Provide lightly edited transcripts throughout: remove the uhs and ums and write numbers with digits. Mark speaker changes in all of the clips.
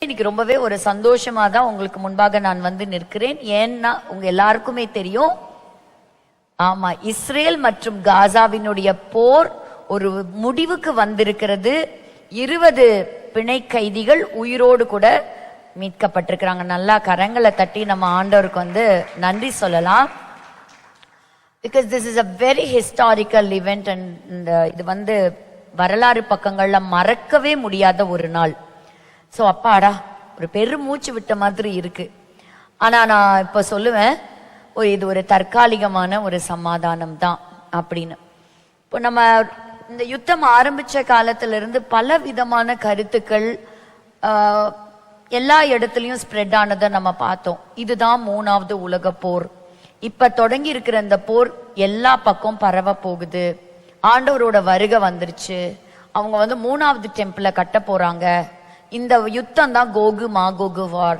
Speaker 1: இன்னைக்கு ரொம்பவே ஒரு சந்தோஷமா தான் உங்களுக்கு முன்பாக நான் வந்து நிற்கிறேன். ஏன்னா உங்க எல்லாருக்குமே தெரியும், ஆமா, இஸ்ரேல் மற்றும் காசாவினுடைய போர் ஒரு முடிவுக்கு வந்திருக்கிறது. 20 பிணை கைதிகள் உயிரோடு கூட மீட்கப்பட்டிருக்கிறாங்க. நல்லா கரங்களை தட்டி நம்ம ஆண்டவருக்கு வந்து நன்றி சொல்லலாம். Because this is a very historical event and இது வந்து வரலாறு பக்கங்கள்ல மறக்கவே முடியாத ஒரு நாள். ஸோ அப்பாடா, ஒரு பெருமூச்சு விட்ட மாதிரி இருக்கு. ஆனா நான் இப்ப சொல்லுவேன், இது ஒரு தற்காலிகமான ஒரு சமாதானம் தான் அப்படின்னு. இப்போ நம்ம இந்த யுத்தம் ஆரம்பிச்ச காலத்துல இருந்து பல விதமான கருத்துக்கள் எல்லா இடத்துலயும் ஸ்ப்ரெட் ஆனதை நம்ம பார்த்தோம். இதுதான் 3வது உலக போர். இப்ப தொடங்கி இருக்கிற இந்த போர் எல்லா பக்கம் பரவ போகுது. ஆண்டவரோட வருகை வந்துருச்சு. அவங்க வந்து 3வது டெம்பிளை கட்ட போறாங்க. இந்த யுத்தம் தான் கோகு மாகோகு வார்.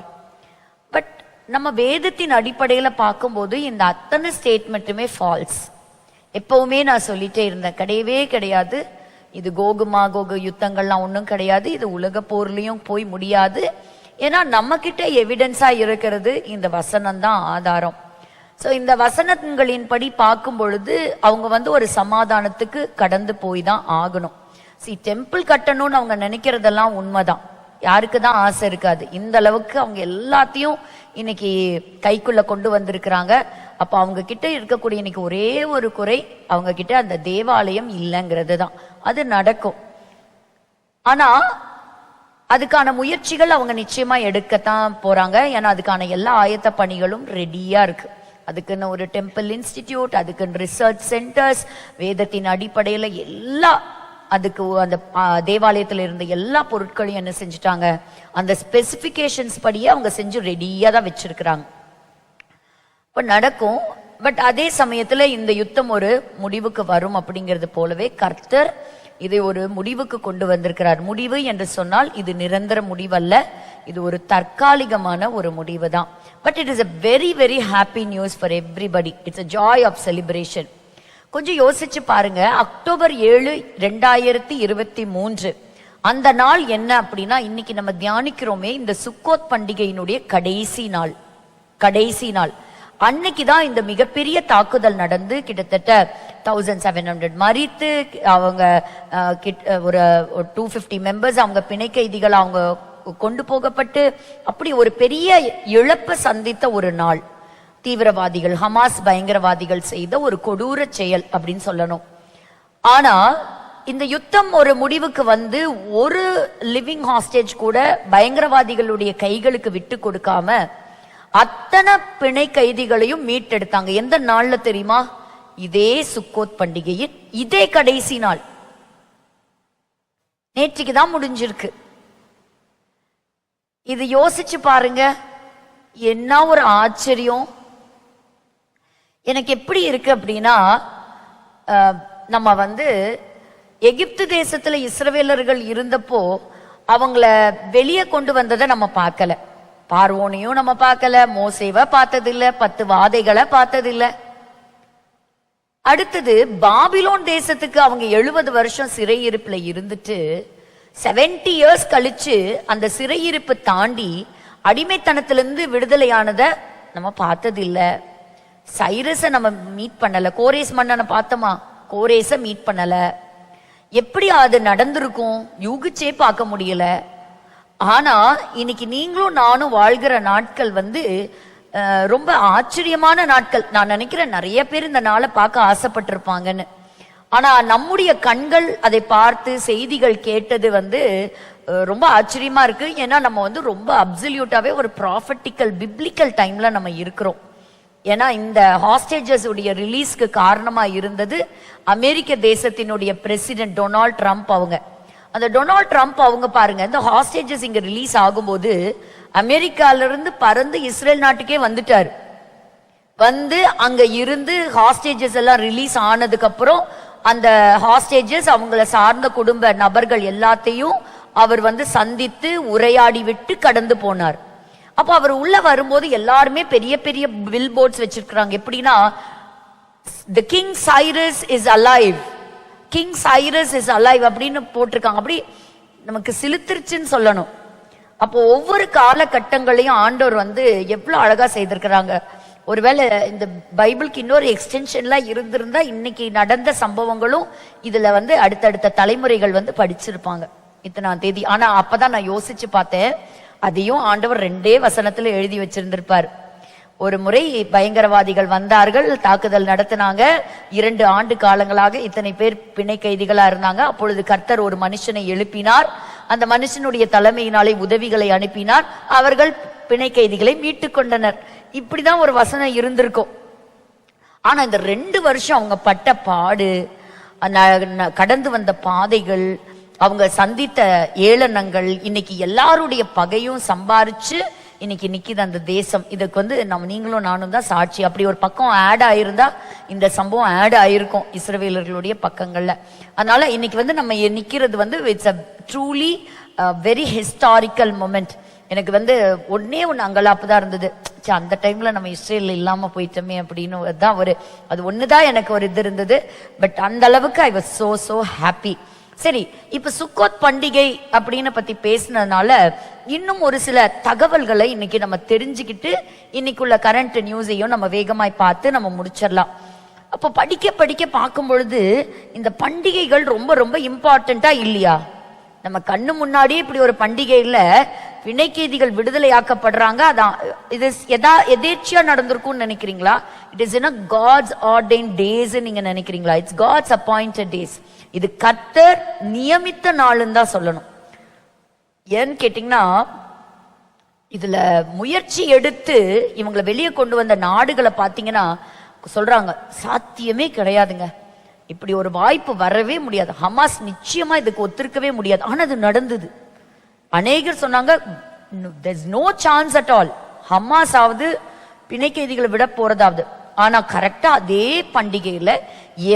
Speaker 1: பட் நம்ம வேதத்தின் அடிப்படையில பார்க்கும்போது இந்த அத்தனை ஸ்டேட்மெண்ட்டுமே ஃபால்ஸ். எப்பவுமே நான் சொல்லிட்டே இருந்தேன், கிடையவே கிடையாது. இது கோகு மாகோகு யுத்தங்கள்லாம் ஒன்றும் கிடையாது. இது உலக போர்லயும் போய் முடியாது. ஏன்னா நம்ம கிட்ட எவிடன்ஸா இருக்கிறது இந்த வசனம் தான் ஆதாரம். ஸோ இந்த வசனங்களின்படி பார்க்கும் பொழுது அவங்க வந்து ஒரு சமாதானத்துக்கு கடந்து போய் தான் ஆகணும். டெம்பிள் கட்டணும்னு அவங்க நினைக்கிறதெல்லாம் உண்மைதான். யாருக்கு தான் ஆசை இருக்காது? இந்த அளவுக்கு அவங்க எல்லாத்தையும் இன்னைக்கு கைக்குள்ள கொண்டு வந்திருக்கிறாங்க. அப்ப அவங்க கிட்ட இருக்கக்கூடிய இன்னைக்கு ஒரே ஒரு குறை, அவங்க கிட்ட அந்த தேவாலயம் இல்லைங்கிறது தான். அது நடக்கும். ஆனா அதுக்கான முயற்சிகள் அவங்க நிச்சயமா எடுக்கத்தான் போறாங்க. ஏன்னா அதுக்கான எல்லா ஆயத்த பணிகளும் ரெடியா இருக்கு. அதுக்குன்னு ஒரு டெம்பிள் இன்ஸ்டிடியூட், அதுக்குன்னு ரிசர்ச் சென்டர்ஸ், வேதத்தின் அடிப்படையில எல்லா அதுக்கு அந்த தேவாலயத்துல இருந்த எல்லா பொருட்களையும் என்ன செஞ்சுட்டாங்க, அந்த ஸ்பெசிபிகேஷன்ஸ் படியே அவங்க செஞ்சு ரெடியா தான் வச்சிருக்கிறாங்க. இப்ப நடக்கும். பட் அதே சமயத்துல இந்த யுத்தம் ஒரு முடிவுக்கு வரும் அப்படிங்கிறது போலவே கர்த்தர் இதை ஒரு முடிவுக்கு கொண்டு வந்திருக்கிறார். முடிவு என்று சொன்னால் இது நிரந்தர முடிவல்ல, இது ஒரு தற்காலிகமான ஒரு முடிவு தான். But it is a very very happy news for everybody. It's a joy of celebration. கொஞ்சம் யோசிச்சு பாருங்க, அக்டோபர் 7, 2023 அந்த நாள் என்ன அப்படின்னா, இன்னைக்கு நம்ம தியானிக்கிறோமே இந்த சுக்கோத் பண்டிகையினுடைய கடைசி நாள். அன்னைக்குதான் இந்த மிகப்பெரிய தாக்குதல் நடந்து கிட்டத்தட்ட 1700 மரித்து, அவங்க ஒரு 250 மெம்பர்ஸ் அவங்க பிணை கைதிகள் அவங்க கொண்டு போகப்பட்டு, அப்படி ஒரு பெரிய இழப்பு சந்தித்த ஒரு நாள். தீவிரவாதிகள், ஹமாஸ் பயங்கரவாதிகள் செய்த ஒரு கொடூர செயல் அப்படின்னு சொல்லணும். ஆனா இந்த யுத்தம் ஒரு முடிவுக்கு வந்து ஒரு லிவிங் ஹாஸ்டேஜ் கூட பயங்கரவாதிகளுடைய கைகளுக்கு விட்டு கொடுக்காம அத்தனை பிணை கைதிகளையும் மீட்டெடுத்தாங்க. எந்த நாள்ல தெரியுமா? இதே சுக்கோத் பண்டிகையின் இதே கடைசி நாள். நேற்றுக்கு தான் முடிஞ்சிருக்கு. இது யோசிச்சு பாருங்க, என்ன ஒரு ஆச்சரியம். எனக்கு எப்படி இருக்கு அப்படின்னா, நம்ம வந்து எகிப்து தேசத்துல இஸ்ரவேலர்கள் இருந்தப்போ அவங்கள வெளியே கொண்டு வந்ததை நம்ம பார்க்கல. பார்வோனையும் நம்ம பார்க்கல, மோசேவை பார்த்ததில்ல, 10 வாதைகளை பார்த்ததில்ல. அடுத்தது பாபிலோன் தேசத்துக்கு அவங்க 70 வருஷம் சிறையிருப்புல இருந்துட்டு 70 இயர்ஸ் கழிச்சு அந்த சிறையிருப்பு தாண்டி அடிமைத்தனத்திலிருந்து விடுதலையானத நம்ம பார்த்ததில்ல. சைரஸ நம்ம மீட் பண்ணல. கோரேஸ் மன்னனை பார்த்தோமா? கோரேஸ மீட் பண்ணல. எப்படி அது நடந்திருக்கும்? யூகிச்சே பார்க்க முடியல. ஆனா இன்னைக்கு நீங்களும் நானும் வாழ்கிற நாட்கள் வந்து ரொம்ப ஆச்சரியமான நாட்கள். நான் நினைக்கிறேன் நிறைய பேர் இந்த நாளை பார்க்க ஆசைப்பட்டிருப்பாங்கன்னு. ஆனா நம்முடைய கண்கள் அதை பார்த்து செய்திகள் கேட்டது வந்து ரொம்ப ஆச்சரியமா இருக்கு. ஏன்னா நம்ம வந்து ரொம்ப அப்சல்யூட்டாவே ஒரு ப்ராஃபட்டிக்கல் பிப்ளிக்கல் டைம்ல நம்ம இருக்கிறோம். ஏன்னா இந்த ஹாஸ்டேஜஸ் உடைய ரிலீஸ்க்கு காரணமா இருந்தது அமெரிக்க தேசத்தினுடைய பிரசிடென்ட் டொனால்ட் ட்ரம்ப். அந்த டொனால்ட் ட்ரம்ப் அவங்க பாருங்க, இந்த ஹாஸ்டேஜஸ் இங்க ரிலீஸ் ஆகும்போது அமெரிக்கால இருந்து பறந்து இஸ்ரேல் நாட்டுக்கே வந்துட்டாரு. வந்து அங்க இருந்து ஹாஸ்டேஜஸ் எல்லாம் ரிலீஸ் ஆனதுக்கு அப்புறம் அந்த ஹாஸ்டேஜஸ் அவங்கள சார்ந்த குடும்ப நபர்கள் எல்லாத்தையும் அவர் வந்து சந்தித்து உரையாடி விட்டு கடந்து போனார். அப்ப அவர் உள்ள வரும்போது எல்லாருமே பெரிய பெரிய பில் போர்ட்ஸ் வச்சிருக்கிறாங்க. எப்படின்னா, the king Cyrus is alive, king Cyrus is alive அப்படின்னு போட்டிருக்காங்க. அப்படி நமக்கு சிலுத்திருச்சுன்னு சொல்லணும். அப்போ ஒவ்வொரு காலகட்டங்களையும் ஆண்டவர் வந்து எவ்வளவு அழகா செய்திருக்கிறாங்க. ஒருவேளை இந்த பைபிளுக்கு இன்னொரு எக்ஸ்டென்ஷன்லாம் இருந்திருந்தா இன்னைக்கு நடந்த சம்பவங்களும் இதுல வந்து அடுத்தடுத்த தலைமுறைகள் வந்து படிச்சிருப்பாங்க இத்தனாம் தேதி. ஆனா அப்பதான் நான் யோசிச்சு பார்த்தேன், அதையும் ஆண்டவர் 2 வசனத்துல எழுதி வச்சிருந்திருப்பார். ஒரு முறை பயங்கரவாதிகள் வந்தார்கள், தாக்குதல் நடத்தினாங்க. 2 ஆண்டு காலங்களாக இத்தனை பேர் பிணை கைதிகளா இருந்தாங்க. அப்பொழுது கர்த்தர் ஒரு மனுஷனை எழுப்பினார். அந்த மனுஷனுடைய தலைமையினாலே உதவிகளை அனுப்பினார். அவர்கள் பிணை கைதிகளை மீட்டு கொண்டனர். இப்படிதான் ஒரு வசனம் இருந்திருக்கும். ஆனா இந்த 2 வருஷம் அவங்க பட்ட பாடு, கடந்து வந்த பாதைகள், அவங்க சந்தித்த ஏளனங்கள், இன்னைக்கு எல்லாருடைய பகையும் சம்பாரிச்சு இன்னைக்கு நிக்குது அந்த தேசம். இதுக்கு வந்து நீங்களும் நானும் தான் சாட்சி. அப்படி ஒரு பக்கம் ஆட் ஆயிருந்தா இந்த சம்பவம் ஆட் ஆயிருக்கும் இஸ்ரவேலர்களுடைய பக்கங்கள்ல. அதனால இன்னைக்கு வந்து நம்ம நிக்கிறது வந்து it's a truly very historical moment. எனக்கு வந்து ஒன்னே ஒன்று அங்கலாப்பு தான் இருந்தது, அந்த டைம்ல நம்ம இஸ்ரேல் இல்லாம போயிட்டோமே அப்படின்னு தான் அது ஒண்ணுதான் எனக்கு ஒரு இது இருந்தது. பட் அந்த அளவுக்கு ஐ வாஸ் so ஹாப்பி. சரி, இப்ப சுக்கோத் பண்டிகை அப்படின்னு பத்தி பேசினதுனால இன்னும் ஒரு சில தகவல்களை இன்னைக்கு நம்ம தெரிஞ்சுக்கிட்டு இன்னைக்குள்ள கரண்ட் நியூஸையும் நம்ம வேகமாய் பார்த்து நம்ம முடிச்சிடலாம். அப்ப படிக்க பார்க்கும் பொழுது இந்த பண்டிகைகள் ரொம்ப ரொம்ப இம்பார்ட்டண்டா இல்லையா? நம்ம கண்ணு முன்னாடியே இப்படி ஒரு பண்டிகையில பிணைக்கைதிகள் விடுதலை ஆக்கப்படுறாங்க. அதான் இது எதேச்சியா நடந்திருக்கும்னு நினைக்கிறீங்களா? It is in God's ordained days நீங்க நினைக்கிறீங்களா? It's God's appointed days. இது கர்த்தர் நியமித்த நாளுன்னு தான் சொல்லணும். ஏன்னு கேட்டீங்கன்னா, இதுல முயற்சி எடுத்து இவங்களை வெளியே கொண்டு வந்த நாடுகளை பாத்தீங்கன்னா சொல்றாங்க சாத்தியமே கிடையாதுங்க, இப்படி ஒரு வாய்ப்பு வரவே முடியாது, ஹமாஸ் நிச்சயமா இதுக்கு ஒத்துருக்கவே முடியாது. ஆனா அது நடந்தது. அநேகர் சொன்னாங்க there's no chance at all, Hamas ஆவது பிணை கைதிகளை விட போறதாவது. ஆனா கரெக்டா அதே பண்டிகையில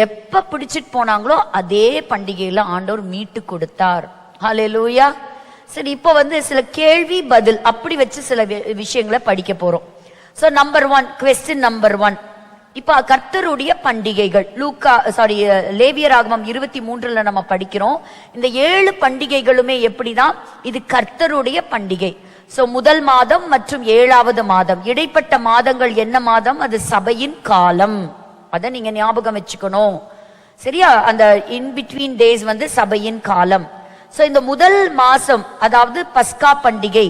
Speaker 1: எப்ப பிடிச்சிட்டு போனாங்களோ அதே பண்டிகையில ஆண்டவர் மீட்டு கொடுத்தார். ஹல்லேலூயா. சரி, இப்ப வந்து சில கேள்வி பதில் அப்படி வச்சு சில விஷயங்களை படிக்க போறோம். சோ கொஸ்டின் நம்பர் 1, இப்ப கர்த்தருடைய பண்டிகைகள் லேவியராகமம் 23 நம்ம படிக்கிறோம். இந்த 7 பண்டிகைகளுமே எப்படிதான் இது கர்த்தருடைய பண்டிகை. சோ முதல் மாதம் மற்றும் 7வது மாதம், இடைப்பட்ட மாதங்கள் என்ன மாதம்? அது சபையின் காலம். அத நீங்க ஞாபகம் வச்சுக்கணும், சரியா? அந்த இன் பிட்வீன் டேஸ் வந்து சபையின் காலம். சோ இந்த முதல் மாசம் அதாவது பஸ்கா பண்டிகை,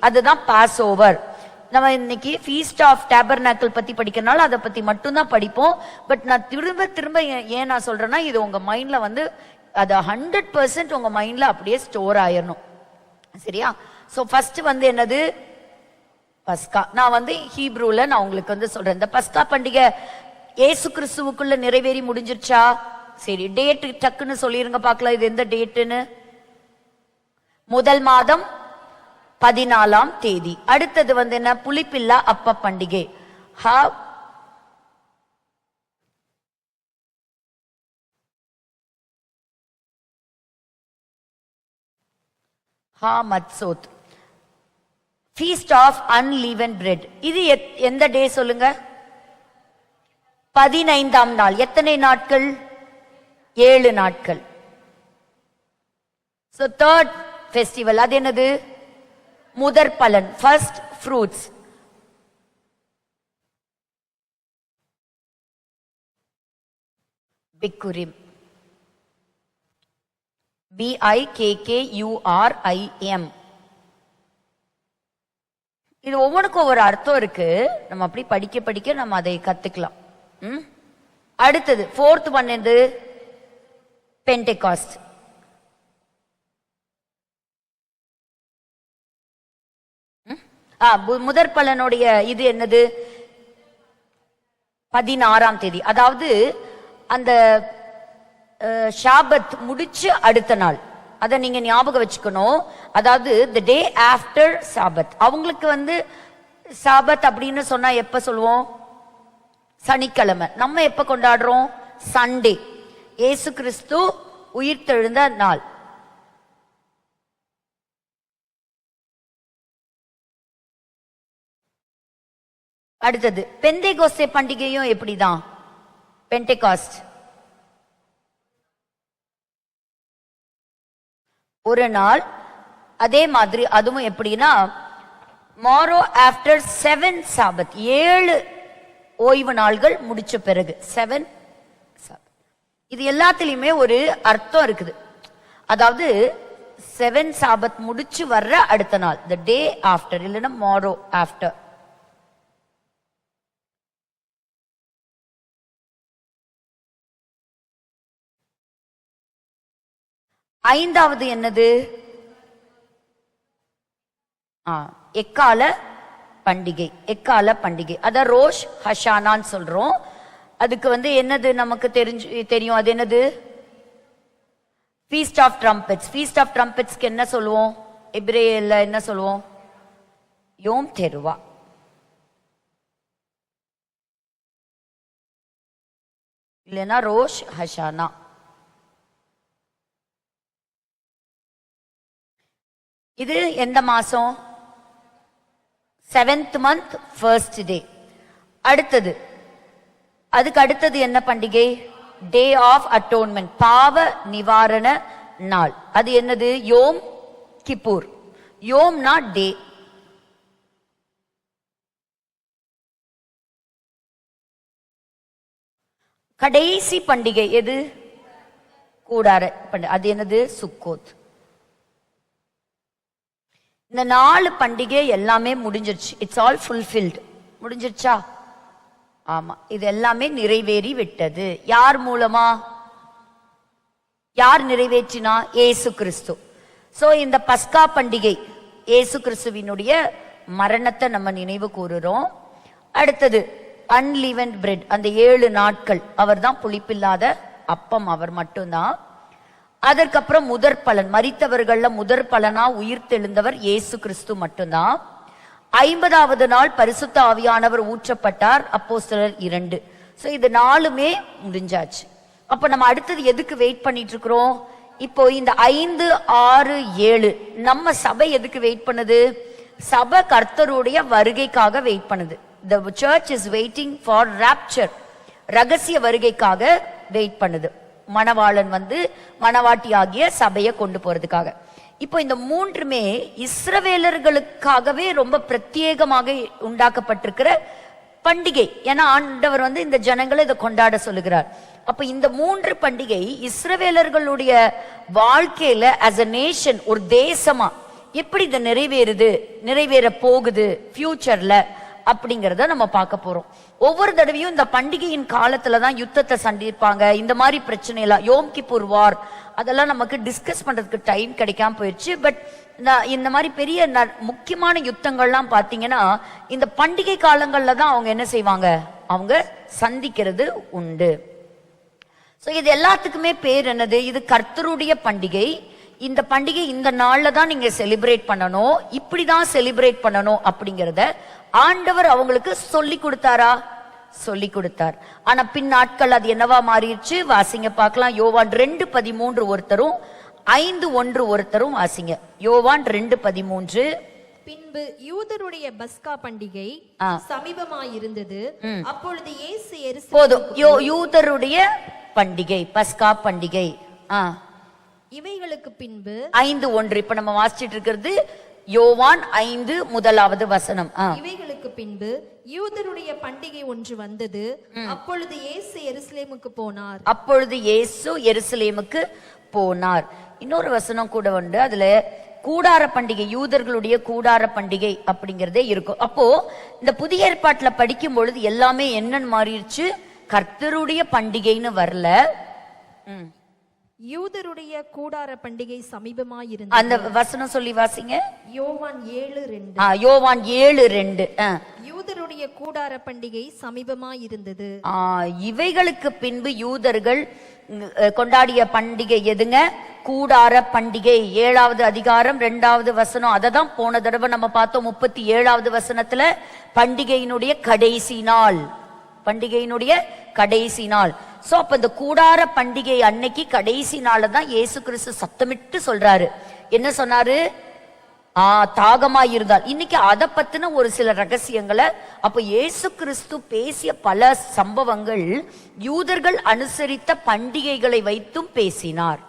Speaker 1: அதுதான் பாஸ் ஓவர். நம்ம இன்னைக்கு ஃபீஸ்ட் ஆஃப் டேபர்நாக்கிள் பத்தி படிக்கிறனால அதை பத்தி மட்டும்தான் படிப்போம். பட் நான் திரும்ப ஏன் நான் சொல்றேன்னா, இது உங்க மைண்ட்ல வந்து அது 100% உங்க மைண்ட்ல அப்படியே ஸ்டோர் ஆயிரணும், சரியா? சோ ஃபர்ஸ்ட் வந்து என்னது? பஸ்கா. நான் வந்து ஹீப்ரூல நான் உங்களுக்கு வந்து சொல்றேன். இந்த பஸ்கா பண்டிகை இயேசு கிறிஸ்துவுக்குள்ள நிறைவேறி முடிஞ்சிருச்சா? சரி, டேட் டக்குன்னு சொல்லிருங்க பார்க்கலாம், இது எந்த டேட்டுன்னு. முதல் மாதம் 14ஆம் தேதி. அடுத்தது வந்து என்ன? புளிப்பில்லா அப்ப பண்டிகை. மத்சோத். ஃபீஸ்ட் ஆஃப் அன்லீவன் பிரெட், இது எந்த டே சொல்லுங்க? 15ஆம் நாள். எத்தனை நாட்கள்? 7 நாட்கள். சோ தேர்ட் ஃபெஸ்டிவல், அது என்னது? முதற் பலன், ஃபர்ஸ்ட் ஃப்ரூட்ஸ். பிக்குரிம், BIKKURIM. இது ஒவ்வொன்றுக்கும் ஒவ்வொரு அர்த்தம் இருக்கு. நம்ம அப்படி படிக்க நம்ம அதை கத்துக்கலாம். அடுத்தது ஃபோர்த் ஒன் என்னது? பென்டெகாஸ்ட். முதற் பலனுடைய இது என்னது? 16ஆம் தேதி. அதாவது அந்த ஷாபத் முடிச்சு அடுத்த நாள், அதை நீங்க ஞாபகம் வச்சுக்கணும். அதாவது the day after சாபத். அவங்களுக்கு வந்து சாபத் அப்படின்னு சொன்னா எப்ப சொல்லுவோம்? சனிக்கிழமை. நம்ம எப்ப கொண்டாடுறோம்? சண்டே. இயேசு கிறிஸ்து உயிர்த்தெழுந்த நாள். அடுத்தது பெந்தேகோஸ்தே பண்டிகையும் எப்படிதான்? பென்டெகாஸ்ட். ஒரு நாள் அதே மாதிரி அதுவும் எப்படின்னா மாரோ ஆஃப்டர் 7 சாபத், 7 ஓய்வு நாள்கள் முடிச்ச பிறகு 7 சாபத். இது எல்லாத்திலுமே ஒரு அர்த்தம் இருக்குது. அதாவது 7 சாபத் முடிச்சு வர்ற அடுத்த நாள், the day after, இல்லைன்னா மாரோ ஆஃப்டர். ஐந்தாவது என்னது? எக்கால பண்டிகை. எக்கால பண்டிகை அத ரோஷ் ஹஷானான்னு சொல்றோம். அதுக்கு என்னது நமக்கு தெரியும். அது என்னது? Feast of trumpets. Feast of ட்ரம்பெட்ஸ்க்கு என்ன சொல்லுவோம்? எபிரேயர்ல என்ன சொல்லுவோம்? யோம் தெருவா. இல்லைன்னா ரோஷ் ஹஷானா. இது எந்த மாசம்? 7th month, 1st day. அடுத்தது, அதுக்கு அடுத்தது என்ன பண்டிகை? டே ஆஃப் அட்டோன்மெண்ட், பாவ நிவாரண நாள். அது என்னது? யோம் கிப்பூர். யோம்னா டே. கடைசி பண்டிகை எது? கூடார பண்டிகை. அது என்னது? சுக்கோத். இந்த 4 பண்டிகை எல்லாமே முடிஞ்சிருச்சு. It's all fulfilled. முடிஞ்சிருச்சா? ஆமா, இது எல்லாமே நிறைவேறி விட்டது. யார் மூலமா? யார் நிறைவேற்றினா? ஏசு கிறிஸ்து. சோ இந்த பஸ்கா பண்டிகை ஏசு கிறிஸ்துவினுடைய மரணத்தை நம்ம நினைவு கூறுறோம். அடுத்தது அன்லீவன்ட் பிரெட், அந்த 7 நாட்கள் அவர் தான் புளிப்பில்லாத அப்பம், அவர் மட்டும்தான். அதற்கப்புறம் முதற் பலன், மரித்தவர்கள்ல முதற் பலனா உயிர் தெழுந்தவர் இயேசு கிறிஸ்து மட்டும்தான். 50வது நாள் பரிசுத்த ஆவியானவர் ஊற்றப்பட்டார், அப்போஸ்தலர் 2. சோ இது 4மே முடிஞ்சாச்சு. அப்ப நம்ம அடுத்தது எதுக்கு வெயிட் பண்ணிட்டு இருக்கிறோம்? இப்போ இந்த 5, 6, 7 நம்ம சபை எதுக்கு வெயிட் பண்ணுது? சபை கர்த்தருடைய வருகைக்காக வெயிட் பண்ணுது. The church is waiting for rapture, ரகசிய வருகைக்காக வெயிட் பண்ணுது. மணவாளன் மணவாட்டி ஆகிய சபையை கொண்டு போறதுக்காக. இப்போ இந்த 3மே இஸ்ரவேலர்களுக்காகவே ரொம்ப பிரத்யேகமாக உண்டாக்கப்பட்டிருக்கிற பண்டிகை. ஏன்னா ஆண்டவர் இந்த ஜனங்களை இதை கொண்டாட சொல்லுகிறார். அப்ப இந்த 3 பண்டிகை இஸ்ரவேலர்களுடைய வாழ்க்கையில as a nation, ஒரு தேசமா எப்படி இது நிறைவேற போகுது ஃபியூச்சர்ல அப்படிங்கறத நம்ம பார்க்க போறோம். ஒவ்வொரு தடவையும் இந்த பண்டிகையின் காலத்துலதான் யுத்தத்தை சந்திப்பாங்க. இந்த மாதிரி பிரச்சனை எல்லாம், யோம் கிப்பூர் வார், அதெல்லாம் நமக்கு டிஸ்கஸ் பண்றதுக்கு டைம் கிடைக்காம போயிடுச்சு. பட் இந்த மாதிரி பெரிய முக்கியமான யுத்தங்கள்லாம் பாத்தீங்கன்னா இந்த பண்டிகை காலங்கள்ல தான் அவங்க என்ன செய்வாங்க? அவங்க சந்திக்கிறது உண்டு. சோ இது எல்லாத்துக்குமே பேர் என்னது? இது கர்த்தருடைய பண்டிகை. இந்த பண்டிகை இந்த நாள்ல தான் நீங்க செலிப்ரேட் பண்ணணும், இப்படிதான் செலிப்ரேட் பண்ணணும் அப்படிங்கறத ஆண்டவர் அவங்களுக்கு சொல்லி கொடுத்தாரா? சொல்லி கொடுத்தார். ஆனா பின் நாட்கள் அது என்னவா மாறிடுச்சு? வாசிங்க பார்க்கலாம். யோவான் 2:13 ஒருத்தரும் 5:1 ஒருத்தரும் வாசிங்க. யோவான் 2:13.
Speaker 2: பின்பு யூதருடைய பஸ்கா பண்டிகை சமீபமாயிருந்தது. அப்பொழுது இயேசு எருசலேமுக்கு
Speaker 1: போதும். யூதருடைய பண்டிகை, பஸ்கா பண்டிகை.
Speaker 2: இவைகளுக்கு பின்பு
Speaker 1: 5:1. இப்ப நம்ம வாசிச்சிட்டு இருக்கிறது யோவான் 5 முதலாவது வசனம்.
Speaker 2: இவைகளுக்கு பின்பு யூதருடைய பண்டிகை ஒன்று வந்தது. அப்பொழுது இயேசு எருசலேமுக்கு போனார்.
Speaker 1: அப்பொழுது இயேசு எருசலேமுக்கு போனார். இன்னொரு வசனம் கூட உண்டு, அதுல கூடார பண்டிகை, யூதர்களுடைய கூடார பண்டிகை அப்படிங்கறதே இருக்கும். அப்போ இந்த புதிய ஏற்பாட்டுல படிக்கும் பொழுது எல்லாமே என்னன்னு மாறிடுச்சு? கர்த்தருடைய பண்டிகைன்னு வரல,
Speaker 2: யூதருடைய கூடார பண்டிகை சமீபமாயிருந்தது.
Speaker 1: அந்த வசனம் சொல்லி வாசிங்க.
Speaker 2: யோவான் 7:2.
Speaker 1: யோவான் 7:2.
Speaker 2: யூதருடைய கூடார பண்டிகை சமீபமாயிருந்தது.
Speaker 1: இவைகளுக்கு பின்பு யூதர்கள் கொண்டாடிய பண்டிகை எதுங்க? கூடார பண்டிகை. 7வது அதிகாரம் 2வது வசனம். அததான் போன தடவை நம்ம பார்த்தோம். 37வது வசனத்துல பண்டிகையினுடைய கடைசி நாள், பண்டிகையினுடைய கடைசி நாள். சோ அப்ப இந்த கூடார பண்டிகை அன்னைக்கு கடைசி நாள் தான் இயேசு கிறிஸ்து சத்தமிட்டு சொல்றாரு. என்ன சொன்னாரு? தாகமா இருந்தால். இன்னைக்கு அதை பத்தின ஒரு சில ரகசியங்களை, அப்ப இயேசு கிறிஸ்து பேசிய பல சம்பவங்கள் யூதர்கள் அனுசரித்த பண்டிகைகளை வைத்தும் பேசினார்.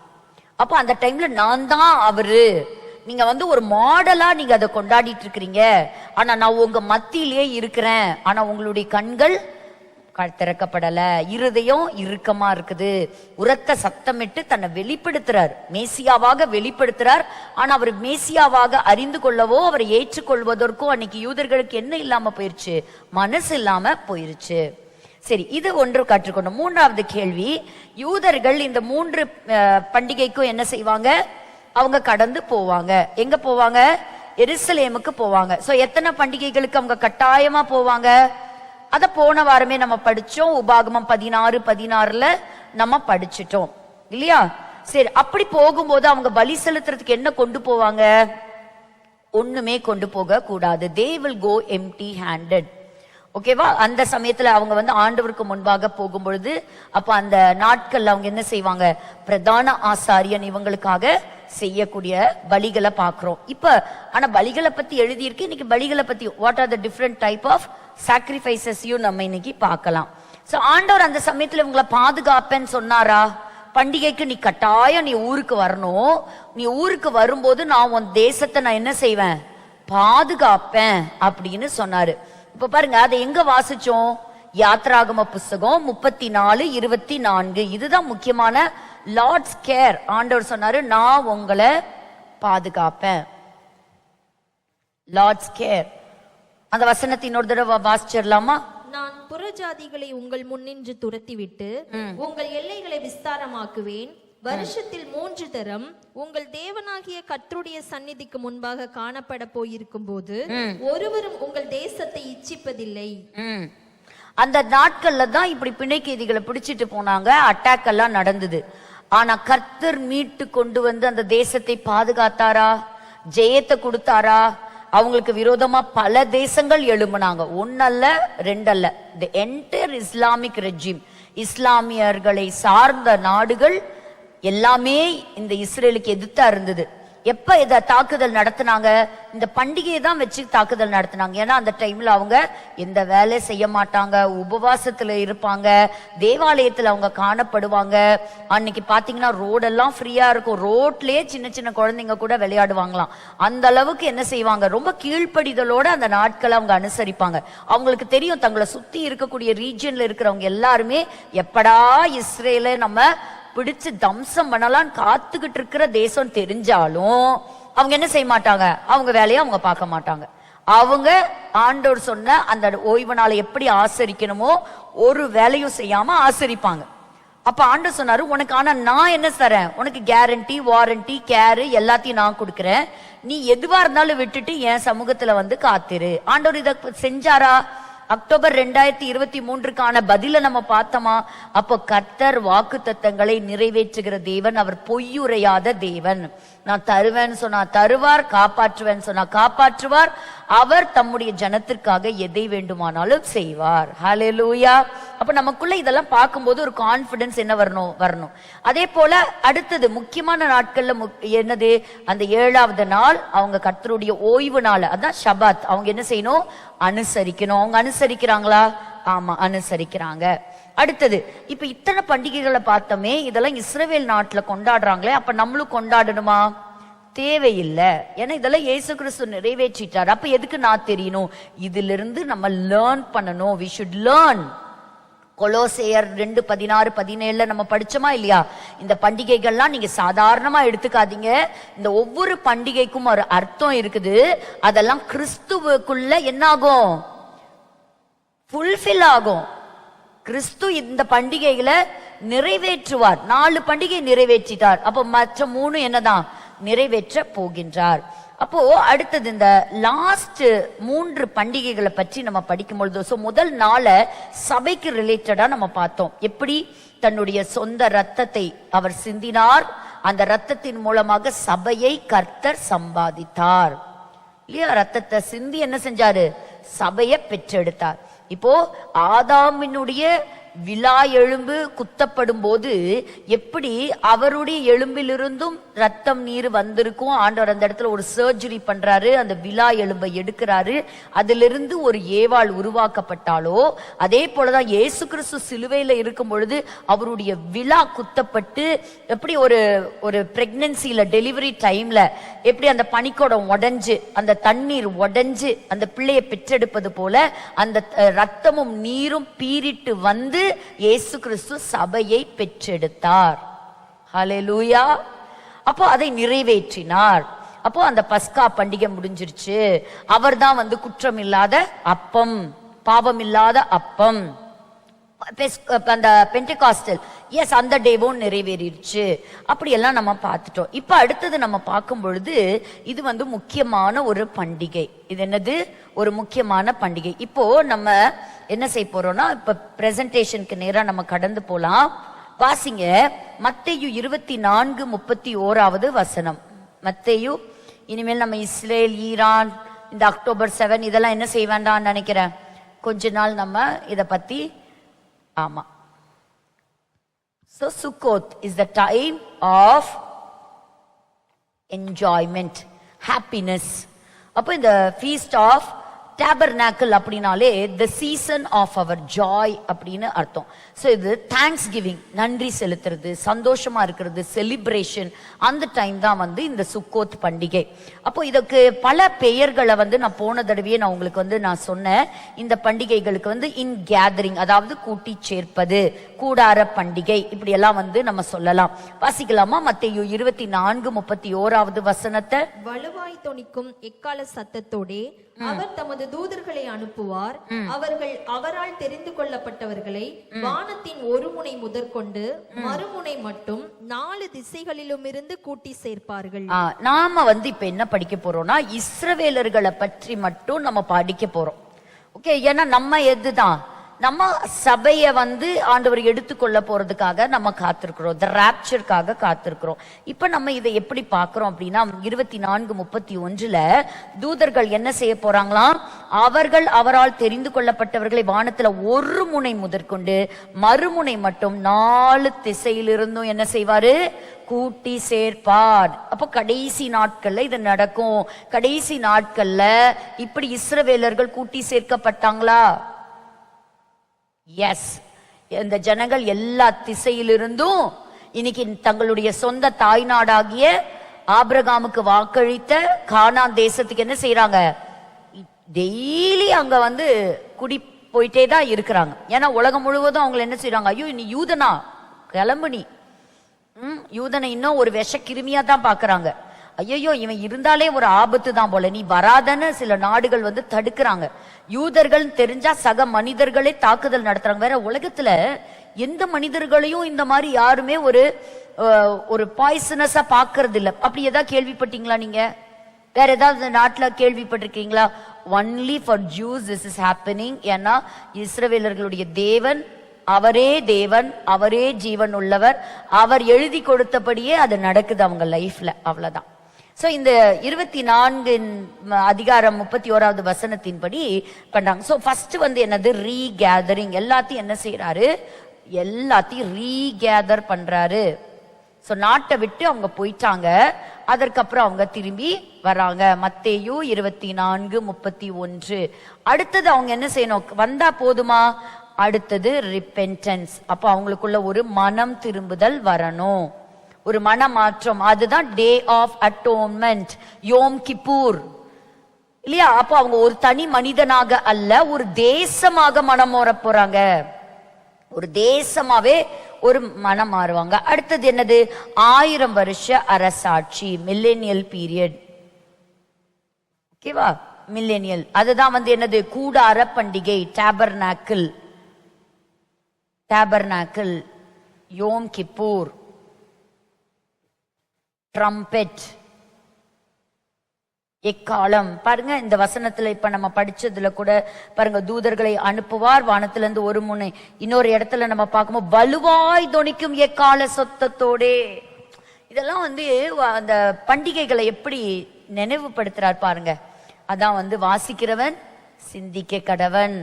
Speaker 1: அப்ப அந்த டைம்ல நான் தான் அவரு, நீங்க வந்து ஒரு மாடலா நீங்க அதை கொண்டாடிட்டு இருக்கிறீங்க. ஆனா நான் உங்க மத்தியிலே இருக்கிறேன். ஆனா உங்களுடைய கண்கள் திறக்கப்படல, இருதயம் இறுக்கமா இருக்குது. உரத்த சத்தமிட்டு தன்னை வெளிப்படுத்துறார், மேசியாவாக வெளிப்படுத்துறார். ஆனா அவர் மேசியாவாக அறிந்து கொள்ளவோ அவரை ஏற்றுக்கொள்வதற்கோ அன்னைக்கு யூதர்களுக்கு என்ன இல்லாம போயிருச்சு? மனசு இல்லாம போயிருச்சு. சரி, இது ஒன்று கற்றுக்கொண்டோம். மூன்றாவது கேள்வி, யூதர்கள் இந்த 3 பண்டிகைக்கும் என்ன செய்வாங்க? அவங்க கடந்து போவாங்க. எங்க போவாங்க? எருசலேமுக்கு போவாங்க. சோ எத்தனை பண்டிகைகளுக்கு அவங்க கட்டாயமா போவாங்க? அத போன வாரமே நம்ம படிச்சோம். உபாகமம் 16:16 நம்ம படிச்சிட்டோம் இல்லையா? சரி, அப்படி போகும்போது அவங்க பலி செலுத்துறதுக்கு என்ன கொண்டு போவாங்க? ஒண்ணுமே கொண்டு போக கூடாது. they will go empty handed. ஓகேவா? அந்த சமயத்துல அவங்க வந்து ஆண்டவருக்கு முன்பாக போகும் பொழுது, அப்ப அந்த நாட்கள்ல அவங்க என்ன செய்வாங்க? பிரதான ஆசாரியன் இவங்களுக்காக செய்யக்கூடிய பலிகளை பாக்குறோம். இப்ப ஆனா பலிகளை பத்தி எழுதியிருக்கு. இன்னைக்கு பலிகளை பத்தி what are the different type of சாக்ரிஃபைசஸையும் நம்ம இன்னைக்கு பார்க்கலாம். சோ ஆண்டவர் அந்த சமயத்துல இவங்களை பாதுகாப்பேன்னு சொன்னாரா? பண்டிகைக்கு நீ கட்டாயம் நீ ஊருக்கு வரணும், நீ ஊருக்கு வரும்போது நான் உன் தேசத்தை நான் என்ன செய்வேன்? பாதுகாப்பேன் அப்படின்னு சொன்னாரு. இப்ப பாருங்க, அதை எங்க வாசிச்சோம்? யாத்ராகம புஸ்தகம் 34:24. இதுதான் முக்கியமான லார்ட்ஸ் கேர். ஆண்டவர் சொன்னாரு, நான் உங்களை பாதுகாப்பேன். Lord's care. அந்த வசனத்தை இன்னொரு தடவை வாசிச்சிடலாமா?
Speaker 2: நான் புறஜாதிகளை உங்கள் முன்னின்று துரத்திவிட்டு உங்கள் எல்லைகளை விஸ்தாரமாக்குவேன். வருஷத்தில் 3 தரம் உங்கள் தேவனாகிய கர்த்தருடைய சந்நிதிக்கு முன்பாக காணப்பட போயிருக்கும் போது ஒருவரும் உங்கள் தேசத்தை இச்சிப்பதில்லை.
Speaker 1: அந்த நாட்கள்ல தான் இப்படி பிணைக்கைதிகளை பிடிச்சிட்டு போனாங்க, அட்டாக் எல்லாம் நடந்தது. ஆனா கர்த்தர் மீட்டு கொண்டு வந்து அந்த தேசத்தை பாதுகாத்தாரா? ஜெயத்தை கொடுத்தாரா? அவங்களுக்கு விரோதமா பல தேசங்கள் எழும்பினாங்க. 1 அல்ல 2 அல்ல. தி என்டையர் இஸ்லாமிக் ரெஜிம், இஸ்லாமியர்களை சார்ந்த நாடுகள் எல்லாமே இந்த இஸ்ரேலுக்கு எதிர்த்தா இருந்தது. எப்ப இத தாக்குதல் நடத்தினாங்க? இந்த பண்டிகையை தான் வச்சு தாக்குதல் நடத்தினாங்க. ஏன்னா அந்த டைம்ல அவங்க எந்த வேலை செய்ய மாட்டாங்க, உபவாசத்துல இருப்பாங்க, தேவாலயத்துல அவங்க காணப்படுவாங்க. அன்னைக்கு பாத்தீங்கன்னா ரோடெல்லாம் ஃப்ரீயா இருக்கும், ரோட்லயே சின்ன சின்ன குழந்தைங்க கூட விளையாடுவாங்களாம். அந்த அளவுக்கு என்ன செய்வாங்க? ரொம்ப கீழ்ப்படிதலோட அந்த நாட்களை அவங்க அனுசரிப்பாங்க. அவங்களுக்கு தெரியும் தங்களை சுத்தி இருக்கக்கூடிய ரீஜியன்ல இருக்கிறவங்க எல்லாருமே எப்படா இஸ்ரேலை நம்ம பிடிச்சு தம்சம் பண்ணலாம் காத்துக்கிட்டு இருக்கிற தேசம் தெரிஞ்சாலும் அவங்க என்ன செய்ய மாட்டாங்க? அவங்க வேலையை அவங்க பார்க்க மாட்டாங்க. அவங்க ஆண்டவர் சொன்ன அந்த ஓய்வு நாளை எப்படி ஆசரிக்கணுமோ ஒரு வேலையும் செய்யாம ஆசரிப்பாங்க. அப்ப ஆண்டவர் சொன்னாரு, உனக்கு ஆனா நான் என்ன தரேன்? உனக்கு கேரண்டி, வாரண்டி, கேரு எல்லாத்தையும் நான் கொடுக்கிறேன். நீ எதுவா இருந்தாலும் விட்டுட்டு என் சமூகத்துல வந்து காத்திரு. ஆண்டவர் இத செஞ்சாரா? அக்டோபர் 2023க்கான பதில நம்ம பார்த்தோமா? அப்போ கர்த்தர் வாக்கு தத்தங்களை நிறைவேற்றுகிற தேவன், அவர் பொய்யுரையாத தேவன். நான் தருவேன்னு சொன்னா தருவார், காப்பாற்றுவேன்னு சொன்னா காப்பாற்றுவார். அவர் தம்முடைய ஜனத்திற்காக எதை வேண்டுமானாலும் செய்வார். ஹல்லேலூயா. அப்ப நமக்குள்ள இதெல்லாம் பார்க்கும்போது ஒரு கான்பிடன்ஸ் என்ன வரணும். அதே போல அடுத்தது முக்கியமான நாட்கள்ல என்னது? அந்த 7வது நாள் அவங்க கர்த்தருடைய ஓய்வு நாள், அதான் ஷபாத். அவங்க என்ன செய்யணும்? அனுசரிக்கணும். அவங்க அனுசரிக்கிறாங்களா? ஆமா, அனுசரிக்கிறாங்க. அடுத்தது, இப்ப இத்தனை பண்டிகைகளை பார்த்தோமே, இதெல்லாம் இஸ்ரவேல் நாட்டுல கொண்டாடுறாங்களே, அப்ப நம்மளும் கொண்டாடணுமா? தேவையில்லை. ஏன்னா இதெல்லாம் இயேசு கிறிஸ்து நிறைவேற்றிட்டார். அப்ப எதுக்கு நான் தெரியணும்? இதிலிருந்து நம்ம லேர்ன் பண்ணணும். we should learn. கொலோசையர் 2:16-17 நம்ம படிச்சோமா இல்லையா? இந்த பண்டிகைகள்லாம் நீங்க சாதாரணமா எடுத்துக்காதீங்க. இந்த ஒவ்வொரு பண்டிகைக்கும் ஒரு அர்த்தம் இருக்குது. அதெல்லாம் கிறிஸ்துவுக்குள்ள என்னாகும்? ஃபுல்ஃபில் ஆகும். கிறிஸ்து இந்த பண்டிகைகளை நிறைவேற்றுவார். 4 பண்டிகை நிறைவேற்றிட்டார். அப்போ மற்ற 3 என்னதான்? நிறைவேற்ற போகின்றார். அப்போ அடுத்தது இந்த லாஸ்ட் 3 பண்டிகைகளை பற்றி நம்ம படிக்கும் பொழுது, முதல் நாளை சபைக்கு ரிலேட்டடா நம்ம பார்த்தோம். எப்படி தன்னுடைய சொந்த ரத்தத்தை அவர் சிந்தினார், அந்த ரத்தத்தின் மூலமாக சபையை கர்த்தர் சம்பாதித்தார் இல்லையா? ரத்தத்தை சிந்தி என்ன செஞ்சாரு? சபையை பெற்றெடுத்தார். இப்போ ஆதாமினுடைய விலா எலும்பு குத்தப்படும் போது எப்படி அவருடைய எலும்பிலிருந்தும் ரத்தம் நீர் வந்திருக்கும். ஆண்டவர் அந்த இடத்துல ஒரு சர்ஜரி பண்றாரு, அந்த விலா எலும்பை எடுக்கிறாரு, அதிலிருந்து ஒரு ஏவாள் உருவாக்கப்பட்டாலோ அதே போலதான் இயேசு கிறிஸ்து சிலுவையில இருக்கும் பொழுது அவருடைய விலா குத்தப்பட்டு எப்படி ஒரு பிரெக்னன்சில டெலிவரி டைம்ல எப்படி அந்த பனிக்கூடம் உடைஞ்சு அந்த தண்ணீர் உடைஞ்சு அந்த பிள்ளையை பெற்றெடுப்பது போல அந்த ரத்தமும் நீரும் பீரிட்டு வந்து இயேசு கிறிஸ்து சபையை பெற்றெடுத்தார். ஹல்லேலூயா. அப்போ அதை நிறைவேற்றினார். அப்போ அந்த பஸ்கா பண்டிகை முடிஞ்சிருச்சு. அவர் தான் வந்து குற்றம் இல்லாத அப்பம், பாவம் இல்லாத அப்பம். அந்த பெண்டெகாஸ்டல் எஸ் அந்த டேவும் நிறைவேறிடுச்சு. அப்படியெல்லாம் நம்ம பார்த்துட்டோம். இப்ப அடுத்தது நம்ம பார்க்கும் பொழுது இது வந்து முக்கியமான ஒரு பண்டிகை. இது என்னது? ஒரு முக்கியமான பண்டிகை. இப்போ நம்ம என்ன செய்ய போறோம்னா, இப்ப பிரசன்டேஷனுக்கு நேரா நம்ம கடந்து போலாம். வாசிங்க மத்தேயு 24:31 மத்தேயு. இனிமேல் நம்ம இஸ்ரேல், ஈரான், இந்த October 7 இதெல்லாம் என்ன செய்ய வேண்டாம்னு நினைக்கிறேன். கொஞ்ச நாள் நம்ம இத பத்தி ஆமா. So Sukkot is the time of enjoyment, happiness. அப்போ இந்த feast of tabernacle அப்படினாலே the season of our joy அப்படின்னு அர்த்தம். ஸோ இது தேங்க்ஸ் கிவிங், நன்றி செலுத்துறது, சந்தோஷமா இருக்கிறது, செலிப்ரேஷன். அந்த டைம் தான் வந்து இந்த சுக்கோத் பண்டிகை. அப்போ இதுக்கு பல பெயர்களை வந்து நான் போன தடவையே நான் உங்களுக்கு வந்து நான் சொன்னேன். இந்த பண்டிகைகளுக்கு வந்து இன் கேதரிங், அதாவது கூட்டி சேர்ப்பது, கூடார பண்டிகை, இப்படி எல்லாம் வந்து நம்ம சொல்லலாம். வாசிக்கலாமா? மத்தேயு 24:31
Speaker 2: வலுவாய் தொனிக்கும் எக்கால சத்தத்தோடே அவர் தமது தூதர்களை அனுப்புவார். அவர்கள் அவரால் தெரிந்து கொள்ளப்பட்டவர்களை வானத்தின் ஒரு முனை முதற்கொண்டு மறுமுனை மட்டும் 4 திசைகளிலும் இருந்து கூட்டி சேர்ப்பார்கள்.
Speaker 1: நாம வந்து இப்ப என்ன படிக்க போறோம்னா, இஸ்ரவேலர்களை பற்றி மட்டும் நம்ம படிக்க போறோம். ஓகே, ஏன்னா நம்ம எதுதான் நம்ம சபையை வந்து ஆண்டவர் எடுத்துக்கொள்ள போறதுக்காக நம்ம காத்திருக்கிறோம், தி ராப்சர்க்காக காத்திருக்கிறோம். இப்ப நம்ம இதை எப்படி பார்க்கிறோம் அப்படின்னா, 24:31 தூதர்கள் என்ன செய்ய போறாங்களாம்? அவர்கள் அவரால் தெரிந்து கொள்ளப்பட்டவர்களை வானத்துல ஒரு முனை முதற்கொண்டு மறுமுனை மட்டும் 4 திசையிலிருந்தும் என்ன செய்வாரு? கூட்டி சேர்ப்பார். அப்போ கடைசி நாட்கள்ல இது நடக்கும். கடைசி நாட்கள்ல இப்படி இஸ்ரவேலர்கள் கூட்டி சேர்க்கப்பட்டாங்களா? எஸ். இந்த ஜனங்கள் எல்லா திசையிலிருந்தும் இன்னைக்கு தங்களுடைய சொந்த தாய்நாடாகிய ஆபிரகாமுக்கு வாக்களித்த கானான் தேசத்துக்கு என்ன செய்யறாங்க? டெய்லி அங்க வந்து குடி போயிட்டே தான் இருக்கிறாங்க. ஏன்னா உலகம் முழுவதும் அவங்க என்ன செய்யறாங்க? ஐயோ நீ யூதனா, கிளம்பு நீ. யூதனை இன்னும் ஒரு விஷ கிருமியா தான் பாக்குறாங்க. ஐயோ இவன் இருந்தாலே ஒரு ஆபத்து தான் போல, நீ வராதன்னு சில நாடுகள் வந்து தடுக்கிறாங்க. யூதர்கள் தெரிஞ்சா சக மனிதர்களே தாக்குதல் நடத்துறாங்க. வேற உலகத்துல எந்த மனிதர்களையும் இந்த மாதிரி யாருமே ஒரு பாய்சனஸா பாக்குறது இல்ல. அப்படி ஏதாவது கேள்விப்பட்டீங்களா நீங்க? வேற ஏதாவது நாட்டுல கேள்விப்பட்டிருக்கீங்களா? Only for juice this is happening. ஏன்னா இஸ்ரவேலர்களுடைய தேவன் அவரே தேவன், அவரே ஜீவன் உள்ளவர், அவர் எழுதி கொடுத்தபடியே அது நடக்குது அவங்க லைஃப்ல. அவ்வளவுதான். சோ இந்த 24:31 படி பண்றாங்க. சோ ஃபர்ஸ்ட் வந்து என்னது? ரீகேதரிங். எல்லாத்தையும் என்ன செய்யறாரு? எல்லாத்தையும் ரீகேதர் பண்றாரு. சோ நாட்டை விட்டு அவங்க போயிட்டாங்க, அதற்கப்புறம் அவங்க திரும்பி வராங்க. மத்தேயு 24:31. அடுத்தது அவங்க என்ன செய்யணும்? வந்தா போதுமா? அடுத்தது ரிப்பென்டன்ஸ். அப்போ அவங்களுக்குள்ள ஒரு மனம் திரும்புதல் வரணும், ஒரு மன மாற்றம். அதுதான் டே ஆஃப் அட்டோன்மெண்ட், யோம் கிப்பூர் இல்லையா? அப்போ அவங்க ஒரு தனி மனிதனாக அல்ல, ஒரு தேசமாக மனம் மாற போறாங்க. ஒரு தேசமாவே ஒரு மனம் மாறுவாங்க. அடுத்தது என்னது? 1000 வருஷ அரசாட்சி, மில்லேனியல் பீரியட். ஓகேவா? மில்லேனியல். அதுதான் வந்து என்னது? கூடார பண்டிகை, டேபர்நாக்கிள். டேபர்நாக்கிள், யோம் கிப்பூர், ட்ரம்பெட், எக்காலம். பாருங்க இந்த வசனத்துல இப்ப நம்ம படிச்சதுல கூட பாருங்க, தூதர்களை அனுப்புவார் வானத்திலிருந்து ஒரு முனை. இன்னொரு இடத்துல நம்ம பார்க்கும்போது வலுவாய் தொனிக்கும் எக்கால சத்தத்தோடே. இதெல்லாம் வந்து அந்த பண்டிகைகளை எப்படி நினைவுபடுத்துறார் பாருங்க. அதான் வந்து வாசிக்கிறவன் சிந்திக்க கடவன்,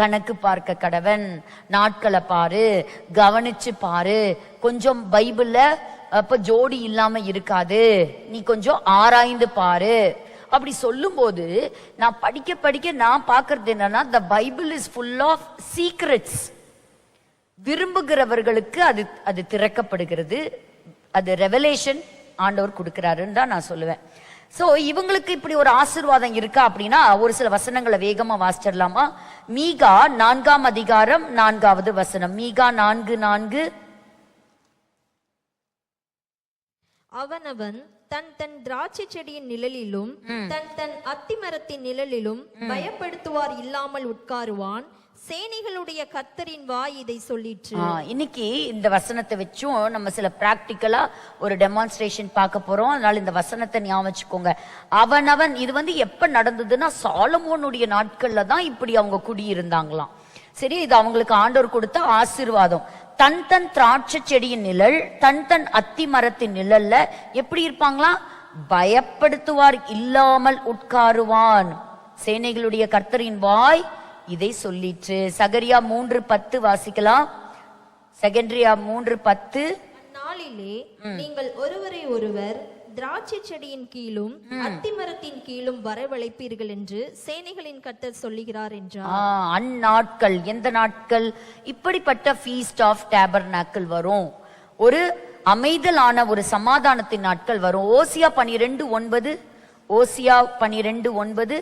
Speaker 1: கணக்கு பார்க்க கடவன். நாட்களை பாரு, கவனிச்சு பாரு, கொஞ்சம் பைபிள்ல அப்ப ஜோடி இல்லாம இருக்காது, நீ கொஞ்சம் ஆராய்ந்து பாரு. அப்படி சொல்லும் போது நான் படிக்க படிக்க நான் பார்க்கறது என்னன்னா, the Bible is full of secrets. விரும்புகிறவர்களுக்கு அது திறக்கப்படுகிறது, அது ரெவலேஷன் ஆண்டவர் கொடுக்கிறாருன்னு தான் நான் சொல்லுவேன். சோ இவங்களுக்கு இப்படி ஒரு ஆசீர்வாதம் இருக்கா அப்படின்னா ஒரு சில வசனங்களை வேகமா வாசிச்சிடலாமா? மீகா 4ஆம் அதிகாரம் 4வது வசனம். மீகா 4:4.
Speaker 2: அவனவன் தன் தன் திராட்சை செடியின் நிழலிலும் தன் தன் அத்திமரத்தின் நிழலிலும் பயப்படுத்துவார் இல்லாமல் உட்காருவான், சேனைகளுடைய கர்த்தரின் வாய் இதை சொல்லிற்று.
Speaker 1: இன்னைக்கு இந்த வசனத்தை வச்சும் நம்ம சில பிராக்டிக்கலா ஒரு டெமான்ஸ்ட்ரேஷன் பார்க்க போறோம். அதனால இந்த வசனத்தை ஞாபகம் வச்சுக்கோங்க. அவனவன், இது எப்ப நடந்ததுன்னா சாலமோனுடைய நாட்கள்ல தான் இப்படி அவங்க குடியிருந்தாங்களாம். சரி, இது அவங்களுக்கு ஆண்டவர் கொடுத்த ஆசீர்வாதம். தன் தன் திராட்சை செடியின் நிழல், தன் தன் அத்தி மரத்தின் நிழல்ல எப்படி இருப்பாங்களாம்? பயப்படுத்துவார் இல்லாமல் உட்காருவான், சேனைகளுடைய கர்த்தரின் வாய் இதை சொல்லிற்று. சகரியா 3:10 வாசிக்கலாம். செகண்டரியா 3:10.
Speaker 2: அந்நாளிலே நீங்கள் ஒருவரை ஒருவர் திராட்சை செடியின் கீழும் அத்திமரத்தின் கீழும் வரவழைப்பீர்கள் என்று சேனைகளின் கர்த்தர் சொல்லுகிறார் என்றார்.
Speaker 1: அந்நாட்கள், எந்த நாட்கள்? இப்படிப்பட்ட ஃபீஸ்ட் ஆஃப் டேபர்நாக்கிள் வரும், ஒரு அமைதலான ஒரு சமாதானத்தின் நாட்கள் வரும். ஓசியா 12:9. ஓசியா 12:9.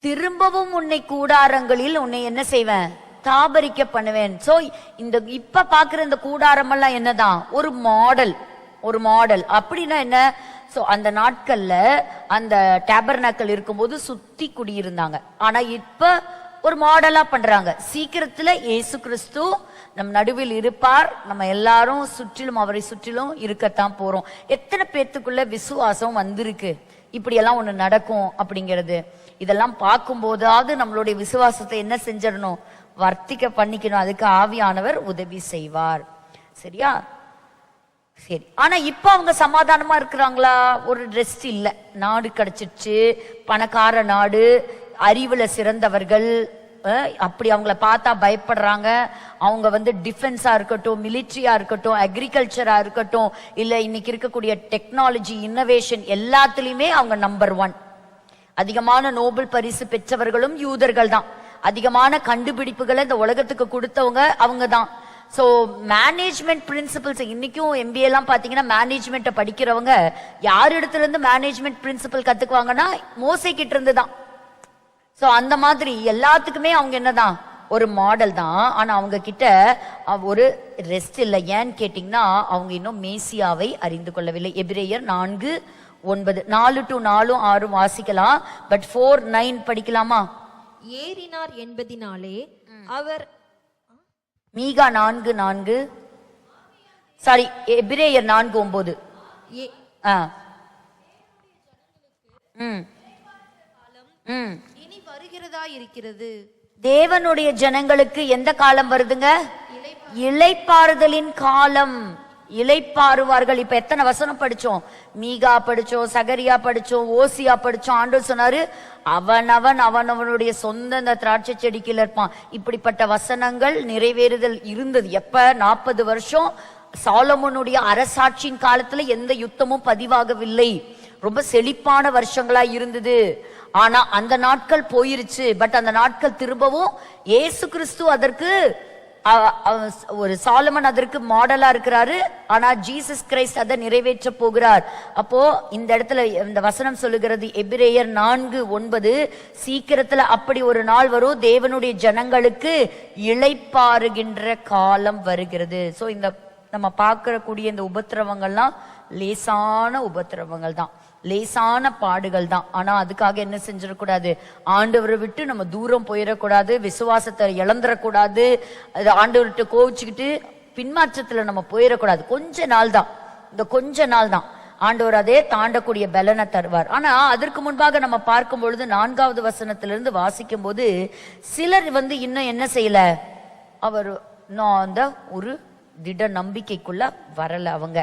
Speaker 1: திரும்பவும் உன்னை கூடாரங்களில் உன்னை என்ன செய்வேன்? தாபரிக்க பண்ணுவேன். சோ இந்த இப்ப பாக்குற இந்த கூடாரம் எல்லாம் என்னதான்? ஒரு மாடல், ஒரு மாடல். அப்படின்னா என்ன? சோ அந்த நாட்கள்ல அந்த டேபர்நாக்கல் இருக்கும்போது சுத்தி குடியிருந்தாங்க. ஆனா இப்ப ஒரு மாடலா பண்றாங்க. சீக்கிரத்துல இயேசு கிறிஸ்து நம் நடுவில் இருப்பார், நம்ம எல்லாரும் சுற்றிலும் அவரை சுற்றிலும் இருக்கத்தான் போறோம். எத்தனை பேத்துக்குள்ள விசுவாசம் வந்திருக்கு இப்படி எல்லாம் ஒண்ணு நடக்கும் அப்படிங்கிறது? இதெல்லாம் பார்க்கும் போதாவது நம்மளுடைய விசுவாசத்தை என்ன செஞ்சிடணும்? வர்த்திக்க பண்ணிக்கணும். அதுக்கு ஆவியானவர் உதவி செய்வார். சரியா? சரி. ஆனா இப்ப அவங்க சமாதானமா இருக்கிறாங்களா? ஒரு ரெஸ்ட் இல்ல. நாடு கிடைச்சிருச்சு, பணக்கார நாடு, அறிவுல சிறந்தவர்கள், அப்படி அவங்கள பார்த்தா பயப்படுறாங்க. அவங்க டிஃபென்ஸா இருக்கட்டும், மிலிட்ரியா இருக்கட்டும், அக்ரிகல்ச்சரா இருக்கட்டும், இல்ல இன்னைக்கு இருக்கக்கூடிய டெக்னாலஜி இன்னோவேஷன் எல்லாத்துலயுமே அவங்க நம்பர் 1. அதிகமான நோபல் பரிசு பெற்றவர்களும் யூதர்கள் தான். அதிகமான கண்டுபிடிப்புகளை இந்த உலகத்துக்கு கொடுத்தவங்க அவங்க தான். சோ மேனேஜ்மெண்ட் பிரின்சிபல்ஸ், இன்னைக்கும் MBA எல்லாம் பாத்தீங்கன்னா மேனேஜ்மெண்ட்டை படிக்கிறவங்க யார் இடத்துல இருந்து மேனேஜ்மெண்ட் பிரின்சிபல் கத்துக்குவாங்கன்னா மோசே கிட்ட இருந்து தான். சோ அந்த மாதிரி எல்லாத்துக்குமே அவங்க என்னதான்? ஒரு மாடல் தான். ஆனா அவங்க கிட்ட ஒரு ரெஸ்ட் இல்லை. ஏன்னு கேட்டீங்கன்னா அவங்க இன்னும் மேசியாவை அறிந்து கொள்ளவில்லை. எபிரேயர் 4:9. 4 to 4, 6 வாசிக்கலாம். பட் 4:9 படிக்கலாமா?
Speaker 2: ஏறினார் என்பதினாலே அவர்.
Speaker 1: மீகா 4:4. சாரி, எபிரேயர் 4:9.
Speaker 2: இனி வருகிறதா இருக்கிறது.
Speaker 1: தேவனுடைய ஜனங்களுக்கு எந்த காலம் வருதுங்க? இளைப்பாறுதலின் காலம். இளைப்பாறுவார்கள். இப்ப எத்தனை வசனம் படிச்சோம்? மீகா படிச்சோம், சகரியா படிச்சோம், ஓசியா படிச்சோம். ஆண்டவர் சொன்னாரு அவனவனுடைய சொந்த திராட்சை செடிக்கில இருப்பான். இப்படிப்பட்ட வசனங்கள் நிறைவேறுதல் இருந்தது. எப்ப? 40 வருஷம் சாலமோனுடைய அரசாட்சியின் காலத்துல எந்த யுத்தமும் பதிவாகவில்லை. ரொம்ப செழிப்பான வருஷங்களா இருந்தது. ஆனா அந்த நாட்கள் போயிருச்சு. பட் அந்த நாட்கள் திரும்பவும் இயேசு கிறிஸ்து அதற்கு ஒரு சாலமன் அதற்கு மாடலா இருக்கிறாரு. ஆனா ஜீசஸ் கிரைஸ்ட் அதை நிறைவேற்ற போகிறார். அப்போ இந்த இடத்துல இந்த வசனம் சொல்லுகிறது, எபிரேயர் 4:9, சீக்கிரத்துல அப்படி ஒரு நாள் வரும், தேவனுடைய ஜனங்களுக்கு இளைப்பாறுகின்ற காலம் வருகிறது. சோ இந்த நம்ம பார்க்கக்கூடிய இந்த உபத்திரவங்கள்லாம் லேசான உபத்திரவங்கள் தான், லேசான பாடுகள் தான். ஆனா அதுக்காக என்ன செஞ்சிடக்கூடாது? ஆண்டவரை விட்டு நம்ம தூரம் போயிடக்கூடாது, விசுவாசத்தை இழந்துடக்கூடாது, ஆண்டவர்கிட்ட கோவிச்சுக்கிட்டு பின்மாற்றத்துல நம்ம போயிடக்கூடாது. கொஞ்ச நாள் தான், இந்த கொஞ்ச நாள் தான். ஆண்டவர் அதே தாண்டக்கூடிய பலனை தருவார். ஆனா அதற்கு முன்பாக நம்ம பார்க்கும் பொழுது 4வது வசனத்திலிருந்து வாசிக்கும் போது சிலர் இன்னும் என்ன செய்யல, அவர் அந்த ஒரு திட நம்பிக்கைக்குள்ள வரல அவங்க.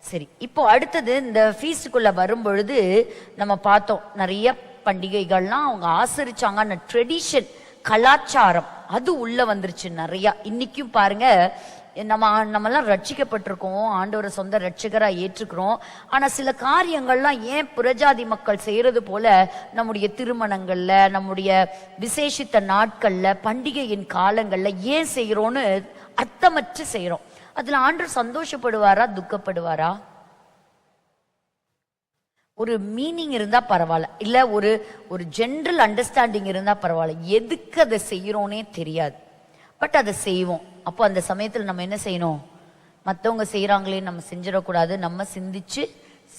Speaker 1: சரி, இப்போ அடுத்தது இந்த ஃபீஸ்டுக்குள்ள வரும் பொழுது நம்ம பார்த்தோம் நிறைய பண்டிகைகள்லாம் அவங்க ஆசரிச்சாங்க. ட்ரெடிஷன், கலாச்சாரம் அது உள்ள வந்துருச்சு நிறைய. இன்னைக்கும் பாருங்க, நம்மெல்லாம் ரட்சிக்கப்பட்டிருக்கோம், ஆண்டவரை சொந்த ரட்சகரா ஏற்றுக்கிறோம். ஆனா சில காரியங்கள்லாம் ஏன் புறஜாதி மக்கள் செய்யறது போல நம்முடைய திருமணங்கள்ல, நம்முடைய விசேஷித்த நாட்கள்ல, பண்டிகையின் காலங்கள்ல ஏன் செய்யறோம்னு அர்த்தமற்று செய்யறோம். அதுல ஆண்டவர் சந்தோஷப்படுவாரா, துக்கப்படுவாரா? ஒரு மீனிங் இருந்தா பரவாயில்ல, இல்ல ஒரு ஜெனரல் அண்டர்ஸ்டாண்டிங் இருந்தா பரவாயில்ல. எதுக்கு அதை செய்யறோன்னே தெரியாது, பட் அதை செய்வோம். அப்போ அந்த சமயத்தில் நம்ம என்ன செய்யணும், மற்றவங்க செய்யறாங்களே நம்ம செஞ்சிடக்கூடாது, நம்ம சிந்திச்சு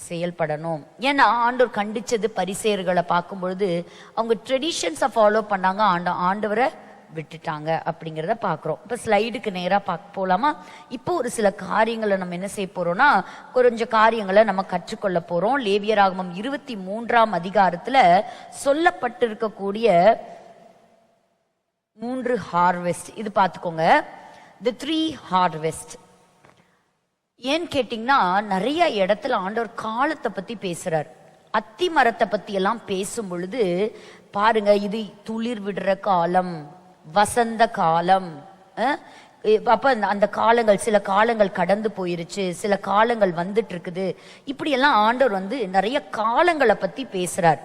Speaker 1: செயல்படணும். ஏன்னா ஆண்டவர் கண்டிச்சது பரிசேயர்களை பார்க்கும் பொழுது அவங்க ட்ரெடிஷன்ஸை ஃபாலோ பண்ணாங்க, ஆண்டவரை விட்டுட்டாங்க அப்படிங்கிறத பார்க்குறோம். இப்போ ஸ்லைடுக்கு நேராக போகலாமா? இப்போ ஒரு சில காரியங்களை நம்ம என்ன செய்ய போறோம்னா, கொஞ்சம் காரியங்களை நம்ம கற்றுக்கொள்ள போறோம். லேவியராகமம் 23ஆம் அதிகாரத்துல சொல்லப்பட்டிருக்கக்கூடிய 3 ஹார்வெஸ்ட் இது பார்த்துக்கோங்க. the 3 ஹார்வெஸ்ட் ஏன்னு கேட்டீங்கன்னா, நிறைய இடத்துல ஆண்டவர் காலத்தை பத்தி பேசுறார். அத்தி மரத்தை பத்தி எல்லாம் பேசும் பொழுது பாருங்க, இது துளிர் விடுற காலம், வசந்த காலம். அப்ப அந்த காலங்கள், சில காலங்கள் கடந்து போயிருச்சு, சில காலங்கள் வந்துட்டு இருக்குது. இப்படி எல்லாம் ஆண்டவர் நிறைய காலங்களை பத்தி பேசுறார்.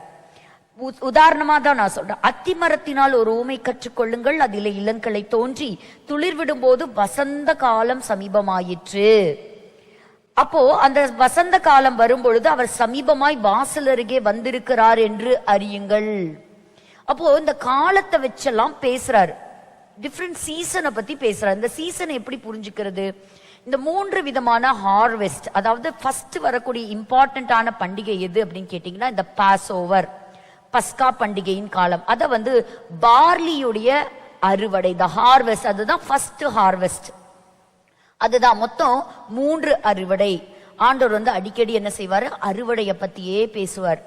Speaker 1: உதாரணமா தான் நான் சொல்றேன். அத்தி மரத்தினால் ஒரு ஊமை கற்றுக்கொள்ளுங்கள், அதிலே இளங்களை தோன்றி துளிர் விடும் போது வசந்த காலம் சமீபமாயிற்று. அப்போ அந்த வசந்த காலம் வரும் பொழுது அவர் சமீபமாய் வாசல் அருகே வந்திருக்கிறார் என்று அறியுங்கள். அப்போ இந்த காலத்தை வச்செல்லாம் பேசுறாரு, டிஃப்ரெண்ட் சீசனை பத்தி பேசுறாரு. இந்த சீசனை எப்படி புரிஞ்சுக்கிறது? இந்த 3 விதமான ஹார்வெஸ்ட், அதாவது ஃபர்ஸ்ட் வரக்கூடிய இம்பார்ட்டன்டான பண்டிகை எது அப்படின்னு கேட்டீங்கன்னா, இந்த பாஸ் ஓவர், பஸ்கா பண்டிகையின் காலம். அத பார்லியுடைய அறுவடை, த ஹார்வெஸ்ட், அதுதான் ஃபர்ஸ்ட் ஹார்வெஸ்ட். அதுதான் மொத்தம் 3 அறுவடை. ஆண்டவர் அடிக்கடி என்ன செய்வாரு, அறுவடைய பத்தியே பேசுவார்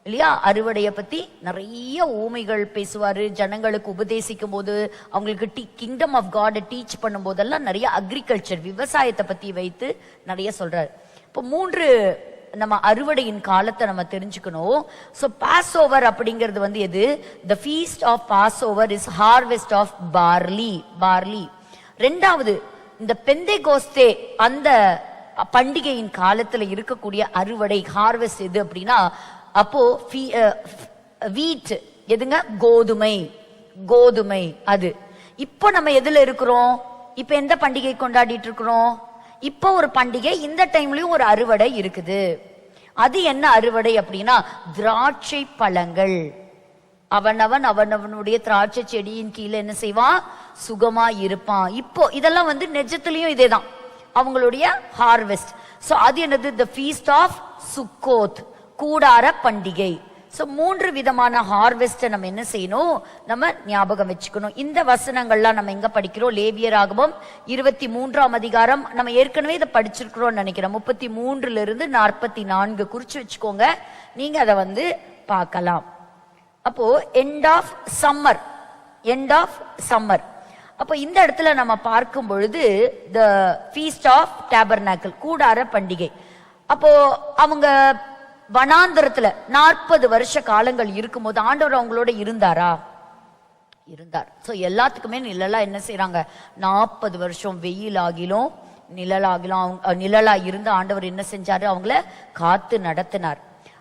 Speaker 1: இல்லையா? அறுவடைய பத்தி நிறைய ஊமைகள் பேசுவாரு. ஜனங்களுக்கு உபதேசிக்கும் போது, அவங்களுக்கு கிங்டம் ஆஃப் காட் டீச் பண்ணும் போதெல்லாம் நிறைய அக்ரிகல்ச்சர், விவசாயத்தை பத்தி வைத்து நிறைய சொல்றாரு. இப்போ 3 நம்ம அறுவடையின் காலத்தை நம்ம தெரிஞ்சுக்கணும். சோ பாஸ் ஓவர் அப்படிங்கிறது எது? the feast of passover is harvest of barley. ரெண்டாவது, இந்த பெந்தேகோஸ்தே அந்த பண்டிகையின் காலத்துல இருக்கக்கூடிய அறுவடை ஹார்வெஸ்ட் எது அப்படின்னா, அப்போ வீட் எதுங்க? கோதுமை. அது இப்போ நம்ம எதுல இருக்கிறோம்? இப்ப எந்த பண்டிகை கொண்டாடிட்டு இருக்கிறோம்? இப்போ ஒரு பண்டிகை, இந்த டைம்லயும் ஒரு அறுவடை இருக்குது. அது என்ன அறுவடை அப்படின்னா, திராட்சை பழங்கள். அவனவனுடைய திராட்சை செடியின் கீழே என்ன செய்வான்? சுகமா இருப்பான். இப்போ இதெல்லாம் நிஜத்திலையும் இதேதான் அவங்களுடைய ஹார்வெஸ்ட். சோ அது என்னது? the feast of சுக்கோத், கூடார பண்டிகை. சோ 3 விதமான ஹார்வெஸ்ட் நம்ம என்ன செய்யணும், நம்ம ஞாபகம் வச்சுக்கணும். இந்த வசனங்கள்லாம் நம்ம எங்க படிக்கிறோம்? லேவியராகமம் 23ஆம் அதிகாரம். நம்ம ஏற்கனவே இதை படிச்சிருக்கிறோம் நினைக்கிறேன். 33 - 44 குறிச்சு வச்சுக்கோங்க, நீங்க அதை பார்க்கலாம். அப்போ எண்ட் ஆஃப் சம்மர். அப்போ இந்த இடத்துல நம்ம பார்க்கும் பொழுது the feast of tabernacle, கூடார பண்டிகை. அப்போ அவங்க வனாந்தரத்துல 40 வருஷ காலங்கள் இருக்கும்போது ஆண்டவர் அவங்களோட இருந்தார். சோ எல்லாத்துக்குமே நிழலா என்ன செய்யறாங்க? 40 வருஷம் வெயில் ஆகிலும் நிழலா இருந்து ஆண்டவர் என்ன செஞ்சாரு? அவங்கள காத்து நடத்தினார்.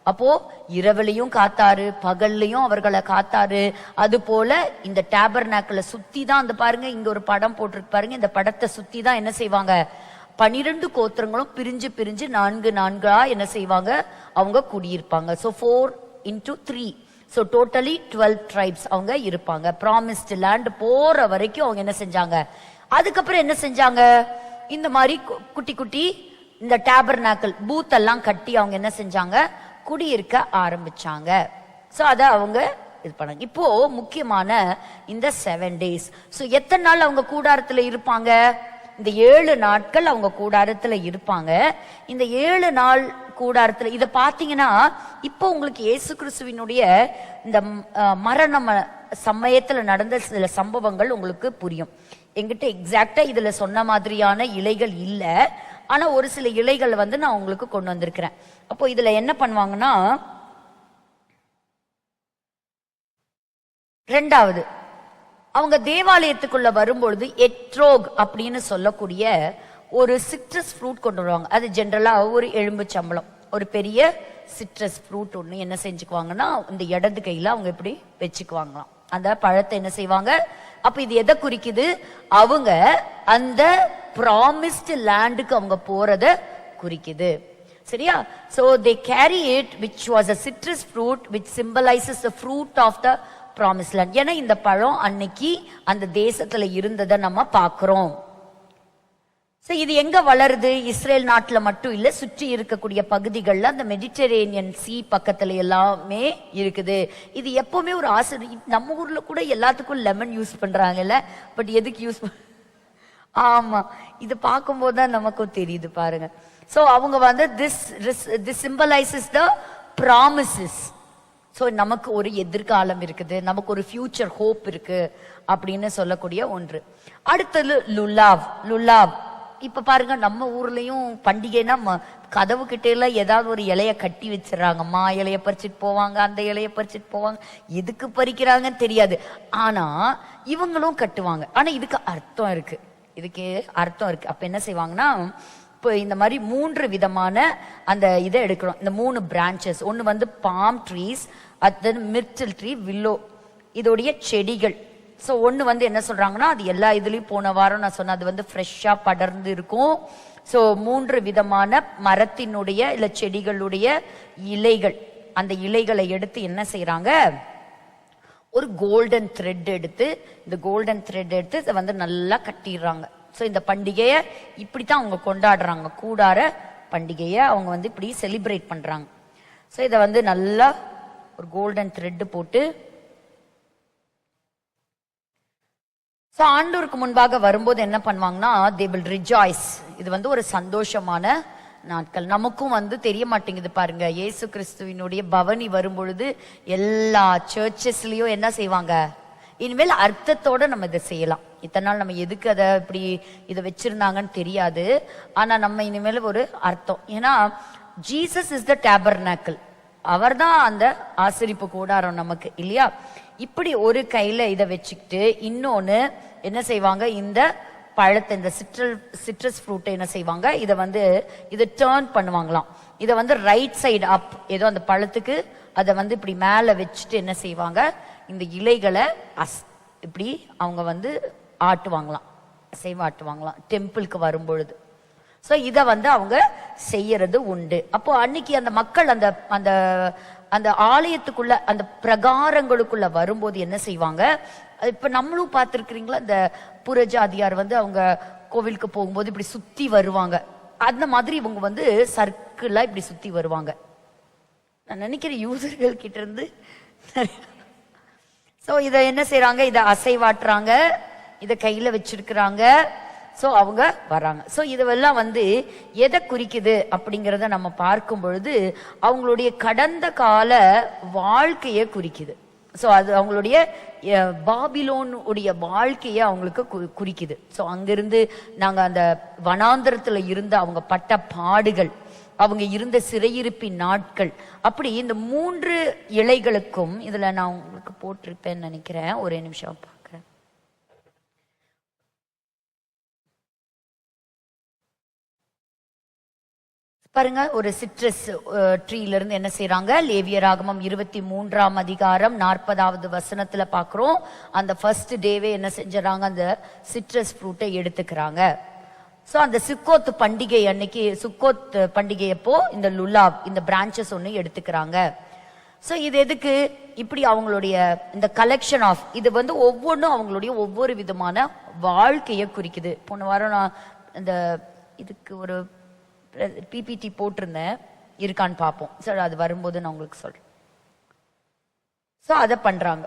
Speaker 1: அப்போ இரவுலையும் காத்தாரு, பகல்லையும் அவர்களை காத்தாரு. அது போல இந்த டேபர்நாக்கிளை சுத்தி தான் பாருங்க, இங்க ஒரு படம் போட்டிருக்கு பாருங்க. இந்த படத்தை சுத்தி தான் என்ன செய்வாங்க? 12 கோத்திரங்களும் பிரிஞ்சு 4 என்ன செய்வாங்க? அவங்க குடியிருப்பாங்க. So 4 into 3, so totally 12 tribes அவங்க இருப்பாங்க. ப்ராமிஸ்ட் லேண்ட் போற வரைக்கும் அவங்க என்ன செஞ்சாங்க? அதுக்கப்புறம் என்ன செஞ்சாங்க? இந்த மாதிரி குட்டி இந்த டேபர்நாக்கிள் பூத் எல்லாம் கட்டி அவங்க என்ன செஞ்சாங்க? குடியிருக்க ஆரம்பிச்சாங்க. சோ அத அவங்க இது பண்ணாங்க. இப்போ முக்கியமான இந்த 7 days. சோ எத்தனை நாள் அவங்க கூடாரத்துல இருப்பாங்க? இந்த 7 நாட்கள் அவங்க கூடாரத்துல இருப்பாங்க. இந்த 7 நாள் கூடாரத்துல இத பாத்தீங்கன்னா இப்போ உங்களுக்கு இயேசு கிறிஸ்துவினுடைய இந்த மரணம் சமயத்துல நடந்த சில சம்பவங்கள் உங்களுக்கு புரியும். என்கிட்ட எக்ஸாக்டா இதுல சொன்ன மாதிரியான இலைகள் இல்ல, ஆனா ஒரு சில இலைகள் வந்து நான் உங்களுக்கு கொண்டு வந்திருக்கிறேன். அப்போ இதுல என்ன பண்ணுவாங்கன்னா, ரெண்டாவது அவங்க தேவாலயத்துக்குள்ள வரும்பொழுது எட்ரோக் அப்படின்னு சொல்லக்கூடிய ஒரு சிட்ரஸ் ஃப்ரூட் கொண்டு வருவாங்க. அது ஜென்ரலா ஒரு எலும்பு சம்பளம், ஒரு பெரிய சிட்ரஸ் ஃப்ரூட் ஒண்ணு என்ன செஞ்சுக்குவாங்கன்னா இந்த இடது கையில அவங்க இப்படி வச்சுக்குவாங்களாம். அந்த பழத்தை என்ன செய்வாங்க, அப்ப இது எதை குறிக்குது, அவங்க அந்த ப்ராமிஸ்ட் லேண்டுக்கு அவங்க போறத குறிக்குது. சரியா? So they carry it, which was a citrus fruit which symbolizes the fruit of the promised land. ஏன்னா இந்த பழம் அன்னைக்கு அந்த தேசத்துல இருந்ததை நம்ம பார்க்கிறோம். சோ இது எங்க வளருது, இஸ்ரேல் நாட்டுல மட்டும் இல்ல, சுற்றி இருக்கக்கூடிய பகுதிகளில் அந்த மெடிட்டரேனியன் சி பக்கத்துல எல்லாமே இருக்குது. இது எப்பவுமே ஒரு நம்ம ஊர்ல கூட எல்லாத்துக்கும் லெமன் யூஸ் பண்றாங்கல்ல, பட் எதுக்கு யூஸ் ஆமா, இது பார்க்கும்போது தான் நமக்கும் தெரியுது பாருங்க. சோ அவங்க வந்து this symbolizes the promises. So நமக்கு ஒரு எதிர்காலம் இருக்குது, நமக்கு ஒரு ஃபியூச்சர் ஹோப் இருக்கு அப்படின்னு சொல்லக்கூடிய ஒன்று. அடுத்தது லுலாவ். இப்ப பாருங்க, நம்ம ஊர்லயும் பண்டிகைனா கதவு கிட்ட எல்லாம் ஏதாவது ஒரு இலைய கட்டி வச்சிடறாங்க. மா இலைய பறிச்சுட்டு போவாங்க, அந்த இலைய பறிச்சுட்டு போவாங்க, எதுக்கு பறிக்கிறாங்கன்னு தெரியாது. ஆனா இவங்களும் கட்டுவாங்க. ஆனா இதுக்கு அர்த்தம் இருக்கு, இதுக்கு அர்த்தம் இருக்கு. அப்ப என்ன செய்வாங்கன்னா, இப்போ இந்த மாதிரி 3 விதமான அந்த இதை எடுக்கணும். இந்த 3 பிரான்ச்சஸ், ஒன்று வந்து பாம் ட்ரீஸ், அது மிர்டில் ட்ரீ, வில்லோ, இதோடைய செடிகள். ஸோ ஒன்று வந்து என்ன சொல்றாங்கன்னா, அது எல்லா இதுலயும் போன வாரம் நான் சொன்னேன், அது வந்து ஃப்ரெஷ்ஷா படர்ந்து இருக்கும். ஸோ 3 விதமான மரத்தினுடைய இல்ல செடிகளுடைய இலைகள், அந்த இலைகளை எடுத்து என்ன செய்யறாங்க, ஒரு கோல்டன் த்ரெட் எடுத்து, இந்த கோல்டன் த்ரெட் எடுத்து இதை வந்து நல்லா கட்டிடுறாங்க. ஸோ இந்த பண்டிகையை இப்படித்தான் அவங்க கொண்டாடுறாங்க, கூடார பண்டிகையை அவங்க வந்து இப்படி செலிப்ரேட் பண்றாங்க. ஸோ இதை வந்து நல்லா ஒரு கோல்டன் த்ரெட் போட்டு, ஸோ ஆண்டவருக்கு முன்பாக வரும்போது என்ன பண்ணுவாங்கன்னா, they will rejoice. இது வந்து ஒரு சந்தோஷமான நாட்கள். நமக்கும் வந்து தெரிய மாட்டேங்குது பாருங்க, இயேசு கிறிஸ்துவினுடைய பவனி வரும்பொழுது எல்லா சர்ச்சஸ்லயும் என்ன செய்வாங்க, இனிமேல் அர்த்தத்தோட நம்ம இதை செய்யலாம். இத்தனை நாள் நம்ம எதுக்கு அதை இப்படி இதை வச்சிருந்தாங்கன்னு தெரியாது, ஆனா நம்ம இனிமேல் ஒரு அர்த்தம். ஏன்னா ஜீசஸ் இஸ் த டேபர்நாக்கிள், அவர் தான் அந்த ஆசரிப்பு கூடாரம் நமக்கு இல்லையா. இப்படி ஒரு கையில இதை வச்சுக்கிட்டு இன்னொன்னு என்ன செய்வாங்க, இந்த பழத்தை, இந்த சிட்ரஸ் ஃப்ரூட்டை என்ன செய்வாங்க, இதை வந்து இதை டேர்ன் பண்ணுவாங்களாம். இதை வந்து ரைட் சைடு அப், ஏதோ அந்த பழத்துக்கு அதை வந்து இப்படி மேல வச்சுட்டு என்ன செய்வாங்க, இந்த இலைகளை இப்படி அவங்க வந்து ஆட்டுவாங்களாம், அசைவாட்டுவாங்களாம் டெம்பிளுக்கு வரும்பொழுது. ஸோ இதை வந்து அவங்க செய்யறது உண்டு. அப்போ அன்னைக்கு அந்த மக்கள் அந்த அந்த அந்த ஆலயத்துக்குள்ள, அந்த பிரகாரங்களுக்குள்ள வரும்போது என்ன செய்வாங்க, இப்ப நம்மளும் பார்த்துருக்கிறீங்களா, இந்த புறஜாதியார் வந்து அவங்க கோவிலுக்கு போகும்போது இப்படி சுத்தி வருவாங்க. அந்த மாதிரி இவங்க வந்து சர்க்கிளா இப்படி சுத்தி வருவாங்க. நான் நினைக்கிறேன் யூதர்கள் கிட்ட இருந்து. ஸோ இதை என்ன செய்யறாங்க, இதை அசைவாட்டுறாங்க, இதை கையில வச்சிருக்கிறாங்க. ஸோ அவங்க வராங்க. ஸோ இதுவெல்லாம் வந்து எதை குறிக்குது அப்படிங்கிறத நம்ம பார்க்கும் பொழுது அவங்களுடைய கடந்த கால வாழ்க்கையை குறிக்குது. ஸோ அது அவங்களுடைய பாபிலோன் உடைய வாழ்க்கையை அவங்களுக்கு குறிக்குது. ஸோ அங்கிருந்து நாங்கள் அந்த வனாந்தரத்தில் இருந்து அவங்க பட்ட பாடுகள், அவங்க இருந்த சிறையிருப்பின் நாட்கள், அப்படி இந்த 3 இலைகளுக்கும் இதுல நான் உங்களுக்கு போட்டிருப்பேன்னு நினைக்கிறேன், ஒரே நிமிஷம் பார்க்குறேன் பாருங்க. ஒரு சிட்ரஸ் ட்ரீல இருந்து என்ன செய்யறாங்க, லேவியராகமம் 23ஆம் அதிகாரம் 40வது வசனத்துல பாக்குறோம். அந்த ஃபர்ஸ்ட் டேவே என்ன செஞ்சாங்க, அந்த சிட்ரஸ் ஃப்ரூட்டை எடுத்துக்கிறாங்க. சோ அந்த சுக்கோத் பண்டிகை அன்னைக்கு, சுக்கோத் பண்டிகை அப்போ இந்த லுலாவ், இந்த பிரான்ச்சஸ் ஒண்ணு எடுத்துக்கிறாங்க. சோ இது எதுக்கு, இப்படி அவங்களுடைய இந்த கலெக்ஷன் ஆஃப், இது வந்து ஒவ்வொன்றும் அவங்களுடைய ஒவ்வொரு விதமான வாழ்க்கையை குறிக்குது. போன வாரம் நான் இந்த இதுக்கு ஒரு பிபிடி போட்டிருந்தேன், இருக்கான்னு பார்ப்போம். சார் அது வரும்போது நான் உங்களுக்கு சொல்றேன். சோ அதை பண்றாங்க.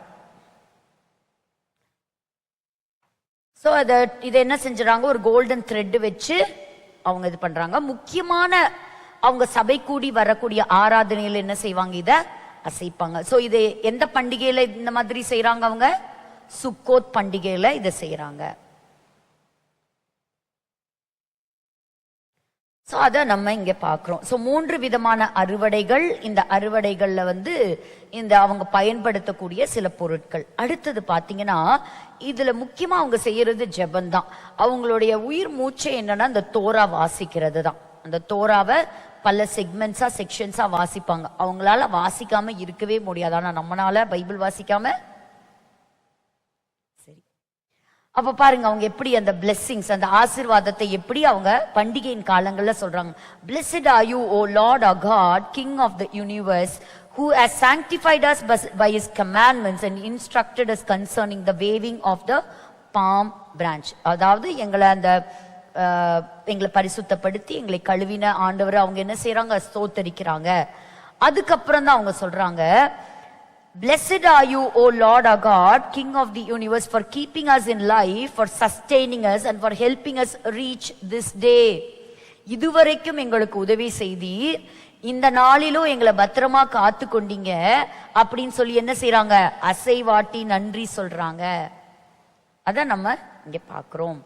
Speaker 1: சோ இதை என்ன செஞ்சுறாங்க, ஒரு கோல்டன் த்ரெட் வச்சு அவங்க இது பண்றாங்க. முக்கியமான அவங்க சபை கூடி வரக்கூடிய ஆராதனையில என்ன செய்வாங்க, இத அசைப்பாங்க. சோ இது எந்த பண்டிகையில இந்த மாதிரி செய்யறாங்க, அவங்க சுக்கோத் பண்டிகையில இத செய்யறாங்க. சோ அத நம்ம இங்க பாக்குறோம். சோ 3 விதமான அறுவடைகள். இந்த அறுவடைகள்ல இந்த அவங்க பயன்படுத்தக்கூடிய சில பொருட்கள். அடுத்தது பாத்தீங்கன்னா, இதுல முக்கியமா அவங்க செய்யறது ஜெபந்தான். அவங்களுடைய உயிர் மூச்சை என்னன்னா இந்த தோரா வாசிக்கிறது தான். அந்த தோராவை பல செக்மெண்ட்ஸா செக்ஷன்ஸா வாசிப்பாங்க. அவங்களால வாசிக்காம இருக்கவே முடியாது. ஆனா நம்மளால பைபிள் வாசிக்காம சரி. அப்ப பாருங்க அவங்க எப்படி அந்த பிளெஸிங்ஸ், அந்த ஆசீர்வாதத்தை எப்படி அவங்க பண்டிகையின் காலங்கள்ல சொல்றாங்க. Blessed are you, O Lord our God, King of the universe, who has sanctified us by his commandments and instructed us concerning the waving of the palm branch. அதாவது எங்களை பரிசுத்தப்படுத்தி எங்களை கழுவின ஆண்டவர் அவங்க என்ன செய்யறாங்க, ஸ்தோத்தரிக்கிறாங்க. அதுக்கப்புறம் தான் அவங்க சொல்றாங்க, Blessed are you, O Lord our God, King of the universe, for keeping us in life, for sustaining us and for helping us reach this day. இதுவரைக்கும் எங்களுக்கு உதவி செய்தீர், இந்த நாளிலும் எங்களை பத்திரமா காத்து கொண்டீங்க அப்படின்னு சொல்லி என்ன செய்யறாங்க, அசைவாட்டி நன்றி சொல்றாங்க. அத நம்ம இங்க பாக்குறோம்.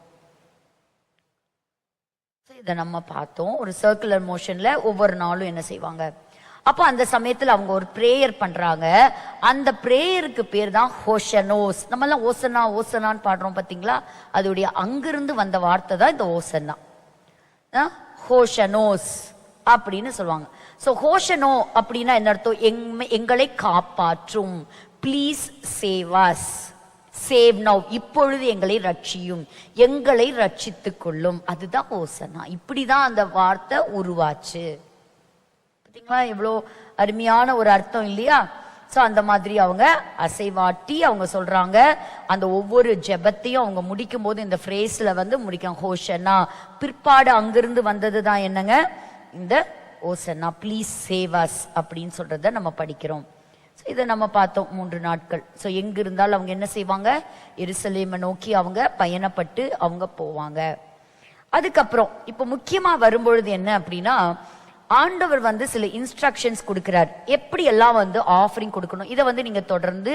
Speaker 1: இத நம்ம பார்த்தோம். ஒரு சர்க்குலர் மோஷன்ல ஒவ்வொரு நாளும் என்ன செய்வாங்க. அப்போ அந்த சமயத்துல அவங்க ஒரு பிரேயர் பண்றாங்க. அந்த பிரேயருக்கு பேர் தான் ஹோஷனோஸ். நம்ம எல்லாம் ஓசனா ஓசனான்னு பாடுறோம் பாத்தீங்களா, அதோடைய அங்கிருந்து வந்த வார்த்தை தான் இந்த ஓசனா, ஹோஷனோஸ் அப்படின்னு சொல்லுவாங்க. சோ ஹோஷனோ அப்படின்னா என்ன அர்த்தம், எங்களை காப்பாற்றும், please save us, save now, இப்பொழுது எங்களை ரட்சியும், எங்களை ரட்சித்துக் கொள்ளும். அதுதான் ஓசனா. இப்படிதான் அந்த வார்த்தை உருவாச்சு. பாத்தீங்களா எவ்வளோ அருமையான ஒரு அர்த்தம் இல்லையா. சோ அந்த மாதிரி அவங்க அசைவாட்டி அவங்க சொல்றாங்க. அந்த ஒவ்வொரு ஜெபத்தையும் அவங்க முடிக்கும் போது இந்த ஃப்ரேஸ்ல முடிக்கும் ஹோஷனா. பிற்பாடு அங்கிருந்து வந்ததுதான் என்னங்க, இந்த ஓசனா, ப்ளீஸ் சேவ் அஸ் அப்படின்னு சொல்றத நம்ம படிக்கிறோம். இதை நம்ம பார்த்தோம் 3 நாட்கள். சோ எங்க இருந்தாலும் அவங்க என்ன செய்வாங்க, எருசலேமை நோக்கி அவங்க பயணப்பட்டு அவங்க போவாங்க. அதுக்கப்புறம் இப்ப முக்கியமா வரும்பொழுது என்ன அப்படின்னா, ஆண்டவர் சில இன்ஸ்ட்ரக்ஷன்ஸ் கொடுக்கிறார், எப்படி எல்லாம் ஆஃபரிங் கொடுக்கணும். இதை நீங்க தொடர்ந்து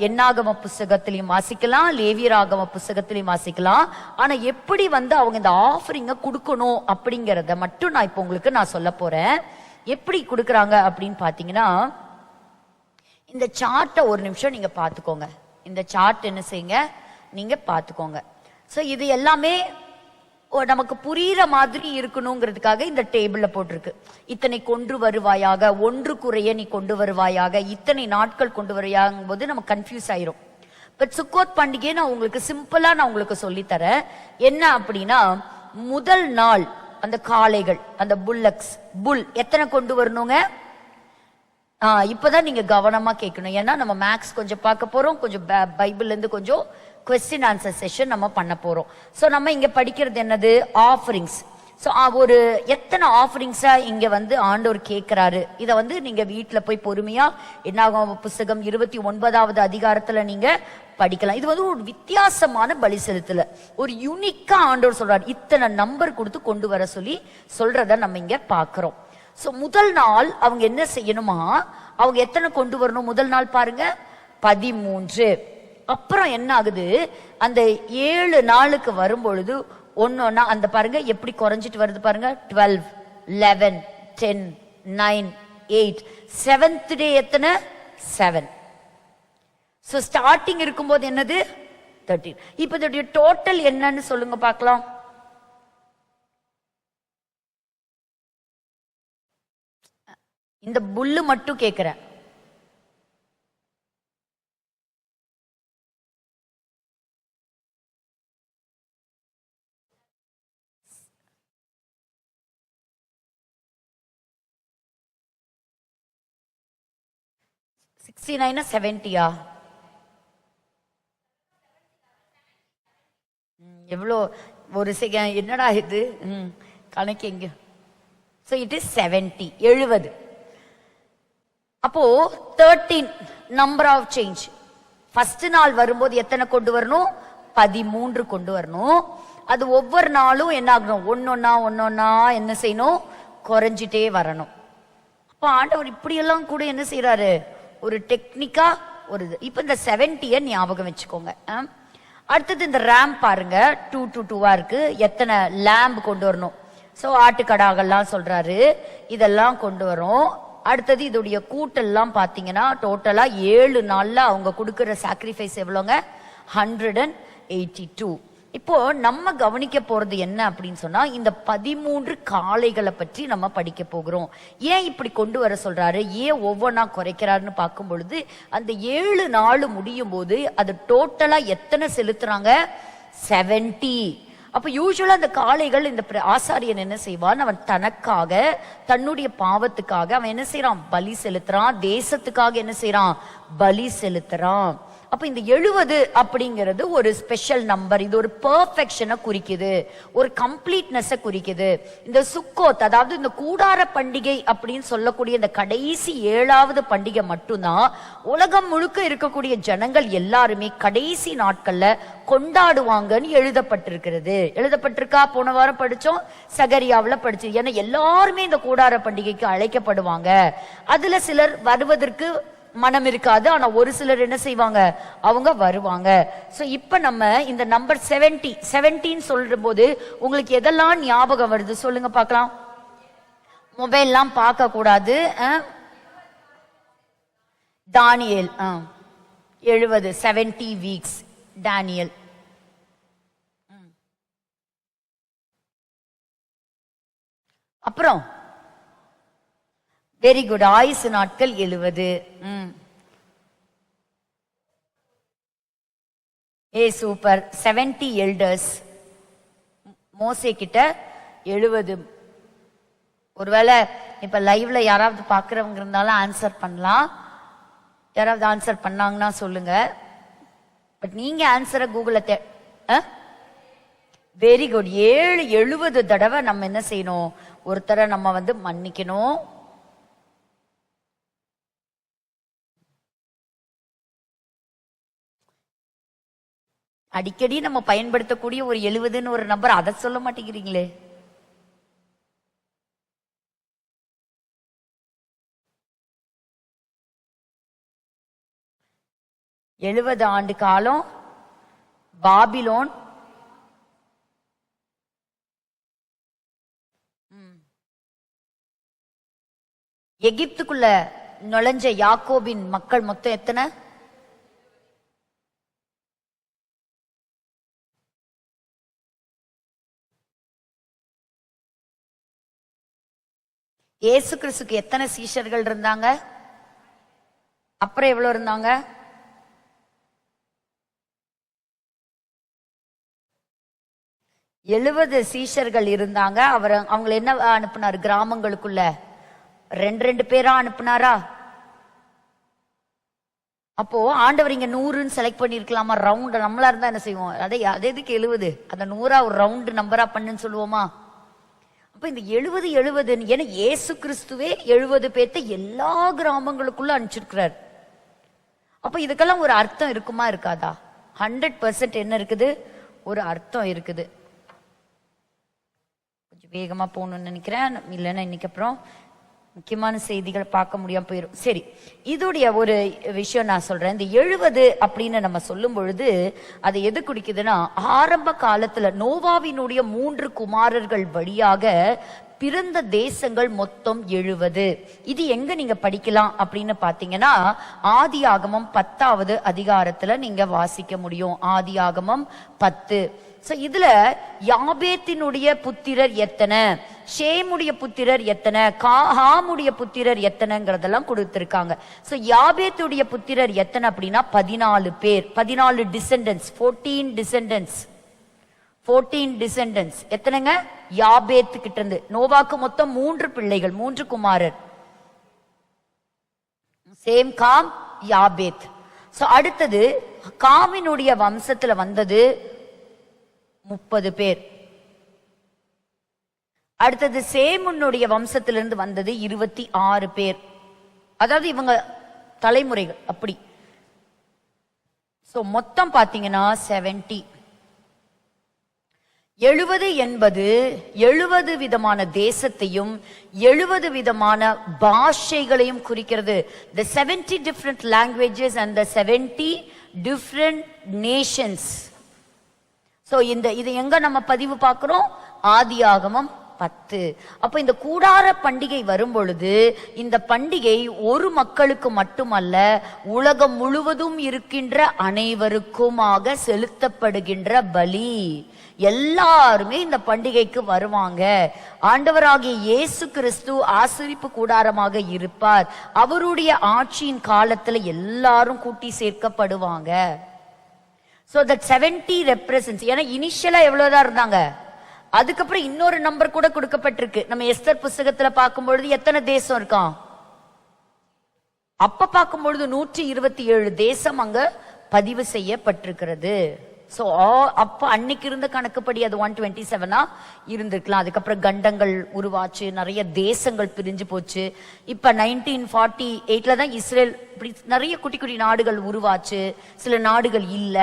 Speaker 1: என்னாகம புஸ்தகத்திலையும் வாசிக்கலாம், லேவியராகம புஸ்தகத்திலையும் வாசிக்கலாம். ஆனா எப்படி அவங்க இந்த ஆஃபரிங்க கொடுக்கணும் அப்படிங்கறத மட்டும் நான் இப்ப உங்களுக்கு நான் சொல்ல போறேன். எப்படி கொடுக்கறாங்க அப்படின்னு பாத்தீங்கன்னா, இந்த சார்ட்டை ஒரு நிமிஷம் நீங்க பாத்துக்கோங்க. இந்த சார்ட் என்ன செய்யுங்க, நீங்க பாத்துக்கோங்க. சோ இது எல்லாமே நமக்கு புரியுற மாதிரி இருக்கணுங்கிறதுக்காக இந்த டேபிள்ல போட்டிருக்கு. இத்தனை கொண்டு வருவாயாக, ஒன்று குறைய நீ கொண்டு வருவாயாக, இத்தனை நாட்கள் கொண்டு வருவாங்க போது நம்ம கன்ஃபியூஸ் ஆயிரும். பட் சுக்கோத் பண்டிகை நான் உங்களுக்கு சிம்பிளா நான் உங்களுக்கு சொல்லித்தரேன். என்ன அப்படின்னா, முதல் நாள் அந்த காளைகள், அந்த புல் எத்தனை கொண்டு வரணுங்க. இப்பதான் நீங்க கவனமா கேட்கணும். ஏன்னா நம்ம மேக்ஸ் கொஞ்சம் பார்க்க போறோம், கொஞ்சம் பைபிள்ல இருந்து கொஞ்சம் கொஸ்டின் ஆன்சர் செஷன் நம்ம பண்ண போறோம். சோ நம்ம இங்க படிக்கிறது என்னது, ஆஃபரிங்ஸ். சோ ஒரு எத்தனை ஆஃபரிங்ஸா இங்க ஆண்டவர் கேட்கிறாரு. இத நீங்க வீட்டுல போய் பொறுமையா என்னாகும் புஸ்தகம் 29வது அதிகாரத்துல நீங்க படிக்கலாம். இது ஒரு வித்தியாசமான பலி செலுத்தல, ஒரு யூனிக்கா ஆண்டவர் சொல்றாரு. இத்தனை நம்பர் கொடுத்து கொண்டு வர சொல்லி சொல்றத நம்ம இங்க பாக்குறோம். சோ முதல் நாள் அவங்க என்ன செய்யணுமா, அவங்க எத்தனை கொண்டு வரணும். முதல் நாள் பாருங்க 13. அப்புறம் என்ன ஆகுது, அந்த 7 நாளுக்கு வரும்பொழுது ஒன்னொன்னா அந்த பாருங்க எப்படி குறைஞ்சிட்டு வருது பாருங்க. 12, 11, 10, 9, 8. 7th டே எத்தனை, 7. சோ ஸ்டார்டிங் இருக்கும்போது என்னது 13. இப்ப இதோட டோட்டல் என்னன்னு சொல்லுங்க பார்க்கலாம். இந்த புல்லு மட்டும் கேக்குறேன். $69 $70 எவ்வளோ ஒரு செகண்ட், என்னடா இது கணக்கு எங்க. So it is 70, 70. அப்போ 13 நம்பர் ஆஃப் சேஞ்ச். ஃபர்ஸ்ட் நாள் வரும்போது எத்தனை கொண்டு வரணும், 13 கொண்டு வரணும். அது ஒவ்வொரு நாளும் என்ன ஆகணும், ஒன்னொன்னா என்ன செய்யணும், குறைஞ்சிட்டே வரணும். அப்ப ஆண்டவர் இப்படியெல்லாம் கூட என்ன செய்யறாரு, ஒரு டெக்னிக்கா ஒரு இது. இப்ப இந்த 70 ஞாபகம் வச்சுக்கோங்க. அடுத்தது இந்த ரேம் பாருங்க, 2 to 2 இருக்கு. எத்தனை லேம்ப் கொண்டு வரணும்? சோ ஆட்டுக்கடாகெல்லாம் சொல்றாரு, இதெல்லாம் கொண்டு வரும். அடுத்தது இதோடைய கூட்டெல்லாம் பாத்தீங்கன்னா டோட்டலா 7 நாள்ல அவங்க கொடுக்கிற சாக்ரிஃபைஸ் எவ்வளோங்க? 182. இப்போ நம்ம கவனிக்க போறது என்ன அப்படின்னு சொன்னா, இந்த 13 காளைகளை பற்றி நம்ம படிக்க போகிறோம். ஏன் இப்படி கொண்டு வர சொல்றாரு, ஏன் ஒவ்வொன்னா குறைக்கிறாருன்னு பார்க்கும் பொழுது, அந்த 7 நாள் முடியும் போது அது டோட்டலா எத்தனை செலுத்துறாங்க? 70. அப்ப யூசுவலா அந்த காளைகள், இந்த ஆசாரியன் என்ன செய்வான், அவன் தனக்காக, தன்னுடைய பாவத்துக்காக அவன் என்ன செய்யறான்? பலி செலுத்துறான். தேசத்துக்காக என்ன செய்யறான்? பலி செலுத்துறான். அப்ப இந்த 70 அப்படிங்கிறது ஒரு ஸ்பெஷல் நம்பர். இது ஒரு பெர்ஃபெக்ஷனை குறிக்குது, ஒரு கம்ப்ளீட்னஸை குறிக்குது. இந்த சுக்கோத், அதாவது இந்த கூடார பண்டிகை அப்படின்னு சொல்லக்கூடிய இந்த கடைசி 7வது பண்டிகை மட்டும்தான் உலகம் முழுக்க இருக்கக்கூடிய ஜனங்கள் எல்லாருமே கடைசி நாட்கள்ல கொண்டாடுவாங்கன்னு எழுதப்பட்டிருக்கிறது. எழுதப்பட்டிருக்கா? போன வாரம் படிச்சோம், சகரியாவுல படிச்சு. ஏன்னா எல்லாருமே இந்த கூடார பண்டிகைக்கு அழைக்கப்படுவாங்க. அதுல சிலர் வருவதற்கு மனம் இருக்காது, ஆனா ஒரு சிலர் என்ன செய்வாங்க, அவங்க வருவாங்க. சோ இப்ப நம்ம இந்த நம்பர் 70 சொல்ற போது உங்களுக்கு எதெல்லாம் ஞாபகம் வருது சொல்லுங்க பார்க்கலாம். மொபைல்லாம் பார்க்க கூடாது. தானியேல் 70, 70 வீக்ஸ் தானியேல். அப்புறம் வெரி குட், ஆயுசு நாட்கள் 70. சூப்பர். 70 எல்டர்ஸ் மோசே கிட்ட 70. ஒருவேளை இப்ப லைவ்ல யாராவது பாக்குறவங்க இருந்தாலும் ஆன்சர் பண்ணலாம். யாராவது ஆன்சர் பண்ணாங்கன்னா சொல்லுங்க. பட் நீங்க ஆன்சரை கூகுள்ல வெரி குட். 70 தடவை நம்ம என்ன செய்யணும், ஒருத்தரை நம்ம மன்னிக்கணும். அடிக்கடி நம்ம பயன்படுத்தக்கூடிய ஒரு 70ன்னு ஒரு நம்பர், அதை சொல்ல மாட்டேங்கிறீங்களே. எழுபது ஆண்டு காலம் பாபிலோன் எகிப்துக்குள்ள நுழைஞ்ச யாக்கோபின் மக்கள் மொத்தம் எத்தனை? இயேசு கிறிஸ்துக்கு எத்தனை சீஷர்கள் இருந்தாங்க? அப்புறம் எவ்வளவு இருந்தாங்க? எழுபது சீஷர்கள் இருந்தாங்க. அவங்களை என்ன அனுப்புனாரு? கிராமங்களுக்குள்ள 2 பேரா அனுப்புனாரா? அப்போ ஆண்டவர் இங்க 100ன்னு செலக்ட் பண்ணிருக்கலாமா? ரவுண்ட் நம்மளா இருந்தா என்ன செய்வோம்? அதே எதுக்கு 70? அந்த 100 ஒரு ரவுண்ட் நம்பரா பண்ணுன்னு சொல்லுவோமா? அப்ப இந்த 70 ஏன்னா இயேசு கிறிஸ்துவே 70 பேர்த்த எல்லா கிராமங்களுக்குள்ள அனுப்பிச்சிருக்கிறார். அப்ப இதுக்கெல்லாம் ஒரு அர்த்தம் இருக்குமா இருக்காதா? 100% என்ன இருக்குது? ஒரு அர்த்தம் இருக்குது. கொஞ்சம் வேகமா போகணும்னு நினைக்கிறேன், இல்லைன்னா இன்னைக்கு அப்புறம் முக்கியமான செய்திகள் பார்க்க முடியாம போயிடும். சரி, இதோடைய ஒரு விஷயம் நான் சொல்றேன். இந்த 70 அப்படின்னு நம்ம சொல்லும் பொழுது அது எது குறிக்குதுன்னா, ஆரம்ப காலத்துல நோவாவினுடைய 3 குமாரர்கள் வழியாக பிறந்த தேசங்கள் மொத்தம் 70. இது எங்க நீங்க படிக்கலாம் அப்படின்னு பாத்தீங்கன்னா, ஆதியாகமம் 10வது அதிகாரத்துல நீங்க வாசிக்க முடியும். ஆதியாகமம் 10. சோ இதுல யாபேத்தினுடைய புத்திரர் எத்தனை, ஷேமுடைய புத்திரர் எத்தனை, ஹாமுடைய புத்திரர் எத்தனைங்கிறதெல்லாம் கொடுத்திருக்காங்க. சோ யாபேத்துடைய புத்திரர் எத்தனை அப்படின்னா 14 பேர், 14 டிசெண்டன்ஸ், 14 டிசெண்டன்ஸ். 14 டிசெண்டன்ஸ் எத்தனைங்க? யாபேத்து கிட்ட இருந்து. நோவாக்கு மொத்தம் 3 பிள்ளைகள், 3 குமாரர். Same, com, யாபேத். சோ அடுத்தது காமினுடைய வம்சத்துல வந்தது 30 பேர். அடுத்தது சேமுனுடைய வம்சத்திலிருந்து வந்தது 26 பேர். அதாவது இவங்க தலைமுறைகள் அப்படி. சோ மொத்தம் பாத்தீங்கன்னா 70. 70 என்பது 70 விதமான தேசத்தையும் 70 விதமான பாஷைகளையும் குறிக்கிறது. The 70 different languages and the 70 different nations. So இது எங்க நம்ம பதிவு பார்க்கிறோம்? ஆதியாகமம் 10. அப்ப இந்த கூடார பண்டிகை வரும் பொழுது இந்த பண்டிகை ஒரு மக்களுக்கு மட்டுமல்ல, உலகம் முழுவதும் இருக்கின்ற அனைவருக்குமாக செலுத்தப்படுகின்ற பலி. எல்லாருமே இந்த பண்டிகைக்கு வருவாங்க. ஆண்டவராகிய இயேசு கிறிஸ்து ஆசரிப்பு கூடாரமாக இருப்பார். அவருடைய ஆட்சியின் காலத்துல எல்லாரும் கூட்டி சேர்க்கப்படுவாங்க. So that 70 represents, ஏன்னா இனிஷியலா எவ்வளவுதான் இருந்தாங்க, அதுக்கப்புறம் இன்னொரு நம்பர் கூட கொடுக்கப்பட்டிருக்கு. நம்ம எஸ்தர் புஸ்தகத்துல பார்க்கும்பொழுது எத்தனை தேசம் இருக்கான்? அப்ப பார்க்கும்பொழுது 127 தேசம் அங்க பதிவு செய்யப்பட்டிருக்கிறது. சோ அப்ப அன்னைக்கு இருந்த கணக்குப்படி அது 127 இருந்திருக்கலாம். அதுக்கப்புறம் கண்டங்கள் உருவாச்சு, நிறைய தேசங்கள் பிரிஞ்சு போச்சு. இப்ப 1948 தான் இஸ்ரேல், இப்படி நிறைய குட்டி குட்டி நாடுகள் உருவாச்சு, சில நாடுகள் இல்ல.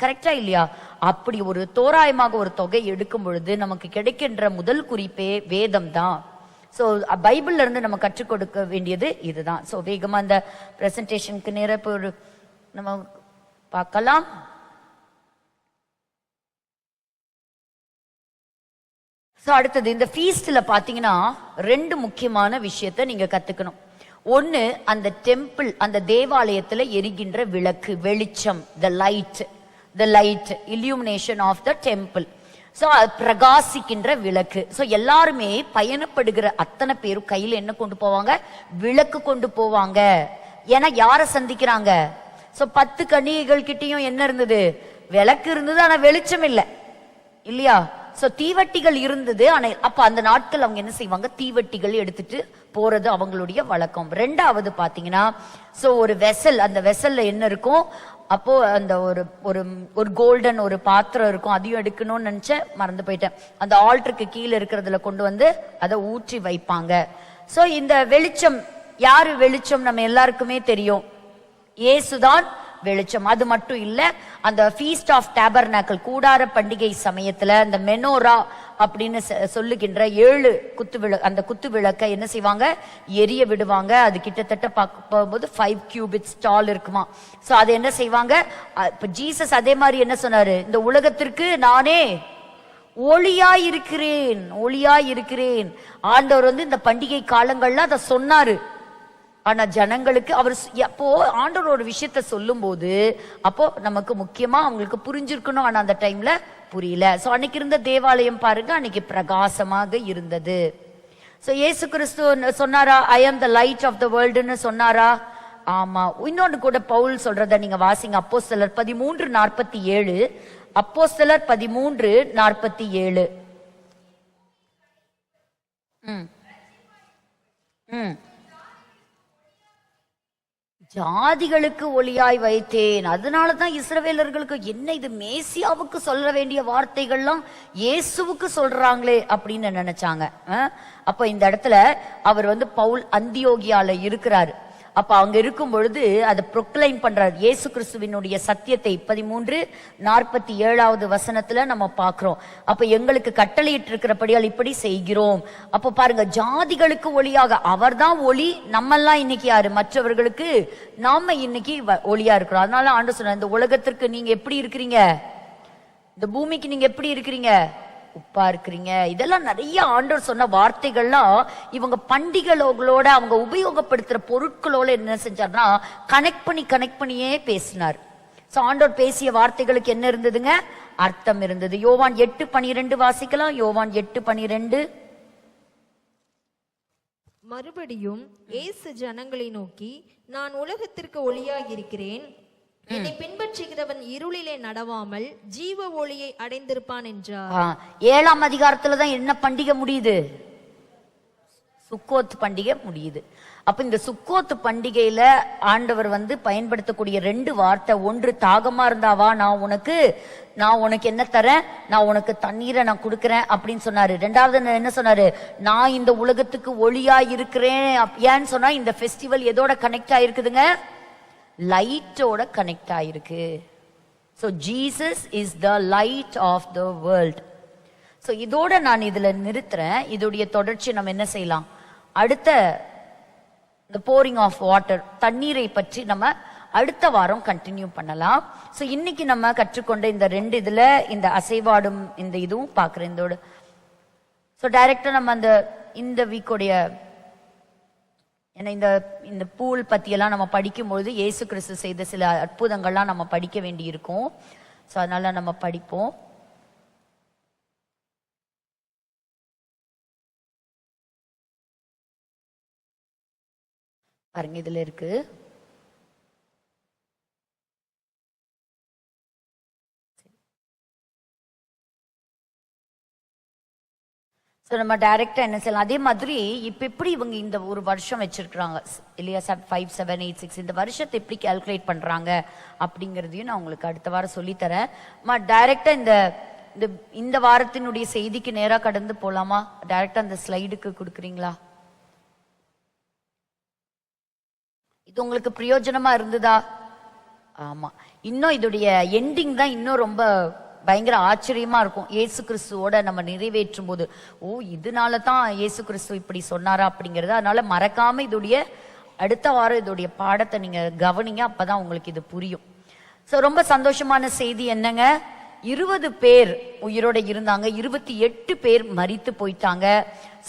Speaker 1: கரெக்டா இல்லையா? அப்படி ஒரு தோராயமாக ஒரு தொகை எடுக்கும் பொழுது நமக்கு கிடைக்கின்ற முதல் குறிப்பே வேதம் தான். சோ பைபிள்ல இருந்து நம்ம கற்றுக் கொடுக்க வேண்டியது இதுதான். சோ வேகமா அந்த பிரசன்டேஷனுக்கு நேர ஒரு நம்ம பார்க்கலாம். அடுத்தது இந்த ஃபீஸ்ட்ல பாத்தீங்கன்னா 2 முக்கியமான விஷயத்தை நீங்க கத்துக்கணும். ஒன்னு, அந்த டெம்பிள், அந்த தேவாலயத்துல எரிகின்ற விளக்கு, வெளிச்சம், the light illumination of the temple. So பிரகாசிக்கின்ற விளக்கு. சோ எல்லாருமே பயணப்படுகிற அத்தனை பேரும் கையில என்ன கொண்டு போவாங்க? விளக்கு கொண்டு போவாங்க. ஏன்னா யார சந்திக்கிறாங்க? சோ 10 கன்னிகைகள் கிட்டயும் என்ன இருந்தது? விளக்கு இருந்தது, ஆனா வெளிச்சம் இல்ல இல்லையா? சோ தீவட்டிகள் இருந்தது. ஆனா அப்ப அந்த நாட்கள் அவங்க என்ன செய்வாங்க? தீவட்டிகள் எடுத்துட்டு போறது அவங்களுடைய வழக்கம். 2வது பாத்தீங்கன்னா, சோ ஒரு வெசல், அந்த வெசல்ல என்ன இருக்கும்? அப்போ அந்த ஒரு கோல்டன் ஒரு பாத்திரம் இருக்கும், அதையும் எடுக்கணும்னு நினைச்சேன், மறந்து போயிட்டேன். அந்த ஆல்டருக்கு கீழே இருக்கிறதுல கொண்டு வந்து அதை ஊற்றி வைப்பாங்க. சோ இந்த வெளிச்சம், யாரு வெளிச்சம்? நம்ம எல்லாருக்குமே தெரியும், இயேசுதான் வெளிச்சம். அது மட்டும் இல்ல, அந்த ஃபீஸ்ட் ஆஃப் டேபர்நாக்கிள், கூடார பண்டிகை சமயத்துல அந்த மெனோரா அப்படின்னு சொல்லுகின்ற 7 அந்த குத்து விளக்கை என்ன செய்வாங்க? எரிய விடுவாங்க. அது கிட்டத்தட்ட பார்க்கும்போது 5 கியூபிட்ஸ் டால் இருக்குமா. சோ அது என்ன செய்வாங்க? இப்ப ஜீசஸ் அதே மாதிரி என்ன சொன்னாரு? இந்த உலகத்திற்கு நானே ஒளியாய் இருக்கிறேன். ஆண்டவர் வந்து இந்த பண்டிகை காலங்கள்ல அதை சொன்னாரு. ஆனா ஜனங்களுக்கு அவர் அப்போ ஆண்டவர் ஒரு விஷயத்த சொல்லும் போது அப்போ நமக்கு முக்கியமா அவங்களுக்கு புரிஞ்சிருக்கணும். ஆனா அந்த டைம்ல புரியல. சோ அன்னைக்கு இருந்த தேவாலயம் பாருங்க, அன்னைக்கு பிரகாசமாக இருந்தது. சோ இயேசு கிறிஸ்து சொன்னாரா, ஐ ஆம் த லைட் ஆஃப் த வேர்ல்டுன்னு சொன்னாரா? ஆமா. இன்னொன்னு கூட பவுல் சொல்றத நீங்க வாசிங்க, அப்போஸ்தலர் 13:47. அப்போஸ்தலர் 13:47. ஜாதிகளுக்கு ஒளியாய் வைத்தேன். அதனாலதான் இஸ்ரவேலர்களுக்கு என்ன இது, மேசியாவுக்கு சொல்ல வேண்டிய வார்த்தைகள்லாம் இயேசுவுக்கு சொல்றாங்களே அப்படின்னு நினைச்சாங்க. அப்ப இந்த இடத்துல அவர் வந்து பவுல் அந்தியோகியால இருக்கிறாரு. அப்ப அங்க இருக்கும் பொழுது அதை ப்ரொக்ளைம் பண்றார், இயேசு கிறிஸ்துவினுடைய சத்தியத்தை. 13:47 வசனத்துல நம்ம பாக்குறோம். அப்ப எங்களுக்கு கட்டளையிட்டு இருக்கிறபடியால் இப்படி செய்கிறோம். அப்ப பாருங்க, ஜாதிகளுக்கு ஒளியாக அவர்தான் ஒளி. நம்மெல்லாம் இன்னைக்கு யாரு? மற்றவர்களுக்கு நாம இன்னைக்கு ஒளியா இருக்கிறோம். அதனால ஆண்டவர் சொன்னார், இந்த உலகத்திற்கு நீங்க எப்படி இருக்கிறீங்க? இந்த பூமிக்கு நீங்க எப்படி இருக்கிறீங்க? உப்பா இருக்கிறீங்க. இதெல்லாம் நிறைய ஆண்டவர் சொன்ன வார்த்தைகள்லாம் இவங்க பண்டிகைகளோட அவங்க உபயோகப்படுத்துற பொருட்களோட என்ன செஞ்சார்னா கனெக்ட் பண்ணியே பேசினார். சோ ஆண்டவர் பேசிய வார்த்தைகளுக்கு என்ன இருந்ததுங்க? அர்த்தம் இருந்தது. யோவான் 8:12 வாசிக்கலாம். யோவான் 8:12.
Speaker 2: மறுபடியும் இயேசு ஜனங்களை நோக்கி, நான் உலகத்திற்கு ஒளியாக இருக்கிறேன், என்னை பின்பற்றுகிறவன் இருளிலே நடவாமல் ஜீவ ஒளியை அடைந்திருப்பான் என்றார்.
Speaker 1: 7ஆம் அதிகாரத்துலதான் என்ன பண்டிகை முடியுது? சுக்கோத் பண்டிகை முடியுது. அப்ப இந்த சுக்கோத்து பண்டிகையில ஆண்டவர் வந்து பயன்படுத்தக்கூடிய 2 வார்த்தை, ஒன்று தாகமா இருந்தாவா, நான் உனக்கு என்ன தரேன்? நான் உனக்கு தண்ணீரை நான் கொடுக்கறேன் அப்படின்னு சொன்னாரு. 2வது என்ன சொன்னாரு? நான் இந்த உலகத்துக்கு ஒளியா இருக்கிறேன். ஏன்னு சொன்னா இந்த ஃபெஸ்டிவல் எதோட கனெக்ட் ஆயிருக்குதுங்க? லைட்டோட கனெக்ட் ஆயிருக்கு. So Jesus is the light of the world. So இதோட நான் இதுல நிறுத்துறேன். இதோடைய தொடர்ச்சி நம்ம என்ன செய்யலாம், அடுத்த இந்த போரிங் ஆஃப் வாட்டர், தண்ணீரை பற்றி நம்ம அடுத்த வாரம் கண்டினியூ பண்ணலாம். ஸோ இன்னைக்கு நம்ம கற்றுக்கொண்ட இந்த 2 இதுல இந்த அசைவாடும் இந்த இதுவும் பார்க்குறேன் இதோட. ஸோ டைரக்டா நம்ம இந்த வீக்கோடைய ஏன்னா இந்த பூல் பத்தியெல்லாம் நம்ம படிக்கும்பொழுது இயேசு கிறிஸ்து செய்த சில அற்புதங்கள்லாம் நம்ம படிக்க வேண்டி இருக்கும். ஸோ அதனால நம்ம படிப்போம். பாருங்க இதுல இருக்கு. ஸோ நம்ம டைரக்டா என்ன செய்யலாம், அதே மாதிரி இப்ப எப்படி இவங்க இந்த ஒரு வருஷம் வச்சிருக்கிறாங்க இல்லையா, 5, 7, 8, 6 இந்த வருஷத்தை எப்படி கால்குலேட் பண்றாங்க அப்படிங்கிறதையும் நான் உங்களுக்கு அடுத்த வாரம் சொல்லித்தரேன். டைரக்டா இந்த வாரத்தினுடைய செய்திக்கு நேரா கடந்து போலாமா? டைரக்டா அந்த ஸ்லைடுக்கு கொடுக்குறீங்களா? இது உங்களுக்கு பிரயோஜனமா இருந்ததா? ஆமா, இன்னும் இதோடைய எண்டிங் தான் இன்னும் ரொம்ப பயங்கர ஆச்சரியமா இருக்கும். இயேசு கிறிஸ்துவோட நம்ம நிறைவேற்றும் போது, ஓ இதனால தான் இயேசு கிறிஸ்து இப்படி சொன்னாரா அப்படிங்கறது. அதனால மறக்காம இதோடைய அடுத்த வாரம் இதோடைய பாடத்தை நீங்க கவனிங்க, அப்பதான் உங்களுக்கு இது புரியும். சோ ரொம்ப சந்தோஷமான செய்தி என்னங்க, 20 பேர் உயிரோட இருந்தாங்க, 28 பேர் மரித்து போயிட்டாங்க.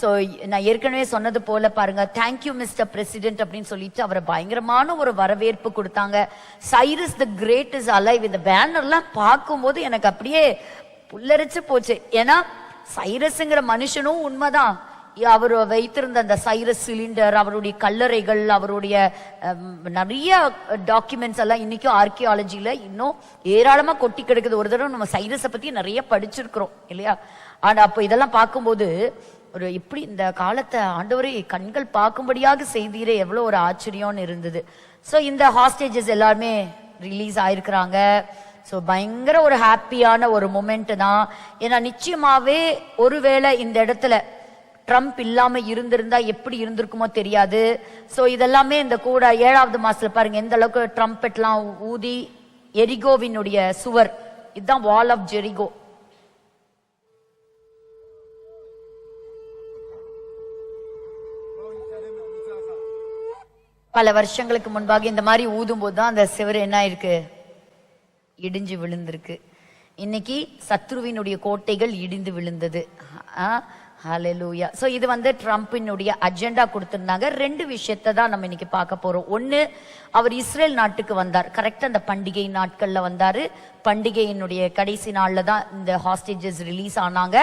Speaker 1: ஸோ நான் ஏற்கனவே சொன்னது போல பாருங்க, தேங்க்யூ மிஸ்டர் பிரசிடென்ட் அப்படின்னு சொல்லிட்டு அவரை பயங்கரமான ஒரு வரவேற்பு கொடுத்தாங்க. சைரஸ் தி கிரேட் இஸ் அலைவ், இந்த பேனர்லாம் பார்க்கும்போது எனக்கு அப்படியே புல்லரிச்சு போச்சு. ஏன்னா சைரஸ்ங்கிற மனுஷனும் உண்மைதான், அவர் வைத்திருந்த அந்த சைரஸ் சிலிண்டர், அவருடைய கல்லறைகள், அவருடைய நிறைய டாக்குமெண்ட்ஸ் எல்லாம் இன்னைக்கும் ஆர்கியாலஜில இன்னும் ஏராளமா கொட்டி கிடக்குது. ஒரு தடவை நம்ம சைரஸை பத்தி நிறைய படிச்சிருக்கிறோம் இல்லையா. ஆனா அப்ப இதெல்லாம் பார்க்கும்போது ஒரு எப்படி இந்த காலத்தை ஆண்டவரே கண்கள் பார்க்கும்படியாக செய்தீரே, எவ்வளவு ஒரு ஆச்சரியம்னு இருந்தது. ஸோ இந்த ஹாஸ்டேஜஸ் எல்லாருமே ரிலீஸ் ஆயிருக்கிறாங்க. ஸோ பயங்கர ஒரு ஹாப்பியான ஒரு மொமெண்ட் தான். ஏன்னா நிச்சயமாவே ஒருவேளை இந்த இடத்துல ட்ரம்ப் இல்லாம இருந்திருந்தா எப்படி இருந்திருக்குமோ தெரியாது. சோ இதெல்லாமே இந்த கூட 7வது மாசத்துல பாருங்க எந்த அளவுக்கு ட்ரம்பெட் எல்லாம் ஊதி எரிகோவினுடைய சுவர், இதுதான் வால் ஆஃப் ஜெரிகோ. பல வருஷங்களுக்கு முன்பாக இந்த மாதிரி ஊதும் போதுதான் அந்த சுவர் என்ன இருக்கு, இடிஞ்சு விழுந்திருக்கு. இன்னைக்கு சத்ருவினுடைய கோட்டைகள் இடிந்து விழுந்தது. ஹalleluya. சோ இது ட்ரம்பினுடைய அஜெண்டா கொடுத்திருந்தாங்க. 2 விஷயத்தை தான் நம்ம இன்னைக்கு பார்க்க போறோம். ஒன்னு, அவர் இஸ்ரேல் நாட்டுக்கு வந்தார், கரெக்டா அந்த பண்டிகை நாட்கள்ல வந்தாரு. பண்டிகையினுடைய கடைசி நாள்ல தான் இந்த ஹாஸ்டேஜஸ் ரிலீஸ் ஆனாங்க.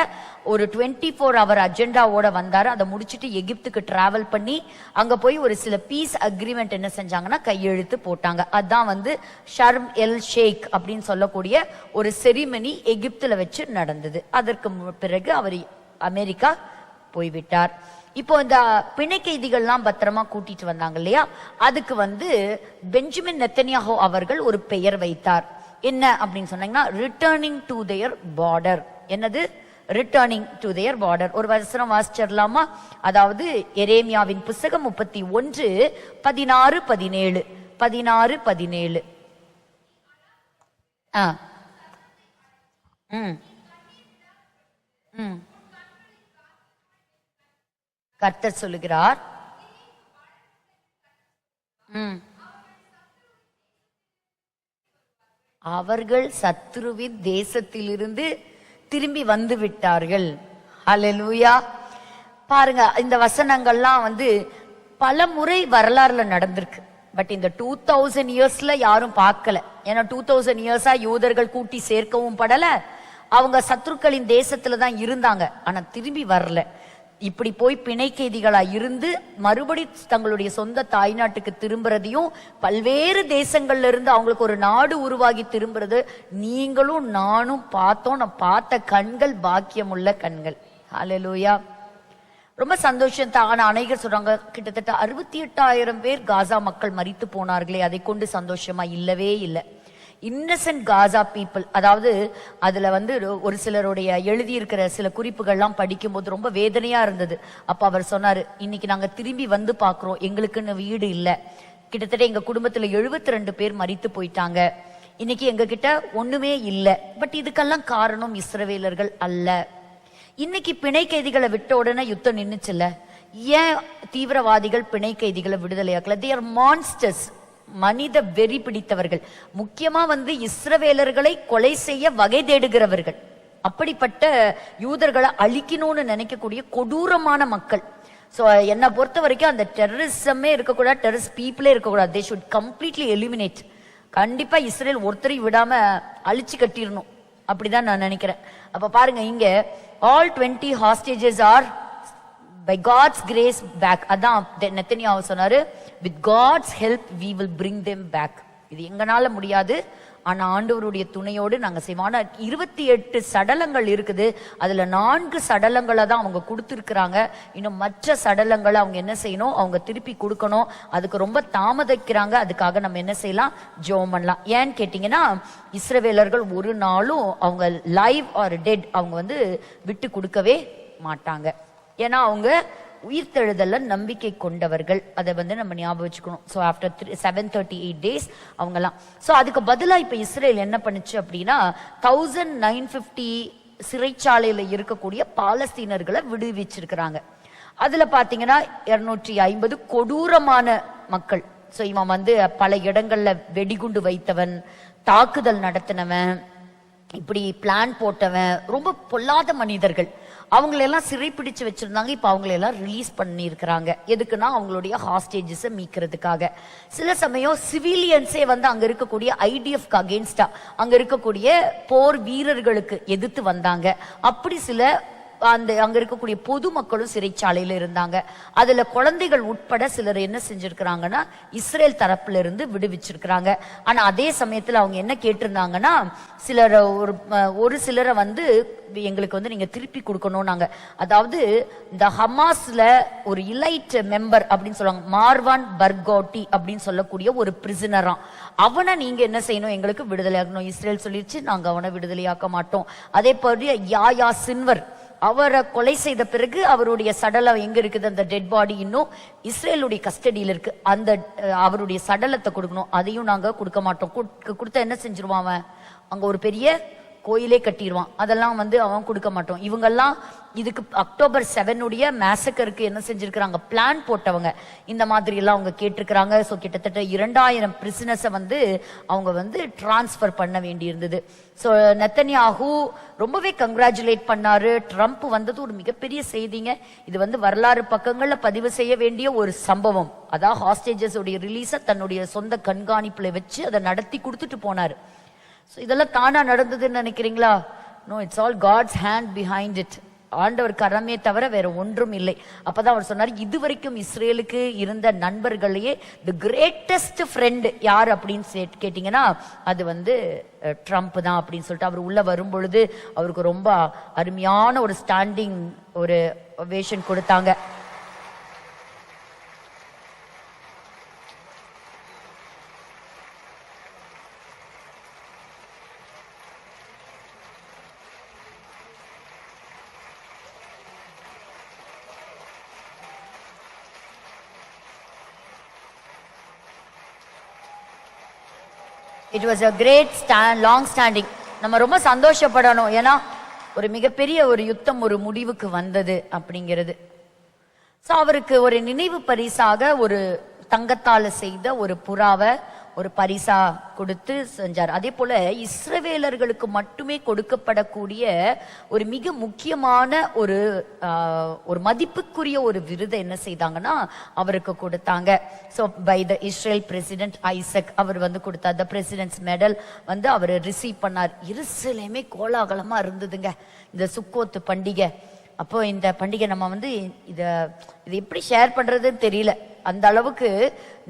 Speaker 1: ஒரு 24 hour அஜெண்டாவோட வந்தாரு. அதை முடிச்சுட்டு எகிப்துக்கு டிராவல் பண்ணி அங்க போய் ஒரு சில பீஸ் அக்ரிமெண்ட் என்ன செஞ்சாங்கன்னா கையெழுத்து போட்டாங்க. அதான் ஷர்ம் எல் ஷேக் அப்படின்னு சொல்லக்கூடிய ஒரு செரிமனி எகிப்துல வச்சு நடந்தது. அதற்கு பிறகு அவர் அமெரிக்கா போய்விட்டார். இப்போ இந்த பிணை கைதிகள்லாம் பத்திரமா கூட்டிட்டு வந்தாங்க இல்லையா, அதுக்கு பெஞ்சமின் நெத்தன்யாஹூ அவர்கள் ஒரு பெயர் வைத்தார். என்ன அப்படின்னு சொன்னீங்கன்னா, ரிட்டர்னிங் டு தேர் பார்டர். என்னது? Returning to their border. ஒரு வசனம் வாசிச்சிடலாமா? அதாவது எரேமியாவின் புத்தகம் 31, 16, 17. 16, 17. கர்த்தர் சொல்லுகிறார், அவர்கள் சத்ருவின் தேசத்திலிருந்து திரும்பி வந்து விட்டார்கள். ஹல்லேலூயா. பாருங்க, இந்த வசனங்கள்லாம் பல முறை வரலாறுல நடந்திருக்கு. பட் இந்த 2000 இயர்ஸ்ல யாரும் பார்க்கல. ஏன்னா 2000 இயர்ஸா யூதர்கள் கூட்டி சேர்க்கவும் படல, அவங்க சத்ருக்களின் தேசத்துல தான் இருந்தாங்க, ஆனா திரும்பி வரல. இப்படி போய் பிணை கைதிகளா இருந்து மறுபடி தங்களுடைய சொந்த தாய்நாட்டுக்கு திரும்புறதையும், பல்வேறு தேசங்கள்ல இருந்து அவங்களுக்கு ஒரு நாடு உருவாகி திரும்புறது நீங்களும் நானும் பார்த்தோம். நான் பார்த்த கண்கள் பாக்கியமுள்ள கண்கள். ஹல்லேலூயா. ரொம்ப சந்தோஷம் தான். ஆனா அநேகர் சொல்றாங்க, கிட்டத்தட்ட 68,000 பேர் காசா மக்கள் மரித்து போனார்களே, அதை கொண்டு சந்தோஷமா இல்லவே இல்லை. இன்னசென்ட் காசா பீப்புள், அதாவது அதுல ஒரு சிலருடைய எழுதியிருக்கிற சில குறிப்புகள்லாம் படிக்கும்போது ரொம்ப வேதனையா இருந்தது. அப்ப அவர் சொன்னாரு, இன்னைக்கு நாங்க திரும்பி பாக்குறோம், எங்களுக்குன்னு வீடு இல்ல. கிட்டத்தட்ட எங்க குடும்பத்துல 72 பேர் மரித்து போயிட்டாங்க. இன்னைக்கு எங்க கிட்ட ஒண்ணுமே இல்லை. பட் இதுக்கெல்லாம் காரணம் இஸ்ரவேலர்கள் அல்ல. இன்னைக்கு பிணை கைதிகளை விட்ட உடனே யுத்தம் நின்னுச்சுல்ல, ஏன் தீவிரவாதிகள் பிணை கைதிகளை விடுதலையாக்கல? they are monsters, மனித வெறி பிடித்தவர்கள். முக்கியமா இஸ்ரவேலர்களை கொலை செய்ய வகை தேடுகிறவர்கள். அப்படிப்பட்ட யூதர்களை அழிக்கணும்னு நினைக்கக்கூடிய கொடூரமான மக்கள். ஸோ என்னை பொறுத்த வரைக்கும் அந்த டெரரிசமே இருக்கக்கூடாது, டெரரிஸ்ட் பீப்புளே இருக்கக்கூடாது. They should completely eliminate. கண்டிப்பா இஸ்ரேல் ஒருத்தரையும் விடாம அழிச்சு கட்டிடணும், அப்படிதான் நான் நினைக்கிறேன். அப்ப பாருங்க, இங்க all 20 hostages are by God's grace back. அதான் நெத்தனியாஹு சொன்னாரு, with God's help we will bring them back. இது எங்கனால முடியாது, ஆனா ஆண்டவருடைய துணையோடு நாங்க செய்வோம். ஆனா 28 சடலங்கள் இருக்குது, அதுல 4 சடலங்களை தான் அவங்க கொடுத்திருக்கிறாங்க. இன்னும் மற்ற சடலங்களை அவங்க என்ன செய்யணும், அவங்க திருப்பி கொடுக்கணும். அதுக்கு ரொம்ப தாமதிக்கிறாங்க. அதுக்காக நம்ம என்ன செய்யலாம், ஜெபம் பண்ணலாம். ஏன்னு கேட்டீங்கன்னா, இஸ்ரவேலர்கள் ஒரு நாளும் அவங்க லைவ் ஆர் டெட் அவங்க விட்டு கொடுக்கவே மாட்டாங்க. ஏன்னா அவங்க உயிர்த்தெழுதல்ல நம்பிக்கை கொண்டவர்கள். அதை நம்ம ஞாபகம் வச்சுக்கணும். ஸோ ஆஃப்டர் 738 days அவங்கலாம். ஸோ அதுக்கு பதிலாக இப்போ இஸ்ரேல் என்ன பண்ணுச்சு அப்படின்னா, 1950 சிறைச்சாலையில் இருக்கக்கூடிய பாலஸ்தீனர்களை விடுவிச்சிருக்கிறாங்க. அதுல பாத்தீங்கன்னா 250 கொடூரமான மக்கள். ஸோ இவன் பல இடங்கள்ல வெடிகுண்டு வைத்தவன், தாக்குதல் நடத்தினவன், இப்படி பிளான் போட்டவன், ரொம்ப பொல்லாத மனிதர்கள். அவங்களெல்லாம் சிறைப்பிடிச்சு வச்சிருந்தாங்க. இப்ப அவங்களெல்லாம் ரிலீஸ் பண்ணியிருக்கிறாங்க. எதுக்குன்னா அவங்களுடைய ஹாஸ்டேஜஸை மீட்கிறதுக்காக. சில சமயம் சிவிலியன்ஸே அங்க இருக்கக்கூடிய ஐடிஎஃப்க்கு அகேன்ஸ்டா, அங்க இருக்கக்கூடிய போர் வீரர்களுக்கு எதிர்த்து வந்தாங்க. அப்படி சில அங்க இருக்கக்கூடிய பொதுமக்களும் சிறைச்சாலையில இருந்தாங்க. அதுல குழந்தைகள் உட்பட சிலர் என்ன செஞ்சிருக்கிறாங்கன்னா, இஸ்ரேல் தரப்புல இருந்து விடுவிச்சிருக்கிறாங்க. ஆனா அதே சமயத்துல அவங்க என்ன கேட்டிருந்தாங்கன்னா, சிலர் ஒரு சிலரை எங்களுக்கு நீங்க திருப்பி கொடுக்கணும். நாங்க அதாவது இந்த ஹமாஸ்ல ஒரு இலைட் மெம்பர் அப்படின்னு சொல்லுவாங்க, மார்வான் பர்கோட்டி அப்படின்னு சொல்லக்கூடிய ஒரு பிரிசனரா, அவனை நீங்க என்ன செய்யணும், எங்களுக்கு விடுதலையாக்கணும். இஸ்ரேல் சொல்லிடுச்சு, நாங்க அவனை விடுதலையாக்க மாட்டோம். அதே போல யாயா சின்வர், அவரை கொலை செய்த பிறகு அவருடைய சடலம் எங்க இருக்குது, அந்த டெட் பாடி இன்னும் இஸ்ரேலுடைய கஸ்டடியில இருக்கு. அந்த அவருடைய சடலத்தை கொடுக்கணும். அதையும் நாங்க கொடுக்க மாட்டோம். கொடுத்தா என்ன செஞ்சிருவான் அவன், அங்க ஒரு பெரிய கோயிலே கட்டிடுவான். அதெல்லாம் அவன் கொடுக்க மாட்டோம். இவங்கெல்லாம் இதுக்கு அக்டோபர் 7 மேசக்கருக்கு என்ன செஞ்சிருக்கிறாங்க, பிளான் போட்டவங்க. இந்த மாதிரி எல்லாம் அவங்க கேட்டிருக்கிறாங்க. ஸோ கிட்டத்தட்ட 2000 பிரிசனர்ஸை அவங்க டிரான்ஸ்ஃபர் பண்ண வேண்டி இருந்தது. ஸோ நெத்தனியாஹு ரொம்பவே கங்க்ராச்சுலேட் பண்ணாரு. ட்ரம்ப் வந்தது ஒரு மிகப்பெரிய செய்திங்க. இது வரலாறு பக்கங்கள்ல பதிவு செய்ய வேண்டிய ஒரு சம்பவம். அதான் ஹாஸ்டேஜஸ் உடைய ரிலீஸை தன்னுடைய சொந்த கண்காணிப்புல வச்சு அதை நடத்தி கொடுத்துட்டு போனாரு. ஸோ இதெல்லாம் தானா நடந்ததுன்னு நினைக்கிறீங்களா? No, it's all God's hand behind it. ஆண்டவர் கரமே தவிர வேற ஒன்றும் இல்லை. அப்பதான் அவர் சொன்னார், இதுவரைக்கும் இஸ்ரேலுக்கு இருந்த நண்பர்களையே தி கிரேட்டஸ்ட் ஃப்ரெண்ட் யார் அப்படின்னு கேட்டீங்கன்னா, அது ட்ரம்ப் தான் அப்படின்னு சொல்லிட்டு அவர் உள்ள வரும் பொழுது அவருக்கு ரொம்ப அருமையான ஒரு ஸ்டாண்டிங் ஒரு வேஷன் கொடுத்தாங்க. It was a great long standing. நம்ம ரொம்ப சந்தோஷப்படணும். ஏன்னா ஒரு மிகப்பெரிய ஒரு யுத்தம் ஒரு முடிவுக்கு வந்தது அப்படிங்கிறது. ஸோ அவருக்கு ஒரு நினைவு பரிசாக ஒரு தங்கத்தால செய்த ஒரு புறாவை ஒரு பரிசா கொடுத்து செஞ்சார். அதே போல இஸ்ரவேலர்களுக்கு மட்டுமே கொடுக்கப்படக்கூடிய ஒரு மிக முக்கியமான ஒரு மதிப்புக்குரிய ஒரு விருதை என்ன செய்தாங்கன்னா அவருக்கு கொடுத்தாங்க. So by the Israel president Isaac அவர் கொடுத்தார். த பிரசிடென்ட்ஸ் மெடல் அவர் ரிசீவ் பண்ணார். எருசலேமே கோலாகலமா இருந்ததுங்க இந்த சுக்கோத்து பண்டிகை. அப்போ இந்த பண்டிகை நம்ம இது எப்படி ஷேர் பண்றதுன்னு தெரியல. அந்த அளவுக்கு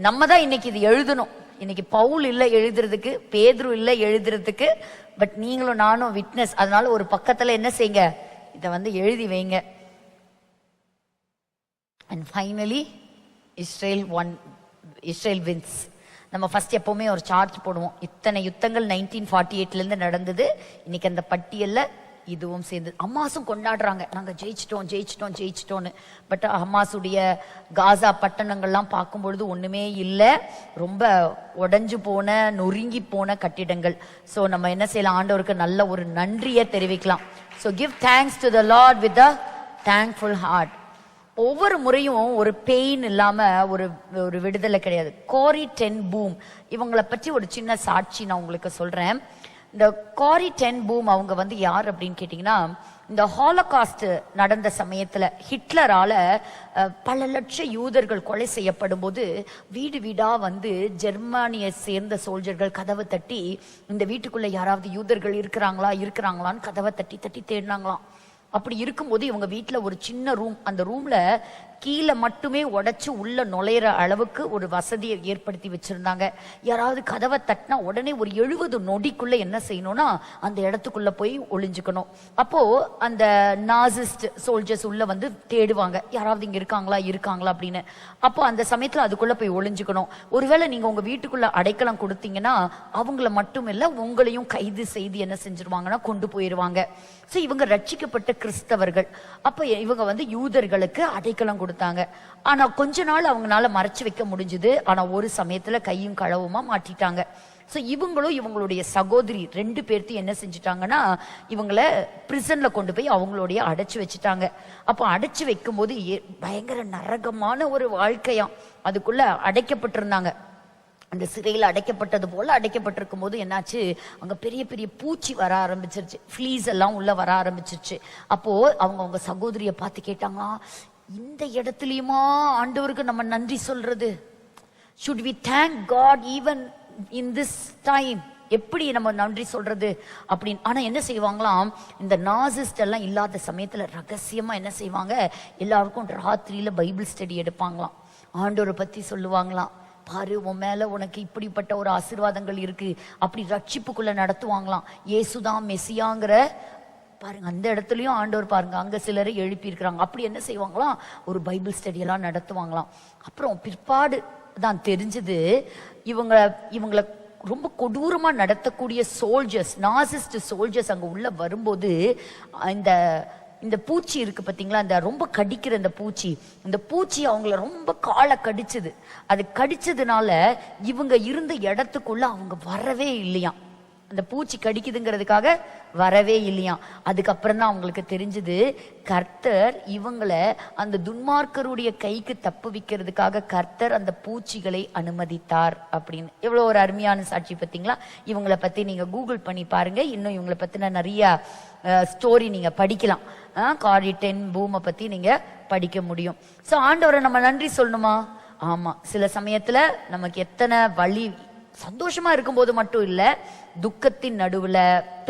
Speaker 1: நம்ம தான் இன்னைக்கு இது எழுதணும். இன்னைக்கு பவுல் இல்ல எழுதுறதுக்கு, பேதுரு இல்ல எழுதுறதுக்கு, பட் நீங்களும் நானும் விட்னஸ். அதனால ஒரு பக்கத்துல என்ன செய்யுங்க, இத எழுதி வைங்க. And finally Israel wins. நம்ம ஃபர்ஸ்ட் எப்பவுமே ஒரு சார்ட் போடுவோம், இத்தனை யுத்தங்கள் 1948 இருந்து நடந்தது. இன்னைக்கு அந்த பட்டியல்ல இதுவும் சேர்ந்து ஹமாஸும் கொண்டாடுறாங்க, நாங்க ஜெயிச்சிட்டோம் ஜெயிச்சிட்டோம் ஜெயிச்சிட்டோன்னு. பட் ஹமாஸுடைய காசா பட்டணங்கள்லாம் பார்க்கும்பொழுது ஒண்ணுமே இல்லை, ரொம்ப உடைஞ்சு போன நொறுங்கி போன கட்டிடங்கள். ஸோ நம்ம என்ன செய்யலாம், ஆண்டவருக்கு நல்ல ஒரு நன்றியை தெரிவிக்கலாம். So give thanks to the Lord with a thankful heart. ஒவ்வொரு முறையும் ஒரு பெயின் இல்லாம ஒரு விடுதலை கிடையாது. கோரி டென் பூம் இவங்களை பற்றி ஒரு சின்ன சாட்சி நான் உங்களுக்கு சொல்றேன். இந்த கோரி டென் பூம் அவங்க வந்து யார் அப்படின்னு கேட்டீங்கன்னா, இந்த ஹாலோகாஸ்ட் நடந்த சமயத்துல ஹிட்லரால பல லட்சம் யூதர்கள் கொலை செய்யப்படும் போது வீடு வீடா வந்து ஜெர்மானியை சேர்ந்த சோல்ஜர்கள் கதவை தட்டி இந்த வீட்டுக்குள்ள யாராவது யூதர்கள் இருக்கிறாங்களான்னு கதவை தட்டி தட்டி தேடினாங்களாம். அப்படி இருக்கும்போது இவங்க வீட்டுல ஒரு சின்ன ரூம், அந்த ரூம்ல கீழே மட்டுமே உடைச்சு உள்ள நுழையிற அளவுக்கு ஒரு வசதியை ஏற்படுத்தி வச்சிருந்தாங்க. யாராவது கதவை தட்டினா உடனே ஒரு 70 நொடிக்குள்ள என்ன செய்யணும்னா அந்த இடத்துக்குள்ள போய் ஒளிஞ்சுக்கணும். அப்போ அந்த நாசிஸ்ட் சோல்ஜர்ஸ் உள்ள வந்து தேடுவாங்க, யாராவது இங்க இருக்காங்களா அப்படின்னு. அப்போ அந்த சமயத்துல அதுக்குள்ள போய் ஒளிஞ்சுக்கணும். ஒருவேளை நீங்க உங்க வீட்டுக்குள்ள அடைக்கலம் கொடுத்தீங்கன்னா அவங்கள மட்டும் இல்ல உங்களையும் கைது செய்து என்ன செஞ்சிருவாங்கன்னா கொண்டு போயிருவாங்க. சோ இவங்க ரட்சிக்கப்பட்ட கிறிஸ்தவர்கள். அப்ப இவங்க வந்து யூதர்களுக்கு அடைக்கலம் கொடுத்தாங்க. ஆனா கொஞ்ச நாள் அவங்களால மறைச்சு வைக்க முடிஞ்சது. ஆனா ஒரு சமயத்துல கையும் களவுமா மாட்டிட்டாங்க. சோ இவங்களும் இவங்களுடைய சகோதரி 2 பேர்த்தையும் என்ன செஞ்சுட்டாங்கன்னா இவங்களை பிரிசன்ல கொண்டு போய் அவங்களுடைய அடைச்சு வச்சுட்டாங்க. அப்போ அடைச்சு வைக்கும் போது பயங்கர நரகமான ஒரு வாழ்க்கையாம் அதுக்குள்ள அடைக்கப்பட்டிருந்தாங்க. அந்த சிறையில் அடைக்கப்பட்டது போல அடைக்கப்பட்டிருக்கும் போது என்னாச்சு, அங்க பெரிய பெரிய பூச்சி வர ஆரம்பிச்சிருச்சு, ஃப்ளீஸ் எல்லாம் உள்ள வர ஆரம்பிச்சிருச்சு. அப்போ அவங்க சகோதரியை பார்த்து கேட்டாங்களா, இந்த இடத்துலயுமா ஆண்டவருக்கு நம்ம நன்றி சொல்றது? should we thank God even in this time? எப்படி நம்ம நன்றி சொல்றது அப்படின்னு. ஆனா என்ன செய்வாங்களாம், இந்த நாசிஸ்ட் எல்லாம் இல்லாத சமயத்துல ரகசியமா என்ன செய்வாங்க, எல்லாருக்கும் ராத்திரியில பைபிள் ஸ்டடி எடுப்பாங்களாம், ஆண்டவரை பத்தி சொல்லுவாங்களாம். பாரு உன் மேல உனக்கு இப்படிப்பட்ட ஒரு ஆசீர்வாதங்கள் இருக்கு அப்படி ரட்சிப்புக்குள்ள நடத்துவாங்களாம். இயேசுதான் மெசியாங்கிற பாருங்க, அந்த இடத்துலயும் ஆண்டவர் பாருங்க அங்க சிலரை எழுப்பி இருக்கிறாங்க. அப்படி என்ன செய்வாங்களாம், ஒரு பைபிள் ஸ்டடி எல்லாம் நடத்துவாங்களாம். அப்புறம் பிற்பாடு தான் தெரிஞ்சது, இவங்களை ரொம்ப கொடூரமா நடத்தக்கூடிய சோல்ஜர்ஸ், நாசிஸ்ட் சோல்ஜர்ஸ் அங்க உள்ள வரும்போது இந்த பூச்சி இருக்கு பாத்தீங்களா, இந்த ரொம்ப கடிக்கிற இந்த பூச்சி அவங்கள ரொம்ப காலை கடிச்சது. அது கடிச்சதுனால இவங்க இருந்த இடத்துக்குள்ள அவங்க வரவே இல்லையாம். அந்த பூச்சி கடிக்குதுங்கிறதுக்காக வரவே இல்லையாம். அதுக்கப்புறம் தான் அவங்களுக்கு தெரிஞ்சது, கர்த்தர் இவங்களை அந்த துன்மார்க்கருடைய கைக்கு தப்பு வைக்கிறதுக்காக கர்த்தர் அந்த பூச்சிகளை அனுமதித்தார் அப்படின்னு. எவ்வளவு ஒரு அருமையான சாட்சி பார்த்தீங்களா. இவங்களை பத்தி நீங்க கூகுள் பண்ணி பாருங்க, இன்னும் இவங்களை பத்தின நிறைய ஸ்டோரி நீங்க படிக்கலாம். காரி 10 பூமை பத்தி நீங்க படிக்க முடியும். சோ ஆண்டவரை நம்ம நன்றி சொல்லணுமா? ஆமா. சில சமயத்துல நமக்கு எத்தனை வழி, சந்தோஷமா இருக்கும்போது மட்டும் இல்ல, துக்கத்தின் நடுவுல,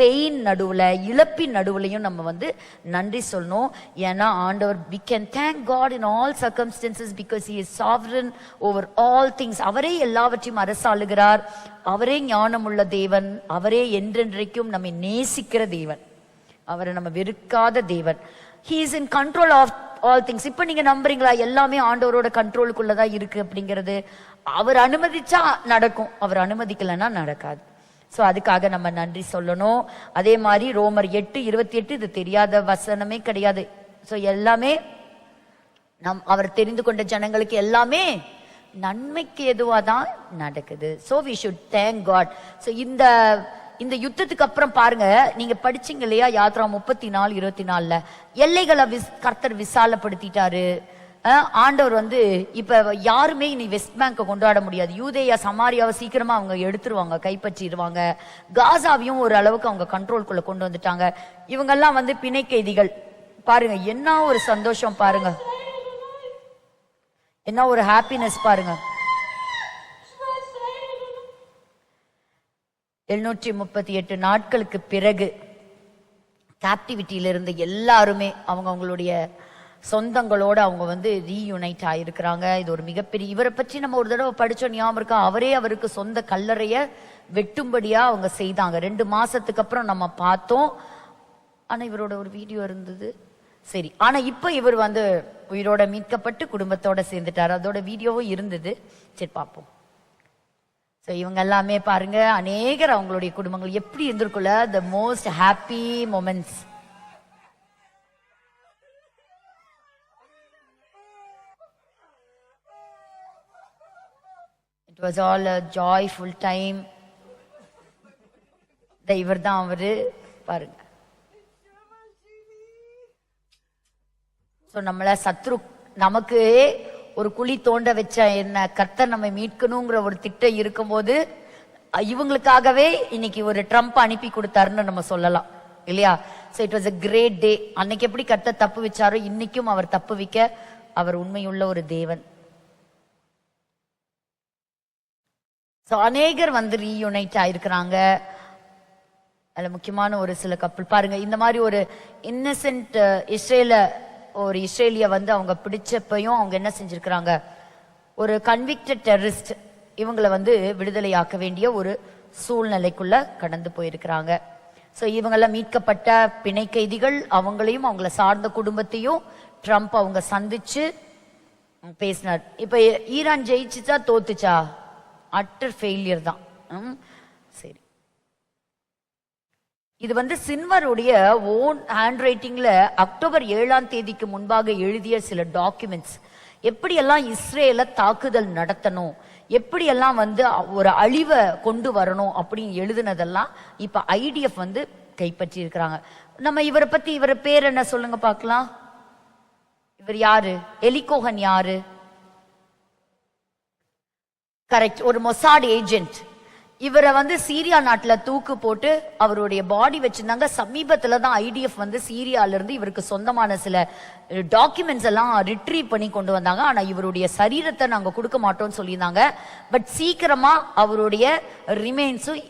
Speaker 1: பெயின் நடுவுல, இழப்பின் நடுவுலையும் நம்ம வந்து நன்றி சொல்லணும். ஏன்னா ஆண்டவர், we can thank God in all circumstances because he is sovereign over all things. அவரே எல்லாவற்றையும் அரசாளுகிறார், அவரே ஞானமுள்ள தேவன், அவரே என்றென்றைக்கும் நம்மை நேசிக்கிற தேவன், அவரை நம்ம வெறுக்காத தேவன். he is in control of all things. இப்ப நீங்க நம்புறீங்களா எல்லாமே ஆண்டவரோட கண்ட்ரோலுக்குள்ளதான் இருக்கு அப்படிங்கிறது? அவர் அனுமதிச்சா நடக்கும், அவர் அனுமதிக்கலன்னா நடக்காது. சோ அதுக்காக நம்ம நன்றி சொல்லணும். அதே மாதிரி ரோமர் 8:28 இது தெரியாத வசனமே கிடையாது. சோ எல்லாமே அவர் தெரிந்து கொண்ட ஜனங்களுக்கு எல்லாமே நன்மைக்கு எதுவாதான் நடக்குது. So we should thank God. So இந்த யுத்தத்துக்கு அப்புறம் பாருங்க, நீங்க படிச்சீங்க இல்லையா யாத்ரா 34:24, எல்லைகளை கர்த்தர் விசாலப்படுத்திட்டாரு. ஆண்டவர் வந்து இப்ப யாருமே இனி வெஸ்ட் பேங்க கொண்டாட முடியாது. யூதேயா சமாரியாவை சீக்கிரமா அவங்க எடுத்துருவாங்க, கைப்பற்றிடுவாங்க. காசாவையும் ஒரு அளவுக்கு அவங்க கண்ட்ரோல்குள்ள கொண்டு வந்துட்டாங்க. இவங்கெல்லாம் வந்து பிணை கைதிகள். பாருங்க என்ன ஒரு சந்தோஷம், பாருங்க என்ன ஒரு ஹாப்பினஸ் பாருங்க. 738 நாட்களுக்கு பிறகு கேப்டிவிட்டியில இருந்து எல்லாருமே அவங்களுடைய சொந்தங்களோட அவங்க வந்து ரீயூனைட் ஆயிருக்கிறாங்க. இது ஒரு மிகப்பெரிய, இவரை பற்றி நம்ம ஒரு தடவை படிச்சோம் ஞாபகம் இருக்கா, அவரே அவருக்கு சொந்த கல்லறைய வெட்டும்படியா அவங்க செய்தாங்க. 2 மாசத்துக்கு அப்புறம் நம்ம பார்த்தோம். ஆனா இவரோட ஒரு வீடியோ இருந்தது. சரி, ஆனா இப்ப இவர் வந்து உயிரோட மீட்கப்பட்டு குடும்பத்தோட சேர்ந்துட்டாரு. அதோட வீடியோவும் இருந்தது. சரி பார்ப்போம். ஸோ இவங்க எல்லாமே பாருங்க, அநேகர் அவங்களுடைய குடும்பங்கள் எப்படி இருந்திருக்குள்ள, the most happy moments was all a joyful time. இவர் தான் அவரு பாருங்க. நம்மள சத்ரு நமக்கு ஒரு குழி தோண்ட வச்ச என்ன கர்த்தர் நம்ம மீட்கணுங்கிற ஒரு திட்டம் இருக்கும்போது இவங்களுக்காகவே இன்னைக்கு ஒரு ட்ரம்ப் அனுப்பி கொடுத்தாருன்னு நம்ம சொல்லலாம் இல்லையா? So it was a great day. அன்னைக்கு எப்படி கர்த்தர் தப்பு வச்சாரோ இன்னைக்கும் அவர் தப்பு வைக்க அவர் உண்மையுள்ள ஒரு தேவன். சோ அநேகர் வந்து ரீயூனைட் ஆயிருக்கிறாங்க. அதுல முக்கியமான ஒரு சில கப்பல் பாருங்க. இந்த மாதிரி ஒரு இன்னசென்ட் இஸ்ரேலிய வந்து அவங்க பிடிச்சப்பையும் அவங்க என்ன செஞ்சிருக்கிறாங்க, ஒரு கன்விக்டட் டெரரிஸ்ட் இவங்களை வந்து விடுதலையாக்க வேண்டிய ஒரு சூழ்நிலைக்குள்ள கடந்து போயிருக்கிறாங்க. சோ இவங்கெல்லாம் மீட்கப்பட்ட பிணை கைதிகள், அவங்களையும் அவங்கள சார்ந்த குடும்பத்தையும் ட்ரம்ப் அவங்க சந்திச்சு பேசினார். இப்ப ஈரான் ஜெயிச்சுச்சா தோத்துச்சா? அட்டர் ஃபெயிலியர் தான். சரி, இது வந்து சின்வருடைய ஓன் ஹேண்ட் ரைட்டிங்ல அக்டோபர் 7ஆம் தேதிக்கு முன்பாக எழுதிய சில டாக்குமெண்ட்ஸ். எப்படியெல்லாம் இஸ்ரேல தாக்குதல் நடத்தணும், எப்படியெல்லாம் வந்து ஒரு அழிவை கொண்டு வரணும் அப்படின்னு எழுதுனதெல்லாம் இப்ப ஐடிஎஃப் வந்து கைப்பற்றி இருக்கிறாங்க. நம்ம இவரை பத்தி, இவர பேர் என்ன சொல்லுங்க பார்க்கலாம். இவர் யாரு? எலி கோஹன் யாரு? கரெக்ட், ஒரு மொசாட் ஏஜென்ட். இவரை வந்து சீரியா நாட்டுல தூக்கு போட்டு அவருடைய பாடி வச்சிருந்தாங்க. சமீபத்துல தான் ஐடிஎஃப் வந்து சீரியால இருந்து இவருக்கு சொந்தமான சில டாக்குமெண்ட்ஸ் எல்லாம் ரிட்ரீவ் பண்ணி கொண்டு வந்தாங்க. ஆனா இவருடைய சரீரத்தை நாங்க கொடுக்க மாட்டோம்னு சொல்லியிருந்தாங்க. பட் சீக்கிரமா அவருடைய ரிமைன்ஸும்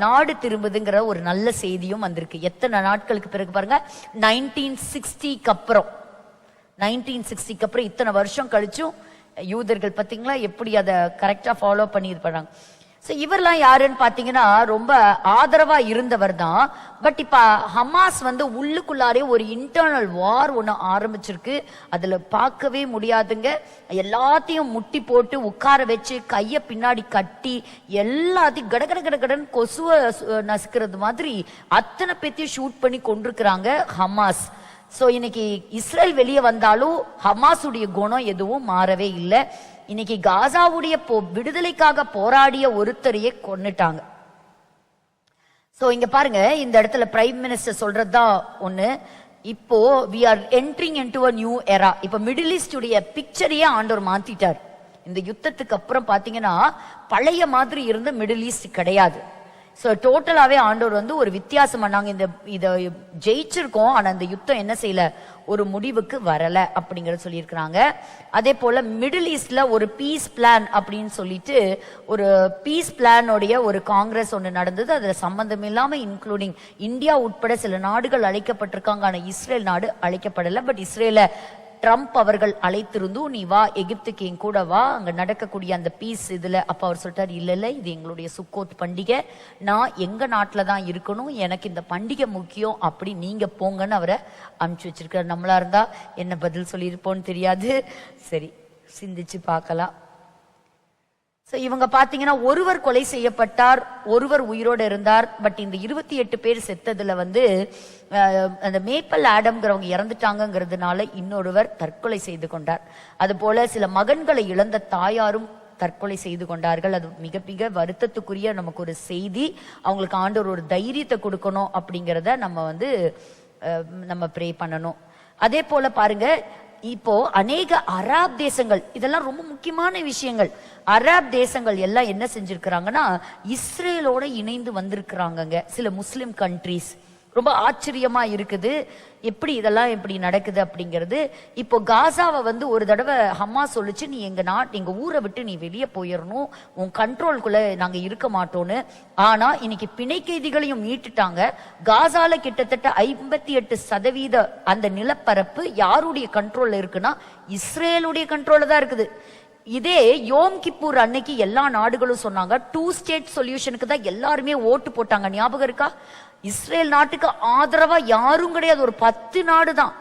Speaker 1: நாடு திரும்புதுங்கிற ஒரு நல்ல செய்தியும் வந்திருக்கு. எத்தனை நாட்களுக்கு பிறகு பாருங்க, 1960க்கு அப்புறம், 1960க்கு அப்புறம் இத்தனை வருஷம் கழிச்சும் யூதர்கள் பாத்தீங்களா எப்படி அதை கரெக்டா ஃபாலோ பண்ணி இருப்பாங்க. சோ இவரெல்லாம் யாருன்னு பாத்தீங்கன்னா ரொம்ப ஆதரவா இருந்தவர் தான். பட் இப்ப ஹமாஸ் வந்து உள்ளுக்குள்ளாரே ஒரு இன்டர்னல் வார் ஒண்ணு ஆரம்பிச்சிருக்கு. அதுல பார்க்கவே முடியாதுங்க. எல்லாத்தையும் முட்டி போட்டு உட்கார வச்சு கைய பின்னாடி கட்டி எல்லாத்தையும் கட கட கட கடன் கொசுவ நசுக்கிறது மாதிரி அத்தனை பேத்தையும் ஷூட் பண்ணி கொண்டிருக்கிறாங்க ஹமாஸ். சோ இன்னைக்கு இஸ்ரேல் வெளியே வந்தாலும் ஹமாஸுடைய குணம் எதுவும் மாறவே இல்லை. இன்னைக்கு காசாவுடைய விடுதலைக்காக போராடிய ஒருத்தரையே கொன்னுட்டாங்க. சோ இங்க பாருங்க, இந்த இடத்துல பிரைம் மினிஸ்டர் சொல்றதுதான் ஒண்ணு. இப்போ we are entering into a new era. இப்ப மிடில் ஈஸ்ட் உடைய பிக்சரையே ஆண்டவர் மாத்திட்டார். இந்த யுத்தத்துக்கு அப்புறம் பாத்தீங்கன்னா பழைய மாதிரி இருந்த மிடில் ஈஸ்ட் கிடையாது. சோ டோட்டலாவே ஆண்டவர் வந்து ஒரு வித்தியாசம் பண்ணாங்க. இத ஜெயிச்சிருக்கோம், ஆனா இந்த யுத்தம் என்ன செய்யல, ஒரு முடிவுக்கு வரல அப்படிங்கறத சொல்லியிருக்கிறாங்க. அதே போல மிடில் ஈஸ்ட்ல ஒரு பீஸ் பிளான் அப்படின்னு சொல்லிட்டு ஒரு பீஸ் பிளானோடைய ஒரு காங்கிரஸ் ஒன்று நடந்தது. அதுல சம்பந்தம் இல்லாம இன்க்ளூடிங் இந்தியா உட்பட சில நாடுகள் அழைக்கப்பட்டிருக்காங்க. ஆனா இஸ்ரேல் நாடு அழைக்கப்படல. பட் இஸ்ரேல ட்ரம்ப் அவர்கள் அழைத்திருந்தும் நீ வா எகிப்துக்கு என் கூட வா, அங்க நடக்கக்கூடிய அந்த பீஸ் இதுல. அப்ப அவர் சொல்லிட்டார், இல்ல இது எங்களுடைய சுக்கோத் பண்டிகை, நான் எங்க நாட்டுல தான் இருக்கணும், எனக்கு இந்த பண்டிகை முக்கியம், அப்படி நீங்க போங்கன்னு அவரை அனுப்பிச்சு வச்சிருக்காரு. நம்மளா இருந்தா என்ன பதில் சொல்லியிருப்போன்னு தெரியாது. சரி, சிந்திச்சு பார்க்கலாம். இவங்க பாத்தீங்கன்னா ஒருவர் கொலை செய்யப்பட்டார், ஒருவர் உயிரோடு இருந்தார். பட் இந்த 28 பேர் செத்ததுல வந்து அந்த மேப்பல் ஆடம்ங்கிறவங்க இறந்துட்டாங்கிறதுனால இன்னொருவர் தற்கொலை செய்து கொண்டார். அது போல சில மகன்களை இழந்த தாயாரும் தற்கொலை செய்து கொண்டார்கள். அது மிக மிக வருத்தத்துக்குரிய நமக்கு ஒரு செய்தி. அவங்களுக்கு ஆண்டவர் ஒரு தைரியத்தை கொடுக்கணும் அப்படிங்கிறத நம்ம ப்ரே பண்ணணும். அதே போல பாருங்க, இப்போ அநேக அராப் தேசங்கள், இதெல்லாம் ரொம்ப முக்கியமான விஷயங்கள். அராப் தேசங்கள் எல்லாம் என்ன செஞ்சிருக்கிறாங்கன்னா இஸ்ரேலோட இணைந்து வந்திருக்கிறாங்க. சில முஸ்லிம் கண்ட்ரீஸ். ரொம்ப ஆச்சரியமா இருக்குது எப்படி இதெல்லாம் எப்படி நடக்குது அப்படிங்கிறது. இப்போ காசாவை வந்து ஒரு தடவை ஹமாஸ் சொல்லிச்சு, நீ எங்க ஊரை விட்டு நீ வெளியே போயிடணும், உன் கண்ட்ரோல்குள்ள நாங்க இருக்க மாட்டோம்னு. ஆனா இன்னைக்கு பிணை கைதிகளையும் மீட்டுட்டாங்க. காசால கிட்டத்தட்ட 58% அந்த நிலப்பரப்பு யாருடைய கண்ட்ரோல்ல இருக்குன்னா இஸ்ரேலுடைய கண்ட்ரோல்ல தான் இருக்குது. இதே யோம் கிப்பூர் அன்னைக்கு எல்லா நாடுகளும் சொன்னாங்க 2 ஸ்டேட் சொல்யூஷனுக்கு தான் எல்லாருமே ஓட்டு போட்டாங்க. ஞாபகம் இருக்கா? இஸ்ரேல் நாட்டுக்கு ஆதரவா யாரும் கிடையாது, ஒரு 10 நாடு தான்.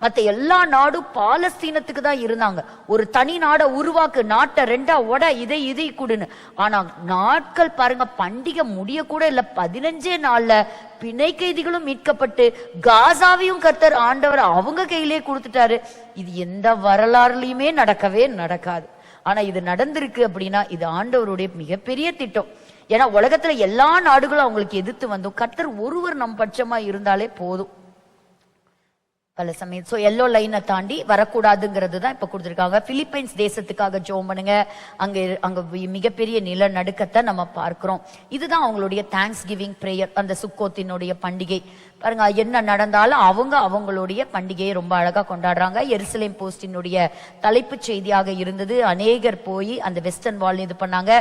Speaker 1: மத்த எல்லா நாடும் பாலஸ்தீனத்துக்கு தான் இருந்தாங்க. ஒரு தனி நாடை உருவாக்கு, நாட்டை 2ஆ உட, இதை கூடுன்னு. ஆனா நாட்கள் பாருங்க, பண்டிகை முடிய கூட இல்ல, 15 நாள்ல பிணை கைதிகளும் மீட்கப்பட்டு காசாவையும் கர்த்தர் ஆண்டவர் அவங்க கையிலே கொடுத்துட்டாரு. இது எந்த வரலாறுலயுமே நடக்கவே நடக்காது. ஆனா இது நடந்திருக்கு அப்படின்னா இது ஆண்டவருடைய மிகப்பெரிய திட்டம். ஏன்னா உலகத்துல எல்லா நாடுகளும் அவங்களுக்கு எதிர்த்து வந்தோம், கர்த்தர் ஒருவர் நம் பட்சமா இருந்தாலே போதும். பல சமயம் சோ எல்லோ லைனை தாண்டி வரக்கூடாதுங்கிறது தான் இப்ப கொடுத்துருக்காங்க. பிலிப்பைன்ஸ் தேசத்துக்காக ஜெபம் பண்ணுங்க. அங்க மிகப்பெரிய நிலநடுக்கத்தை நம்ம பார்க்கிறோம். இதுதான் அவங்களுடைய தேங்க்ஸ் கிவிங் பிரேயர். அந்த சுக்கோத்தினுடைய பண்டிகை பாருங்க, என்ன நடந்தாலும் அவங்களுடைய பண்டிகையை ரொம்ப அழகா கொண்டாடுறாங்க. எருசலேம் போஸ்டினுடைய தலைப்புச் செய்தியாக இருந்தது. அநேகர் போய் அந்த வெஸ்டர்ன் வால் இது பண்ணாங்க.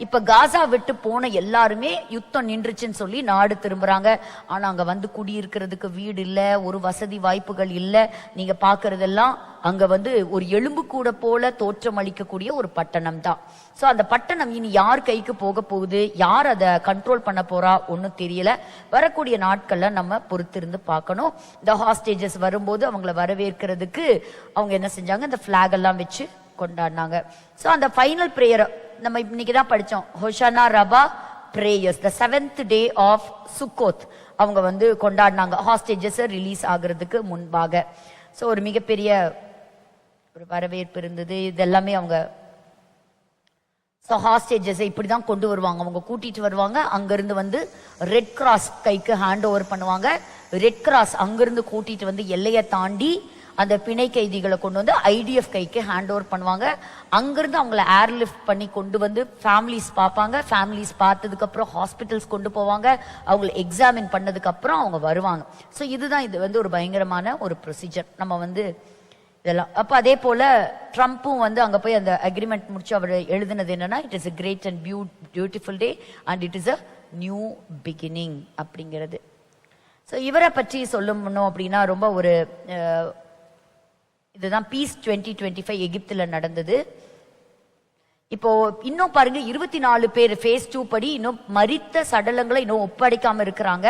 Speaker 1: இப்ப காசா விட்டு போன எல்லாருமே யுத்தம் நின்றுச்சுன்னு சொல்லி நாடு திரும்புறாங்க. ஆனா அங்க வந்து குடியிருக்கிறதுக்கு வீடு இல்ல, ஒரு வசதி வாய்ப்புகள் இல்ல. நீங்க பாக்குறதெல்லாம் அங்க வந்து ஒரு எலும்பு கூட போல தோற்றம் அளிக்கக்கூடிய ஒரு பட்டணம் தான். சோ அந்த பட்டணம் இனி யார் கைக்கு போக போகுது, யார் அதை கண்ட்ரோல் பண்ண போறா ஒன்னும் தெரியல. வரக்கூடிய நாட்கள்ல நம்ம பொறுத்திருந்து பார்க்கணும். இந்த ஹாஸ்டேஜஸ் வரும்போது அவங்கள வரவேற்கிறதுக்கு அவங்க என்ன செஞ்சாங்க, இந்த பிளாக் எல்லாம் வச்சு கொண்டாடினாங்க. சோ அந்த ஃபைனல் பிரேயர் நம்ம இன்னைக்கு தான் படிச்சோம். Hoshana Rabba prayers, the 7th day of Sukkot அவங்க வந்து கொண்டாடினாங்க ஹாஸ்டேஜஸ் ரிலீஸ் ஆகுறதுக்கு முன்பாக. சோ ஒரு மிகப்பெரிய ஒரு வரவேற்பு இருந்தது. இதெல்லாமே அவங்க ஹாஸ்டேஜஸ் இப்படிதான் கொண்டு வருவாங்க. அவங்க கூட்டிட்டு வருவாங்க, அங்கிருந்து வந்து ரெட் கிராஸ் கைக்கு ஹேண்ட் ஓவர் பண்ணுவாங்க. ரெட் கிராஸ் அங்கிருந்து கூட்டிட்டு வந்து எல்லையை தாண்டி அந்த பிணை கைதிகளை கொண்டு வந்து IDF கைக்கு ஹேண்ட் ஓவர் பண்ணுவாங்க. அங்கிருந்து அவங்கள ஏர்லிஃப்ட் பண்ணி கொண்டு வந்து ஃபேமிலிஸ் பார்ப்பாங்க. ஃபேமிலிஸ் பார்த்ததுக்கு அப்புறம் ஹாஸ்பிட்டல்ஸ் கொண்டு போவாங்க. அவங்களை எக்ஸாமின் பண்ணதுக்கு அப்புறம் அவங்க வருவாங்க. ஸோ இதுதான் இது வந்து ஒரு பயங்கரமான ஒரு ப்ரொசீஜர். நம்ம வந்து இதெல்லாம் அப்ப அதே போல ட்ரம்ப்பும் வந்து அங்க போய் அந்த அக்ரிமெண்ட் முடிச்சு அவர் எழுதினது என்னன்னா, it is a great and beautiful day and it is a new beginning அப்படிங்கிறது. ஸோ இவரை பற்றி சொல்லணும் அப்படின்னா ரொம்ப ஒரு இதுதான் பீஸ் 2025 எகிப்துல நடந்தது. இப்போ இன்னும் பாருங்க 24 பேர் ஃபேஸ் 2 படி இன்னும் மரித்த சடலங்களை இன்னும் ஒப்படைக்காம இருக்கிறாங்க.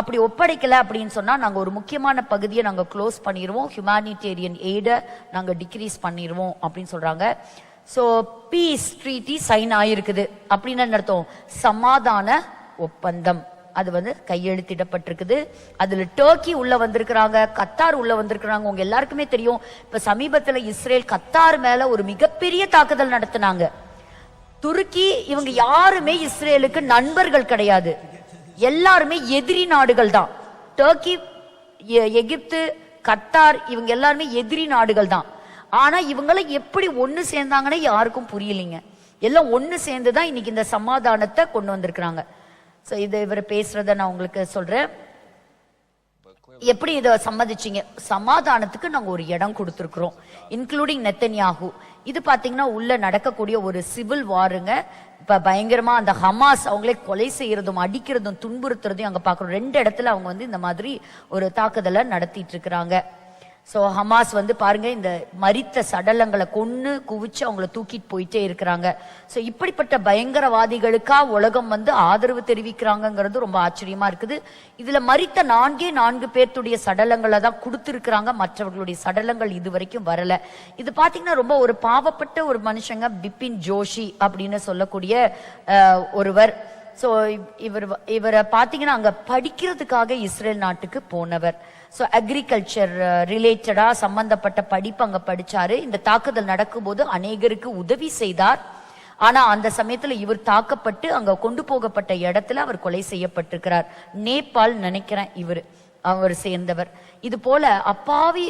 Speaker 1: அப்படி ஒப்படைக்கல அப்படின்னு சொன்னா நாங்க ஒரு முக்கியமான பகுதியை நாங்க க்ளோஸ் பண்ணிடுவோம், ஹியூமானிட்டேரியன் எய்ட நாங்க டிக்ரீஸ் பண்ணிடுவோம் அப்படின்னு சொல்றாங்க. சோ பீஸ் ட்ரீட்டி சைன் ஆயிருக்குது அப்படின்னு என்ன அர்த்தம், சமாதான ஒப்பந்தம் அது வந்து கையெழுத்திடப்பட்டிருக்குது. அதுல டர்க்கி உள்ள வந்திருக்கிறாங்க, கத்தார் உள்ள வந்திருக்கிறாங்க. உங்க எல்லாருக்குமே தெரியும், இப்ப சமீபத்துல இஸ்ரேல் கத்தார் மேல ஒரு மிகப்பெரிய தாக்குதல் நடத்தினாங்க. துருக்கி இவங்க யாருமே இஸ்ரேலுக்கு நண்பர்கள் கிடையாது, எல்லாருமே எதிரி நாடுகள் தான். டர்க்கி, எகிப்து, கத்தார் இவங்க எல்லாருமே எதிரி நாடுகள் தான். ஆனா இவங்களை எப்படி ஒண்ணு சேர்ந்தாங்கன்னு யாருக்கும் புரியலைங்க. எல்லாம் ஒண்ணு சேர்ந்துதான் இன்னைக்கு இந்த சமாதானத்தை கொண்டு வந்திருக்கிறாங்க. சோ இது இவர் பேசுறத நான் உங்களுக்கு சொல்றேன். எப்படி இதை சம்மதிச்சீங்க? சமாதானத்துக்கு நாங்க ஒரு இடம் கொடுத்திருக்கிறோம், இன்க்ளூடிங் நெத்தன்யாகு. இது பாத்தீங்கன்னா உள்ள நடக்கக்கூடிய ஒரு சிவில் வாருங்க. இப்ப பயங்கரமா அந்த ஹமாஸ் அவங்களே கொலை செய்யறதும் அடிக்கிறதும் துன்புறுத்துறதையும் அங்க பாக்குறோம். 2 இடத்துல அவங்க வந்து இந்த மாதிரி ஒரு தாக்குதலை நடத்திட்டு இருக்கிறாங்க. சோ ஹமாஸ் வந்து பாருங்க இந்த மரித்த சடலங்களை கொன்னு குவிச்சு அவங்கள தூக்கிட்டு போயிட்டே இருக்கிறாங்க. சோ இப்படிப்பட்ட பயங்கரவாதிகளுக்கா உலகம் வந்து ஆதரவு தெரிவிக்கிறாங்கிறது ரொம்ப ஆச்சரியமா இருக்குது. இதுல மரித்த 4 பேர்த்துடைய சடலங்களை தான் கொடுத்திருக்கிறாங்க, மற்றவர்களுடைய சடலங்கள் இது வரைக்கும் வரல. இது பாத்தீங்கன்னா ரொம்ப ஒரு பாவப்பட்ட ஒரு மனுஷங்க, பிபின் ஜோஷி அப்படின்னு சொல்லக்கூடிய ஒருவர். சோ இவரை பாத்தீங்கன்னா அங்க படிக்கிறதுக்காக இஸ்ரேல் நாட்டுக்கு போனவர். சோ அக்ரிகல்ச்சர் ரிலேட்டடா சம்பந்தப்பட்ட படிப்பு அங்க படிச்சாரு. இந்த தாக்குதல் நடக்கும்போது அநேகருக்கு உதவி செய்தார். ஆனா அந்த சமயத்துல இவர் தாக்கப்பட்டு அங்க கொண்டு போகப்பட்ட இடத்துல அவர் கொலை செய்யப்பட்டிருக்கிறார். நேபாள் நினைக்கிறேன் அவர் சேர்ந்தவர். இது போல அப்பாவி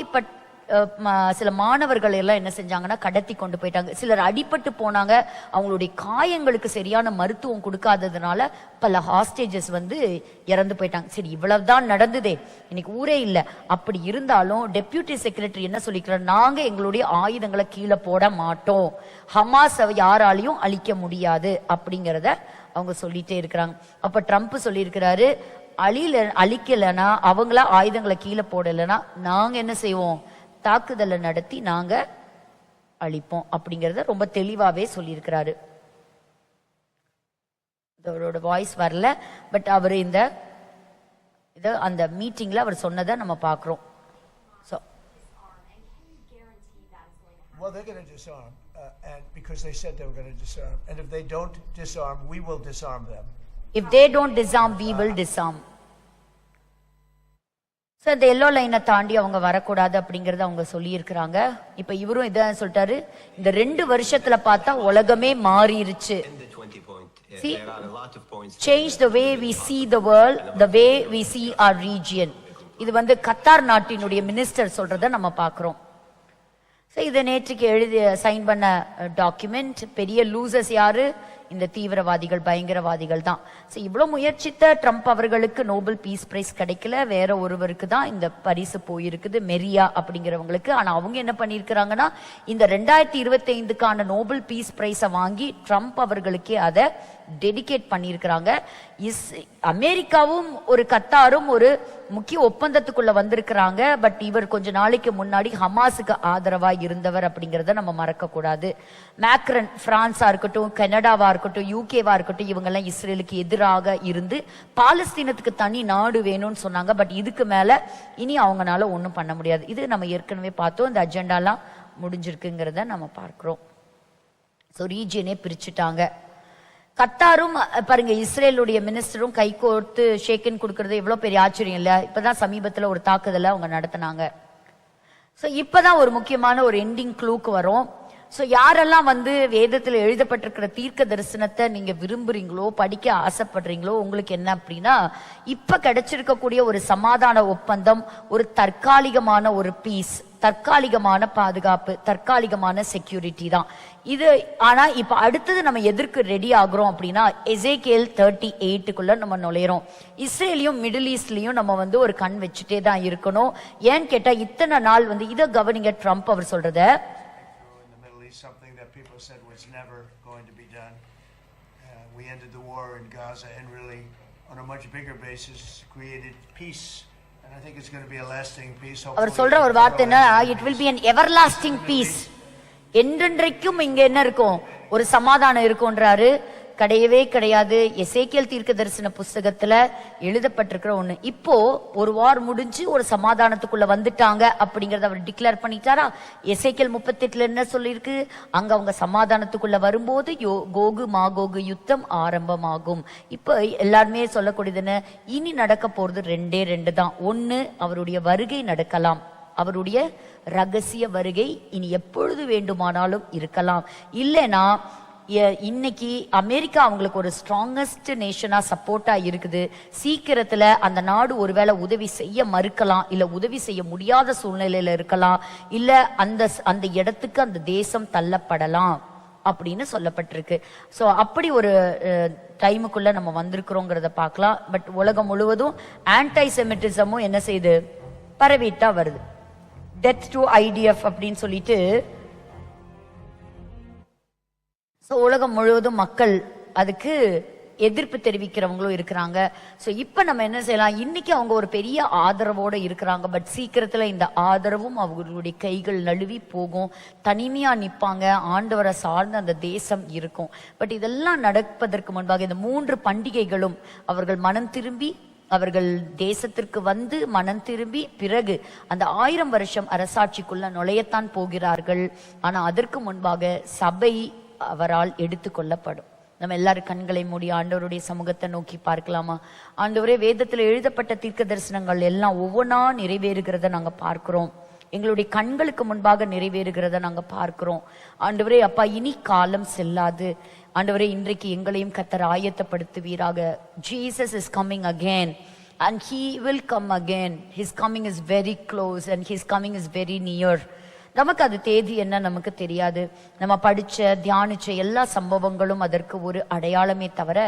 Speaker 1: சில மாணவர்கள் எல்லாம் என்ன செஞ்சாங்கன்னா கடத்தி கொண்டு போயிட்டாங்க. சிலர் அடிபட்டு போனாங்க, அவங்களுடைய காயங்களுக்கு சரியான மருத்துவம் கொடுக்காததுனால பல ஹாஸ்டேஜஸ் வந்து இறந்து போயிட்டாங்க. சரி இவ்வளவுதான் நடந்ததே, இன்னைக்கு ஊரே இல்லை. அப்படி இருந்தாலும் டெப்யூட்டி செக்ரட்டரி என்ன சொல்லிக்கிறார், நாங்க எங்களுடைய ஆயுதங்களை கீழே போட மாட்டோம், ஹமாஸ் யாராலையும் அழிக்க முடியாது அப்படிங்கிறத அவங்க சொல்லிட்டே இருக்கிறாங்க. அப்ப ட்ரம்ப் சொல்லியிருக்கிறாரு, அழிக்கலைன்னா அவங்கள ஆயுதங்களை கீழே போடலைன்னா நாங்க என்ன செய்வோம், தாக்குதலை நடத்தி நாங்க அழிப்போம் அப்படிங்கறத ரொம்ப தெளிவாவே சொல்லியிருக்கிறாரு. அவரோட வாய்ஸ் வரல, பட் அவர் இந்த அந்த மீட்டிங்ல அவர் சொன்னதை நம்ம பார்க்கிறோம். So
Speaker 3: well, they're going to disarm and because they said they were going to disarm, and if they don't disarm, we will disarm them.
Speaker 1: If they don't disarm, we will disarm. So இந்த yellow லைனை தாண்டி அவங்க வரக்கூடாது அப்படிங்கறத அவங்க சொல்லியிருக்கிறாங்க. இப்ப இவரும் இதான் சொல்லிட்டாரு, இந்த 2 வருஷத்துல பார்த்தா உலகமே மாறிடுச்சு. See, change the way we see the world, the way we see our region. இது வந்து கத்தார் நாட்டினுடைய மினிஸ்டர் சொல்றத நம்ம பார்க்கிறோம். ஸோ இதை நேற்றுக்கு எழுதி சைன் பண்ண டாக்குமெண்ட். பெரிய லூசர்ஸ் யாரு? இந்த தீவிரவாதிகள், பயங்கரவாதிகள் தான். ஸோ இவ்வளோ முயற்சித்த ட்ரம்ப் அவர்களுக்கு நோபல் பீஸ் பிரைஸ் கிடைக்கல, வேற ஒருவருக்கு தான் இந்த பரிசு போயிருக்குது, மெரியா அப்படிங்கிறவங்களுக்கு. ஆனால் அவங்க என்ன பண்ணியிருக்கிறாங்கன்னா, இந்த 2025க்கான நோபல் பீஸ் பிரைஸை வாங்கி ட்ரம்ப் அவர்களுக்கே அதை டெடிகேட் பண்ணியிருக்கிறாங்க. அமெரிக்காவும் ஒரு கத்தாரும் ஒரு முக்கிய ஒப்பந்தத்துக்குள்ள வந்திருக்கிறாங்க. பட் இவர் கொஞ்ச நாளைக்கு முன்னாடி ஹமாஸுக்கு ஆதரவா இருந்தவர் அப்படிங்கறத நம்ம மறக்க கூடாது. மேக்ரன் பிரான்ஸா இருக்கட்டும், கனடாவா இருக்கட்டும், யூகேவா இருக்கட்டும், இவங்க எல்லாம் இஸ்ரேலுக்கு எதிராக இருந்து பாலஸ்தீனத்துக்கு தனி நாடு வேணும்னு சொன்னாங்க. பட் இதுக்கு மேல இனி அவங்களால ஒன்றும் பண்ண முடியாது. இது நம்ம ஏற்கனவே பார்த்தோம். இந்த அஜெண்டாலாம் முடிஞ்சிருக்குங்கிறத நம்ம பார்க்கிறோம். ஸோ ரீஜியனே பிரிச்சுட்டாங்க. கத்தாரும் பாருங்க, இஸ்ரேலுடைய மினிஸ்டரும் கை கோர்த்து ஷேக்கன் கொடுக்கறது எவ்வளவு பெரிய ஆச்சரியம் இல்ல. இப்பதான் சமீபத்துல ஒரு தாக்குதலை அவங்க நடத்தினாங்க. ஸோ இப்பதான் ஒரு முக்கியமான ஒரு எண்டிங் க்ளூக்கு வரும். ஸோ யாரெல்லாம் வந்து வேதத்தில் எழுதப்பட்டிருக்கிற தீர்க்க தரிசனத்தை நீங்க விரும்புறீங்களோ, படிக்க ஆசைப்படுறீங்களோ, உங்களுக்கு என்ன அப்படின்னா, இப்ப கிடைச்சிருக்கக்கூடிய ஒரு சமாதான ஒப்பந்தம் ஒரு தற்காலிகமான ஒரு பீஸ், தற்காலிகமான பாதுகாப்பு, தற்காலிகமான செக்யூரிட்டி தான் இது. ஆனா இப்ப அடுத்தது நம்ம எதற்கு ரெடி ஆகுறோம் அப்படின்னா, எசேக்கியேல் 38க்குள்ள நம்ம நுழையிறோம். இஸ்ரேலையும் மிடில் ஈஸ்ட்லயும் நம்ம வந்து ஒரு கண் வச்சுட்டே தான் இருக்கணும். ஏன்னு கேட்டா இத்தனை நாள் வந்து இதை கவனிங்க, ட்ரம்ப் அவர் சொல்றத,
Speaker 3: something that people said was never going to be done. We ended the war in Gaza and really, on a much bigger basis, created peace. And I think it's going to be a lasting peace.
Speaker 1: அவர் சொல்ற ஒரு வார்த்தை என்ன, it will be an everlasting peace. என்றென்றைக்கும் இங்க என்ன இருக்கும், ஒரு சமாதானம் இருக்கும்ன்றாரு. கிடையவே கிடையாது. எசேக்கியேல் தீர்க்க தரிசன புஸ்தகத்துல எழுதப்பட்டிருக்கிற ஒண்ணு. இப்போ ஒரு வார் முடிஞ்சு ஒரு சமாதானத்துக்குள்ள வந்துட்டாங்க அப்படிங்கறத அவர் டிக்ளேர் பண்ணிட்டாரா? எசேக்கியேல் 38ல என்ன சொல்லிருக்கு, அங்க அவங்க சமாதானத்துக்குள்ள வரும்போது கோகு மாகோகு யுத்தம் ஆரம்பமாகும். இப்ப எல்லாருமே சொல்லக்கூடியதுன்னு, இனி நடக்க போறது 2 தான். ஒண்ணு, அவருடைய வருகை நடக்கலாம். அவருடைய ரகசிய வருகை இனி எப்பொழுது வேண்டுமானாலும் இருக்கலாம். இல்லைன்னா இன்னைக்கு அமெரிக்கா அவங்களுக்கு ஒரு ஸ்ட்ராங்கஸ்ட் நேஷனா சப்போர்ட்டா இருக்குது. சீக்கிரத்துல அந்த நாடு ஒருவேளை உதவி செய்ய மறுக்கலாம், இல்ல உதவி செய்ய முடியாத சூழ்நிலையில இருக்கலாம், இல்ல அந்த இடத்துக்கு அந்த தேசம் தள்ளப்படலாம் அப்படின்னு சொல்லப்பட்டிருக்கு. ஸோ அப்படி ஒரு டைமுக்குள்ள நம்ம வந்திருக்கிறோங்கிறத பார்க்கலாம். பட் உலகம் முழுவதும் ஆன்டை செமிட்டிசமும் என்ன செய்யுது, பரவிட்டா வருது. டெத் டு ஐடிஎஃப் அப்படின்னு சொல்லிட்டு உலகம் முழுவதும் மக்கள் அதுக்கு எதிர்ப்பு தெரிவிக்கிறவங்களும் இருக்கிறாங்க. ஸோ இப்ப நம்ம என்ன செய்யலாம், இன்னைக்கு அவங்க ஒரு பெரிய ஆதரவோட இருக்கிறாங்க. பட் சீக்கிரத்துல இந்த ஆதரவும் அவர்களுடைய கைகள் நழுவி போகும், தனிமையா நிற்பாங்க, ஆண்டவரை சார்ந்த அந்த தேசம் இருக்கும். பட் இதெல்லாம் நடப்பதற்கு முன்பாக இந்த 3 பண்டிகைகளும் அவர்கள் மனம் திரும்பி, அவர்கள் தேசத்திற்கு வந்து மனம் திரும்பி பிறகு அந்த 1000 வருஷம் அரசாட்சிக்குள்ள நுழையத்தான் போகிறார்கள். ஆனா அதற்கு முன்பாக சபை அவரால் எடுத்துக்கொள்ளப்படும். நம்ம எல்லாரும் கண்களை மூடி ஆண்டவருடைய சமூகத்தை நோக்கி பார்க்கலாமா? ஆண்டவரே, வேதத்தில் எழுதப்பட்ட தீர்க்க தரிசனங்கள் எல்லாம் ஒவ்வொன்றா நிறைவேறுகிறத நாங்க பார்க்கிறோம். எங்களுடைய கண்களுக்கு முன்பாக நிறைவேறுகிறத நாங்க பார்க்கிறோம். ஆண்டவரே அப்பா, இனி காலம் செல்லாது. ஆண்டவரே, இன்றைக்கு எங்களையும் கர்த்தர் ஆயத்தப்படுத்துவீராக. Jesus is coming again and he will come again. His coming is very close and his coming is very near. நமக்கு அது தேதி என்ன நமக்கு தெரியாது. நம்ம படிச்ச தியானிச்ச எல்லா சம்பவங்களும் அதற்கு ஒரு அடையாளமே தவிர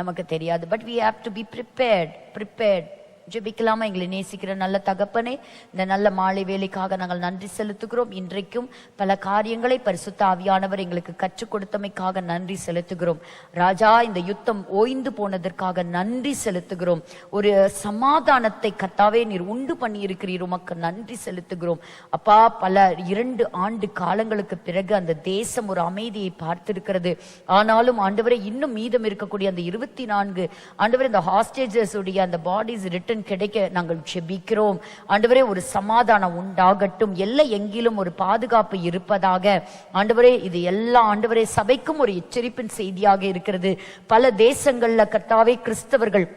Speaker 1: நமக்கு தெரியாது. But we have to be prepared. ஜெபிக்கலாமா? எங்களை நேசிக்கிற நல்ல தகப்பனே, இந்த நல்ல மாலை வேலைக்காக நாங்கள் நன்றி செலுத்துகிறோம். இன்றைக்கும் பல காரியங்களை பரிசுத்த ஆவியானவர் எங்களுக்கு கற்றுக் கொடுத்தமைக்காக நன்றி செலுத்துகிறோம். ராஜா, இந்த யுத்தம் ஓய்ந்து போனதற்காக நன்றி செலுத்துகிறோம். ஒரு சமாதானத்தை கர்த்தாவே நீர் உண்டு பண்ணி இருக்கிறீர், உமக்கு நன்றி செலுத்துகிறோம். அப்பா, பல 2 ஆண்டு காலங்களுக்கு பிறகு அந்த தேசம் ஒரு அமைதியை பார்த்திருக்கிறது. ஆனாலும் ஆண்டவரே, இன்னும் மீதம் இருக்கக்கூடிய அந்த 24 ஆண்டவரே, இந்த ஹாஸ்டேஜஸ் உடைய அந்த பாடிஸ் ரிட்டன் கிடைக்க நாங்கள் ஜெபிக்கிறோம். ஆண்டவரே, ஒரு சமாதானம் உண்டாகட்டும், எல்லை எங்கிலும் ஒரு பாதுகாப்பு இருப்பதாக. ஆண்டவரே, இது எல்லா ஆண்டவரே சபைக்கும் ஒரு எச்சரிப்பின் செய்தியாக இருக்கிறது. பல தேசங்கள்ல கர்த்தாவே கிறிஸ்தவர்கள்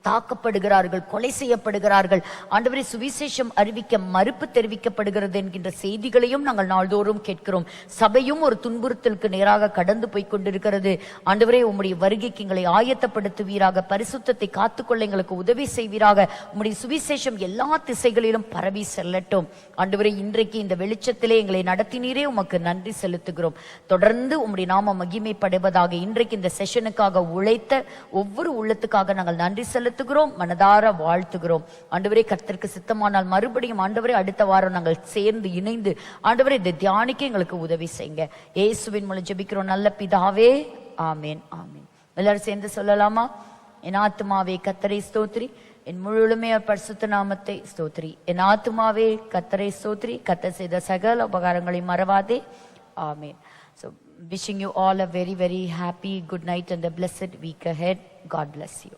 Speaker 1: தாக்கப்படுகிறார்கள், கொலை செய்யப்படுகிறார்கள். ஆண்டவரே, சுவிசேஷம் அறிவிக்க மறுப்பு தெரிவிக்கப்படுகிறது என்கின்ற செய்திகளையும் நாங்கள் நாள்தோறும் கேட்கிறோம். சபையும் ஒரு துன்புறுத்தலுக்கு நேராக கடந்து போய் கொண்டிருக்கிறது. ஆண்டவரே, உம்முடைய வருகைக்கு எங்களை ஆயத்தப்படுத்துவீராக, பரிசுத்தத்தை காத்துக்கொள்ள எங்களுக்கு உதவி செய்வீராக. உம்முடைய சுவிசேஷம் எல்லா திசைகளிலும் பரவி செல்லட்டும். ஆண்டவரே, இன்றைக்கு இந்த வெளிச்சத்திலே எங்களை நடத்தினீரே, உமக்கு நன்றி செலுத்துகிறோம். தொடர்ந்து உம்முடைய நாம மகிமைப்படுவதாக. இன்றைக்கு இந்த செஷனுக்காக உழைத்த ஒவ்வொரு உள்ளத்துக்காக நாங்கள் நன்றி செலுத்துகிறோம், மனதார வாழ்த்துகிறோம். ஆண்டவரே, கர்த்தருக்கு சித்தமானால் மறுபடியும் ஆண்டவரே அடுத்த வாரம் நாங்கள் சேர்ந்து இணைந்து ஆண்டவரே இதை தியானிக்க எங்களுக்கு உதவி செய்யுங்க. இயேசுவின் மூலம் ஜெபிக்கிறோம் நல்ல பிதாவே, ஆமேன், ஆமேன். எல்லாரும் சேர்ந்து சொல்லலாமா? என் ஆத்துமாவே கர்த்தரை ஸ்தோத்திரி, என் முழுமே பரிசுத்த நாமத்தை ஸ்தோத்திரி. என் ஆத்துமாவே கர்த்தரை ஸ்தோத்திரி, கர்த்தர் செய்த சகல உபகாரங்களை மறவாதே. ஆமேன். So wishing you all a very, very happy good night and a blessed week ahead. God bless you.